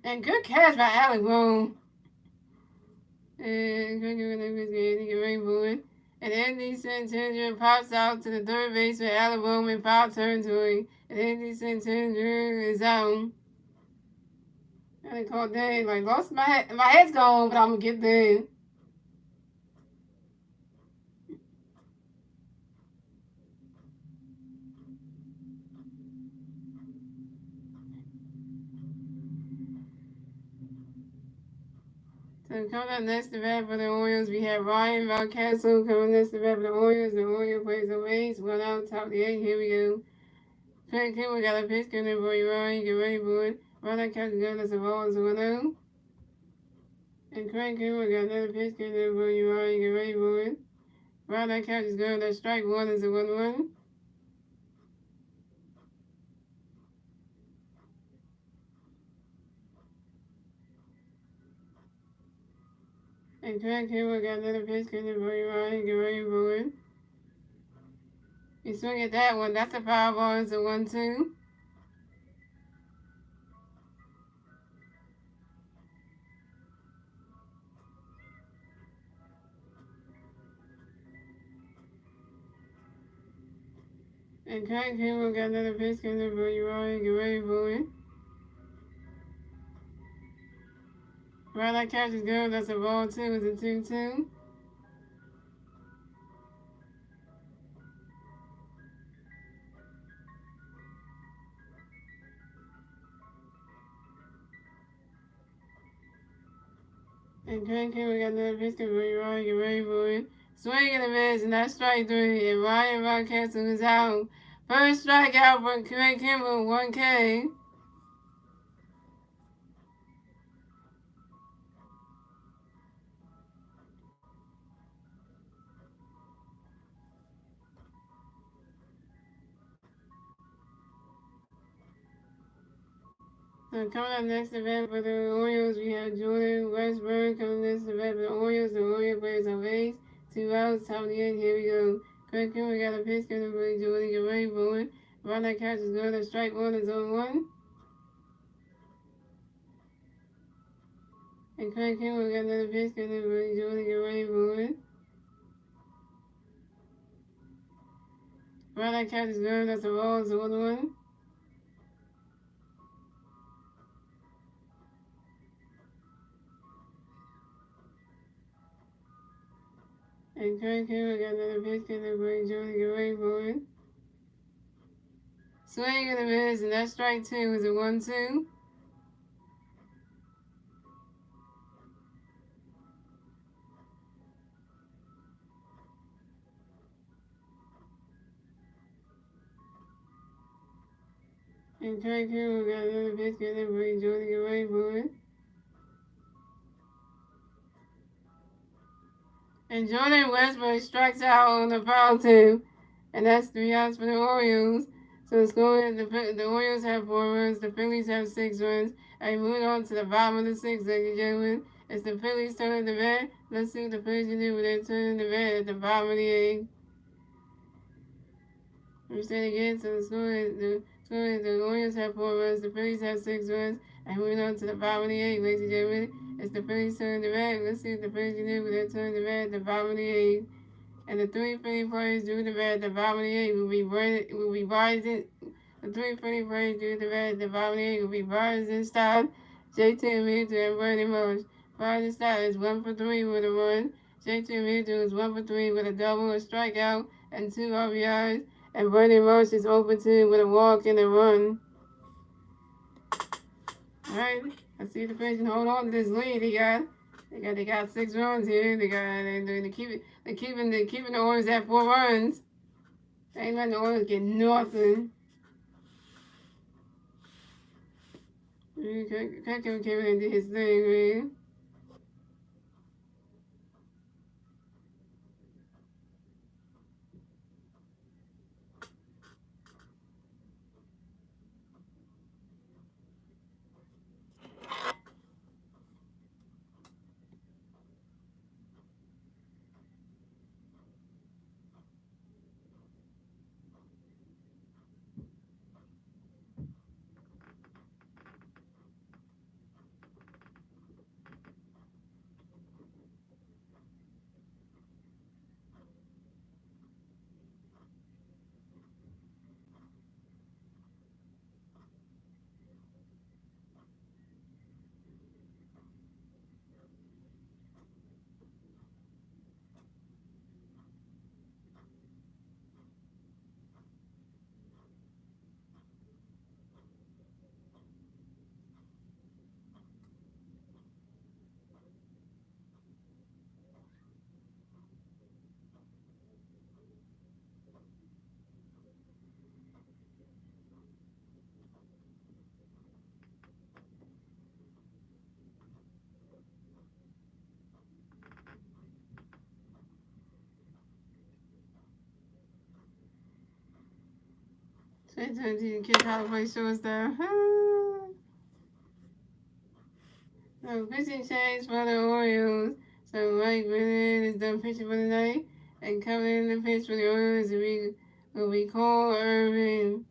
And good catch by Alec Bohm. And Craig Kimbrell got another pitch, Anthony, get ready for it. And Anthony Santander pops out to the third base with Alec Bohm in foul territory. And Anthony Santander is out. And they called Dave, like, lost my head. My head's gone, but I'm going to get there. So coming up next to bat for the Orioles, we have Ryan Mountcastle coming next to bat for the Orioles. The Orioles plays on base, 1 out, top of the 8th. Here we go. Craig Kimbrell got a pitch coming for you, Ryan. Get ready for it. Ryan catch good. That's a ball. It's 1-0. And Craig Kimbrell got another pitch coming for you, Ryan. Get ready for it. Ryan catch is good. That strike 1 is a 1-1. And Craig Kimbrell got another pitch coming for you, Ryan. Get ready for it. You swing at that one. That's a foul ball. It's a 1-2. And Craig Kimbrell got another pitch coming for you, Ryan. Get ready for it. Well, that catch is good. That's a ball 2. It's a 2-2. And Cranky, we got another pitch because we're Ryan, get ready for it. Swing and a miss, and that's strike 3. And Ryan Castle is out. First strikeout for Craig Kimball, 1K. So coming up next event for the Orioles, we have Jordan Westburg coming next event for the Orioles. The Orioles players on base. 2 outs, top of the 8th. Here we go. Craig Kimball got a pitch coming for Jordan, get ready for it. Run that catch is good. A strike 1 is on 1. And Craig Kimball got another pitch coming for Jordan, get ready for it. Run that catch is good. That's a ball, it's 1-1. And Craig Kimball got another pitch coming for Jordan, get ready for it. Swing and a miss, and that strike 2 is a 1-2. And Craig Kimball got another pitch coming for Jordan, get ready for it. And Jordan Westbrook strikes out on the foul tip, and that's 3 outs for the Orioles. So the score is the Orioles have 4 runs, the Phillies have 6 runs. And moving on to the bottom of the 6th, ladies and gentlemen. It's the Phillies turn the bat. Let's see what the Phillies can do with their turn the bat at the bottom of the 8th. We say it again, so the Orioles have 4 runs, the Phillies have 6 runs. And moving on to the bottom of the 8th, ladies and gentlemen. It's the Phillies turn the bat. Let's see what the Phillies can do with their turn the bat at the bottom of the 8th. And the 3 Philly players do the bat at the bottom of the 8th will be rising. The 3 Philly players do the bat at the bottom of the 8th will be rising style. JT Milton and Bernie Marsh. Rising style is 1 for 3 with a run. JT Milton is 1 for 3 with a double, a strikeout, and 2 RBIs. And Bernie Marsh is 0 for 2 with a walk and a run. Alright, let's see if the Phillies can hold on to this lead they got 6 runs here. They're keeping the Orioles at 4 runs. They ain't letting the Orioles get nothing. Kevin came in and did his thing, man. So it's time to kids how to play shortstop. So pitching change for the Orioles. So Mike Bennett is done pitching for the night. And coming in the pitch for the Orioles will be Cole Irvin.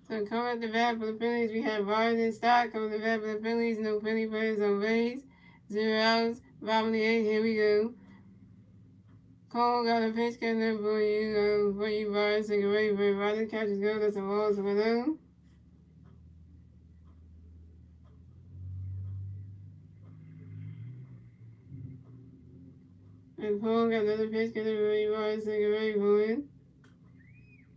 So coming at the bat for the Phillies, we have Ryan Stock coming at the bat for the Phillies. No Philly players on base. 0 outs. Bottom of the 8th. Here we go. Cole got a pitch coming for you, Ryan. So get ready for it. Ryan catches go. That's a ball. So hello. And Paul got another pitch, get it ready, right, second, ready, boy.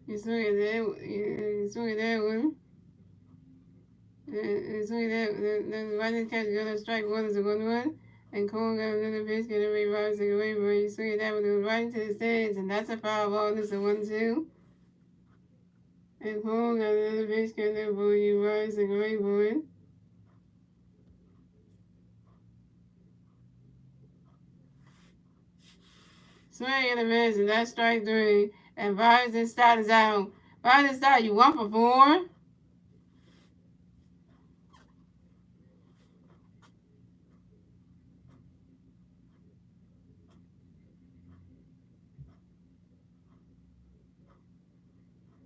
You swing at that, you swing at that one. And swing at that, then right in catch, got a strike one is a 1-1. And Cole got another pitch, get it ready, right, second, ready, boy. You swing at that one, it was right into the stands, and that's a foul ball, this is a 1-2. And Cole got another pitch, get it boy, you right, second, ready, boy. Swing and a miss, and that's strike three. And Vargas and Stott is out. Vargas and Stott, you 1 for 4.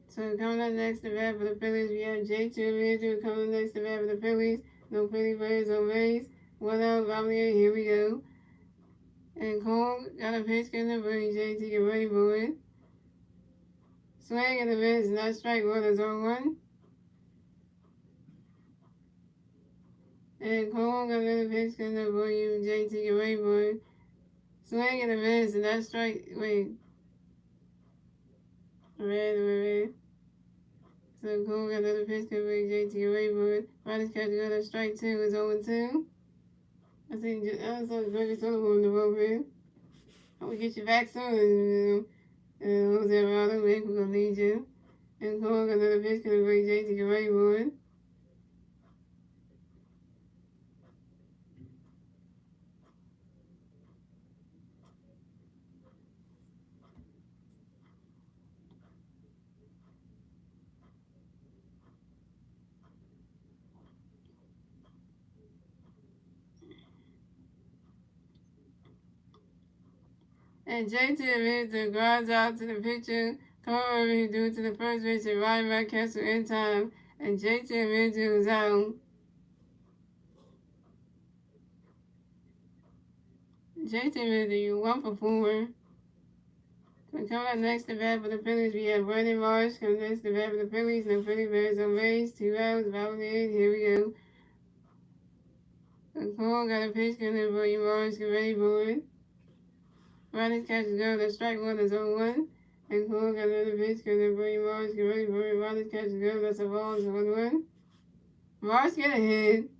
So coming up next to bat for the Phillies, we have J2 Andrew coming next to bat for the Phillies. No Philly players on base. 1 out, Valier, here we go. And Cole got a pitch in the booty. JT get ready for it. Swing and a miss, and that's strike one is 0-1. And Cole got another pitch in the booty. JT get ready for it. Swing and a miss, and that's strike. Wait. Red. So Cole got another pitch coming from JT Rayburn. Riley's catch got a strike two is 0-2. I saw Gregory Sullivan in the bullpen. I'm gonna get you back soon. Jose Alvarado, we're gonna need you. And Cole got another pitch coming from JT Rayburn. And JT admits to grounds out to the pitcher. Cole Irving due to the first pitch and Ryan Mountcastle in time. And JT admits it was out. JT admits you 1 for 4. Coming up next to bat for the Phillies, we have Brandon Marsh. Coming next to bat for the Phillies, no Philly Bears on base. 2 outs, validated. Here we go. And Cole got a pitch coming for you, Marsh. Get ready for it. Riley's catches go. The strike one is 0-1. And Cole got another pitch coming for you, Marsh. Get ready for it. Riley's catches go. That's a ball. It's 1-1. Marsh get a hit.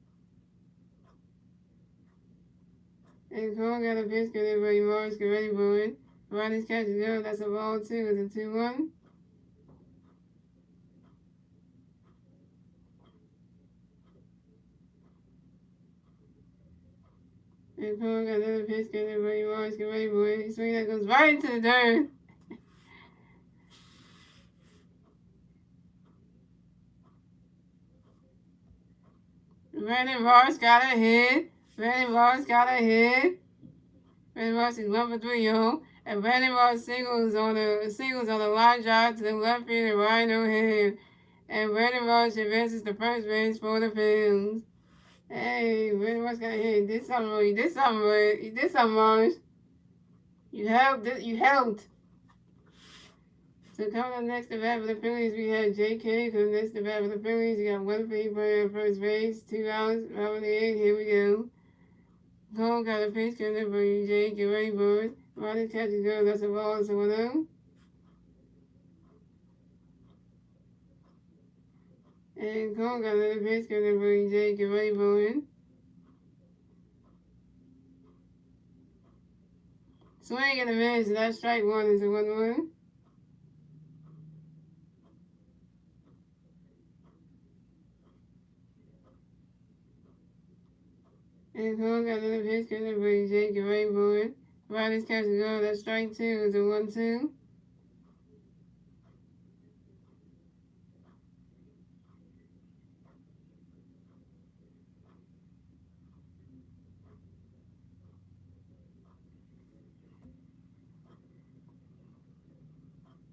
And Cole got a pitch coming for you, Marsh. Get ready for it. Riley's catches go. That's a ball 2. It's a 2-1. And Cole got another pitch coming for you, Marsh. Get ready for it. He swing that goes right into the dirt. Brandon Ross got a hit. Brandon Ross is 1 for 3, yo. And Brandon Ross singles on the line drive to the left field and Ryan O'Hare. And Brandon Ross advances to first base for the Phillies. Hey, Brandon Ross got a hit. You did something wrong. You did something wrong. You helped. So coming up next to bat for the Phillies, we have J.K. Coming next to bat for the Phillies, you got 1 free player at first base, 2 outs, robin the eighth. Here we go. Cole got a pitch coming up for you, Jake. Get ready for it. Riley catches go. That's a ball. It's a 1-0. And Cole got another pitch coming up for you, Jake. Get ready for it. Swing and a miss. That strike one is a 1-1. And Cole got another pitch coming up for you, Jake. Get ready for it. Riley's catches go. That strike two is a 1-2.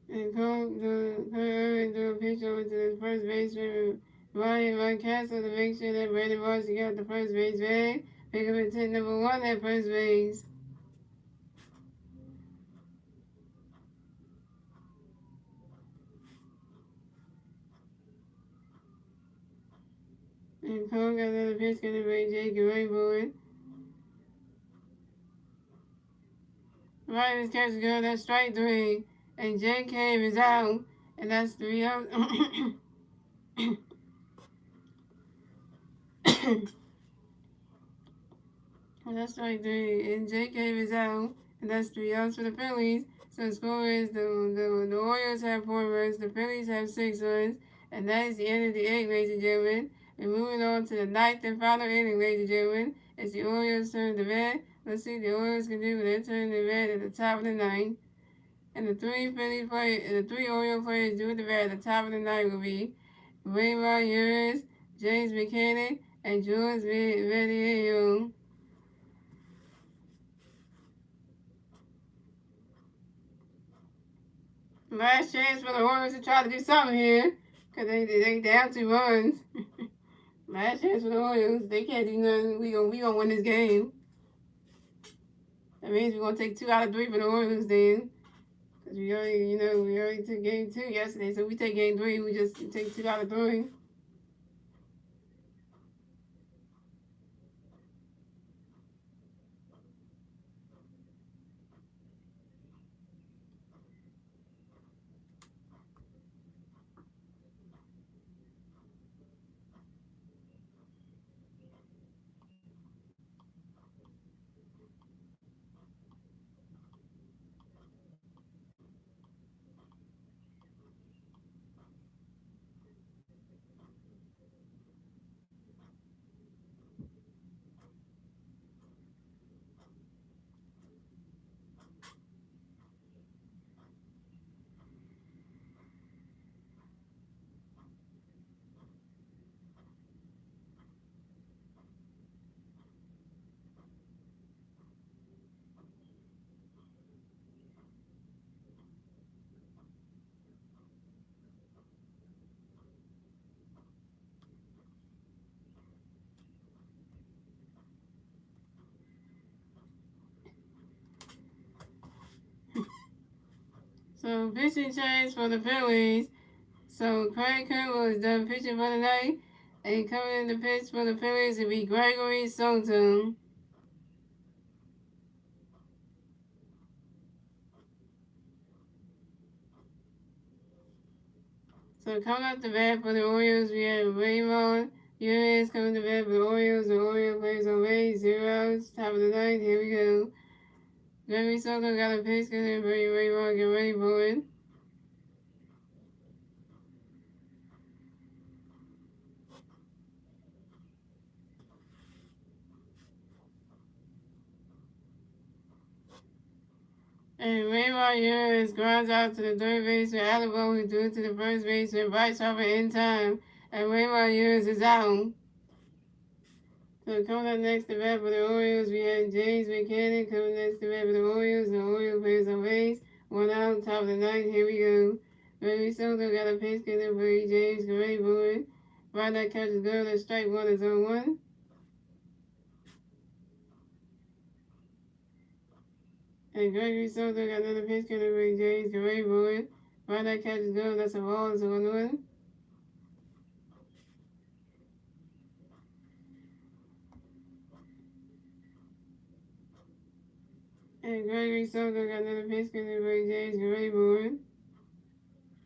And Cole threw a pitch over to the first baseman, Ryan Mountcastle, to make sure that Brandon Ross got the first base bag. Pick up at number 1 at first base. And Cole got another pitch coming by Jake. Get ready for it. Riders catches girl, that's strike three. And J Cave is out. And that's 3 out. And that's strike three. And J Cave is out. And that's 3 outs for the Phillies. So the score is the Orioles have 4 runs, the Phillies have 6 runs. And that is the end of the eighth, ladies and gentlemen. And moving on to the ninth and final inning, ladies and gentlemen. It's the Orioles' turn to bat. Let's see what the Orioles can do with their turn to bat at the top of the ninth. And the three Orioles players due at the bat at the top of the ninth will be Raymond Urias, James Buchanan, and George Vediello. Last chance for the Orioles to try to do something here, because they down 2 runs. Last chance for the Orioles. They can't do nothing. We gonna win this game. That means we're gonna take 2 out of 3 for the Orioles then. Because we already took game 2 yesterday, so we take game 3, we just take 2 out of 3. So pitching change for the Phillies. So Craig Kimbrell is done pitching for the night. And coming in the pitch for the Phillies will be Gregory Soto. So coming up the bat for the Orioles, we have Raymond Urias coming to bat for the Orioles. The Orioles plays on base, 0 outs, top of the ninth. Here we go. Gregory Soto got a pitch, gonna bring Raymond get ready for it. And Raymond Urias grounds out to the third baseman, Alamo, who threw to the first baseman, Bryce Harper in time. And Raymond Urias is out. So coming up next to bat for the Orioles, we have James Buchanan coming next to bat for the Orioles. The Orioles players on base. 1 out, top of the ninth. Here we go. Gregory Soto got a pitch getting for James Gray Boyd. Right now catches good. And strike one is on one. And Gregory Soto got another pitch getting for James Gray Boyd. Right now catches good. That's a ball. It's 1-1. And Gregory Soto got another pitch getting for James Gray Boyd.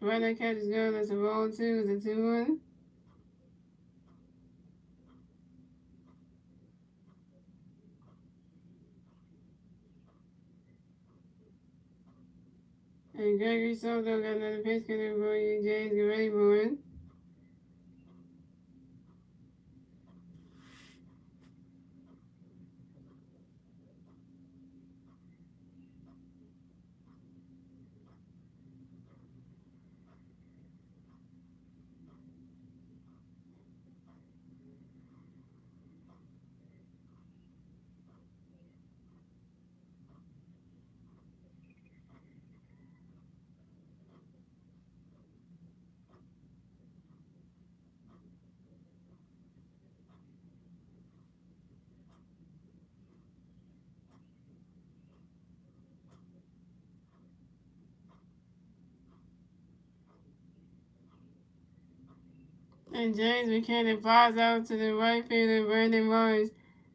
Right now catches good. That's a ball 2. It's a 2-1. And Gregory Soto got another pitch coming for you, James. Get ready for it. And James Buchanan flies out to the right fielder, Brandon Morris.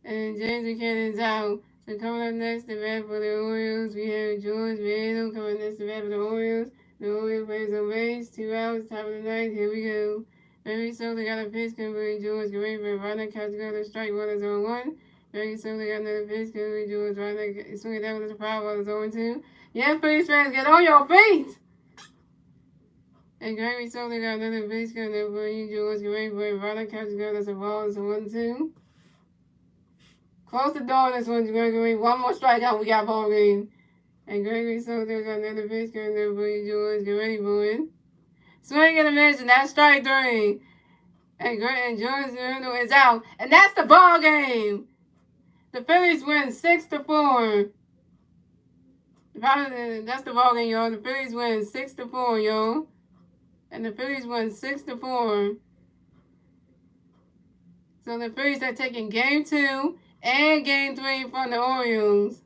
And James Buchanan's out. So coming up next, the bat for the Orioles, we have George Randall coming next, the bat for the Orioles. The Orioles plays on base, 2 outs, top of the ninth. Here we go. Very slowly got a pitch coming. George Gray, but Runner catch go to strike one is on 1. Very slowly got another pitch coming. George Runner swinging down with a foul ball is on 2. Yeah, please, fans, get on your feet. And Gregory slowly got another pitch coming for you, George Gray, but Runner catch go to the ball is 1-2. Close the door on this one, Gregory. One more strikeout, we got ball game. And Gregory Soto got another pitch coming there for you, George. Get ready for it. Swing and a miss, and that's strike 3. And George is out. And that's the ball game. The Phillies win 6-4. That's the ball game, y'all. The Phillies win 6-4, y'all. And the Phillies win 6-4. So the Phillies are taking game 2 and game 3 from the Orioles.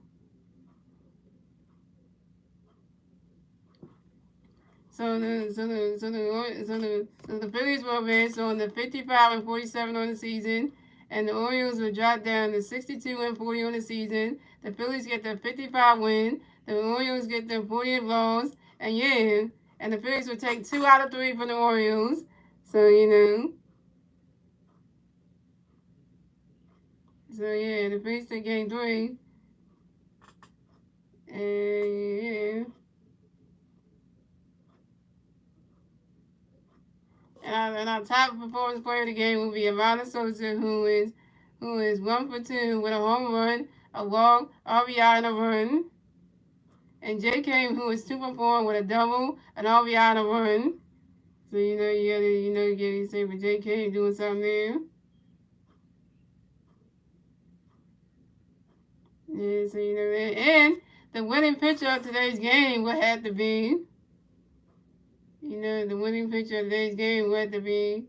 So the Phillies will advance on the 55-47 on the season, and the Orioles will drop down to 62-40 on the season. The Phillies get the 55 win, the Orioles get the 40 loss, and yeah, and the Phillies will take 2 out of 3 from the Orioles. So you know. So yeah, the Phillies take game 3, and yeah. And our top performance player of the game will be Ivana Sosa, who is 1 for 2 with a home run, a walk, RBI, and a run. And J. Came, who is 2 for 4 with a double, an RBI, and a run. So you gotta say for J. Came doing something there. Yeah, so that. And the winning pitcher of today's game would have to be. The winning pitcher of today's game would have to be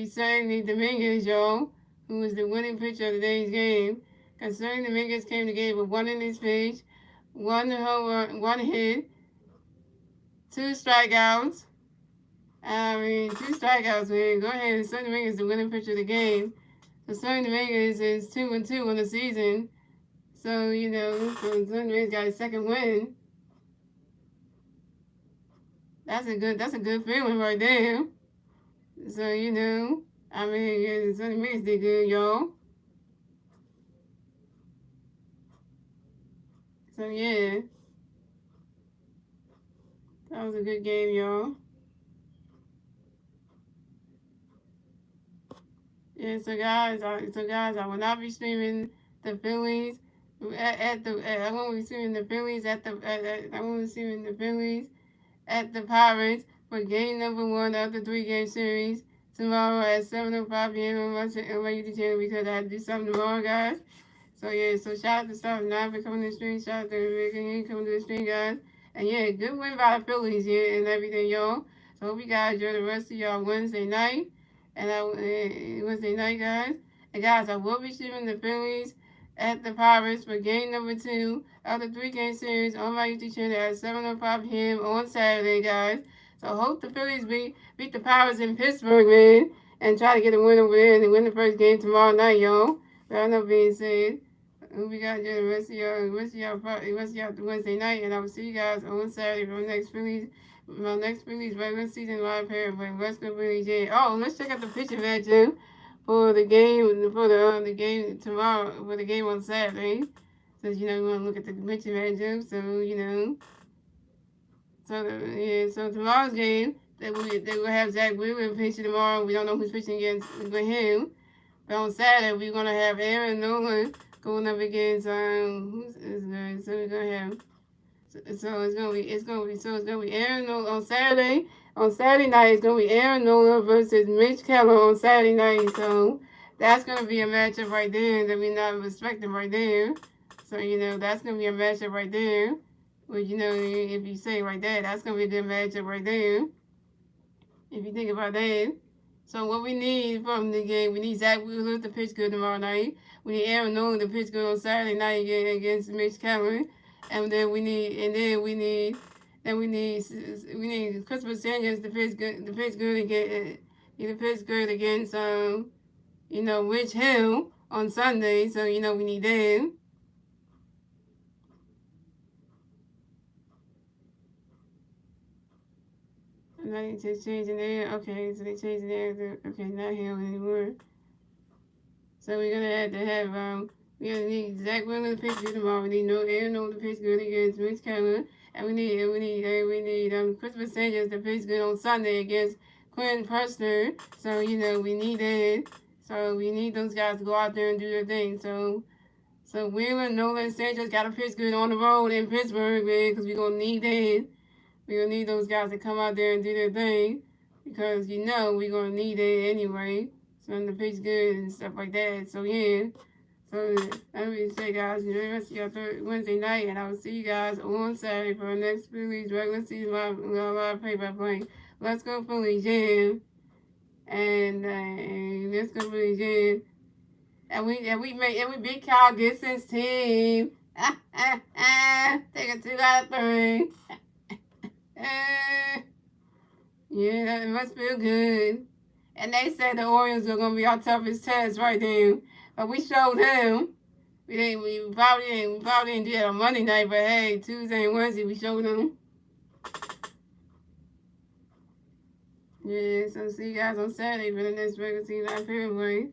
Sandy Dominguez, y'all, who is the winning pitcher of today's game. Because Sandy Dominguez came to game with 1 innings pitched, 1 hit, 2 strikeouts. 2 strikeouts, man. Go ahead. Sandy Dominguez is the winning pitcher of the game. So Sandy Dominguez is 2-2 on the season. So, so Sandy Dominguez got his second win. That's a good feeling right there. So, Sandy Dominguez did good, y'all. So, yeah. That was a good game, y'all. Yeah, so guys, I will not be streaming the Phillies I won't be streaming the Phillies I won't be streaming the Phillies at the Pirates for game number 1 of the 3-game series tomorrow at 7:05 p.m. on my YouTube channel because I had to do something tomorrow, guys. So yeah, so shout out to South 9 for coming to the stream. Shout out to Rick coming to the stream, guys. And yeah, good win by the Phillies, yeah, and everything, y'all. So hope you guys enjoy the rest of y'all Wednesday night. And Wednesday night, guys. And guys, I will be streaming the Phillies at the Pirates for game number 2 of the 3-game series on my YouTube channel at 7:05 p.m. on Saturday, guys. So hope the Phillies beat the Pirates in Pittsburgh, man, and try to get a win over there and win the first game tomorrow night, y'all. But I know being said, we got the rest of y'all Wednesday night, and I will see you guys on Saturday for my next Phillies regular season live pair with Western Phillies. Yeah. Oh, let's check out the pitching matchup for the game tomorrow, for the game on Saturday. Since we want to look at the pitching matchup, so tomorrow's game they will have Zach Wheeler pitching tomorrow. We don't know who's pitching against him. But on Saturday we're gonna have Aaron Nola going up against who's good. So we're gonna have it's gonna be Aaron Nola on Saturday. On Saturday night it's gonna be Aaron Nola versus Mitch Keller on Saturday night. So that's gonna be a matchup right there that we're not expecting right there. So that's gonna be a matchup right there. Well, if you say it like that, that's gonna be a good matchup right there. If you think about that. So what we need from the game, we need Zach Wheeler to pitch good tomorrow night. We need Aaron Nolan to pitch good on Saturday night against Mitch Keller. And then we need Christopher Sanchez to pitch good against Rich Hill on Sunday. So we need them. Now they just changing there. Okay, so they changing there. Okay, not here anymore. So we're gonna have to have we're gonna need Zach Wheeler to pitch good tomorrow. We need no Aaron Nola to pitch good against Mitch Keller, and we need Christopher Sanchez to pitch good on Sunday against Quinn Pressner. So we need that. So we need those guys to go out there and do their thing. So Wheeler, Nola, and Sanchez got to pitch good on the road in Pittsburgh, man, because we're gonna need that. We're gonna need those guys to come out there and do their thing, because we're gonna need it anyway. So the pitch good and stuff like that. So yeah. So that being said, guys, enjoy the rest of your Wednesday night, and I will see you guys on Saturday for our next Phillies regular season live play-by-play. Let's go Phillies, yeah. And let's go Phillies, yeah. And we beat Kyle Gibson's team. Take a 2 out of 3. Yeah, that must feel good. And they said the Orioles are gonna be our toughest test right there. But we showed them. We probably didn't do it on Monday night, but hey, Tuesday and Wednesday we showed them. Yeah, so see you guys on Saturday for the next regular season live play.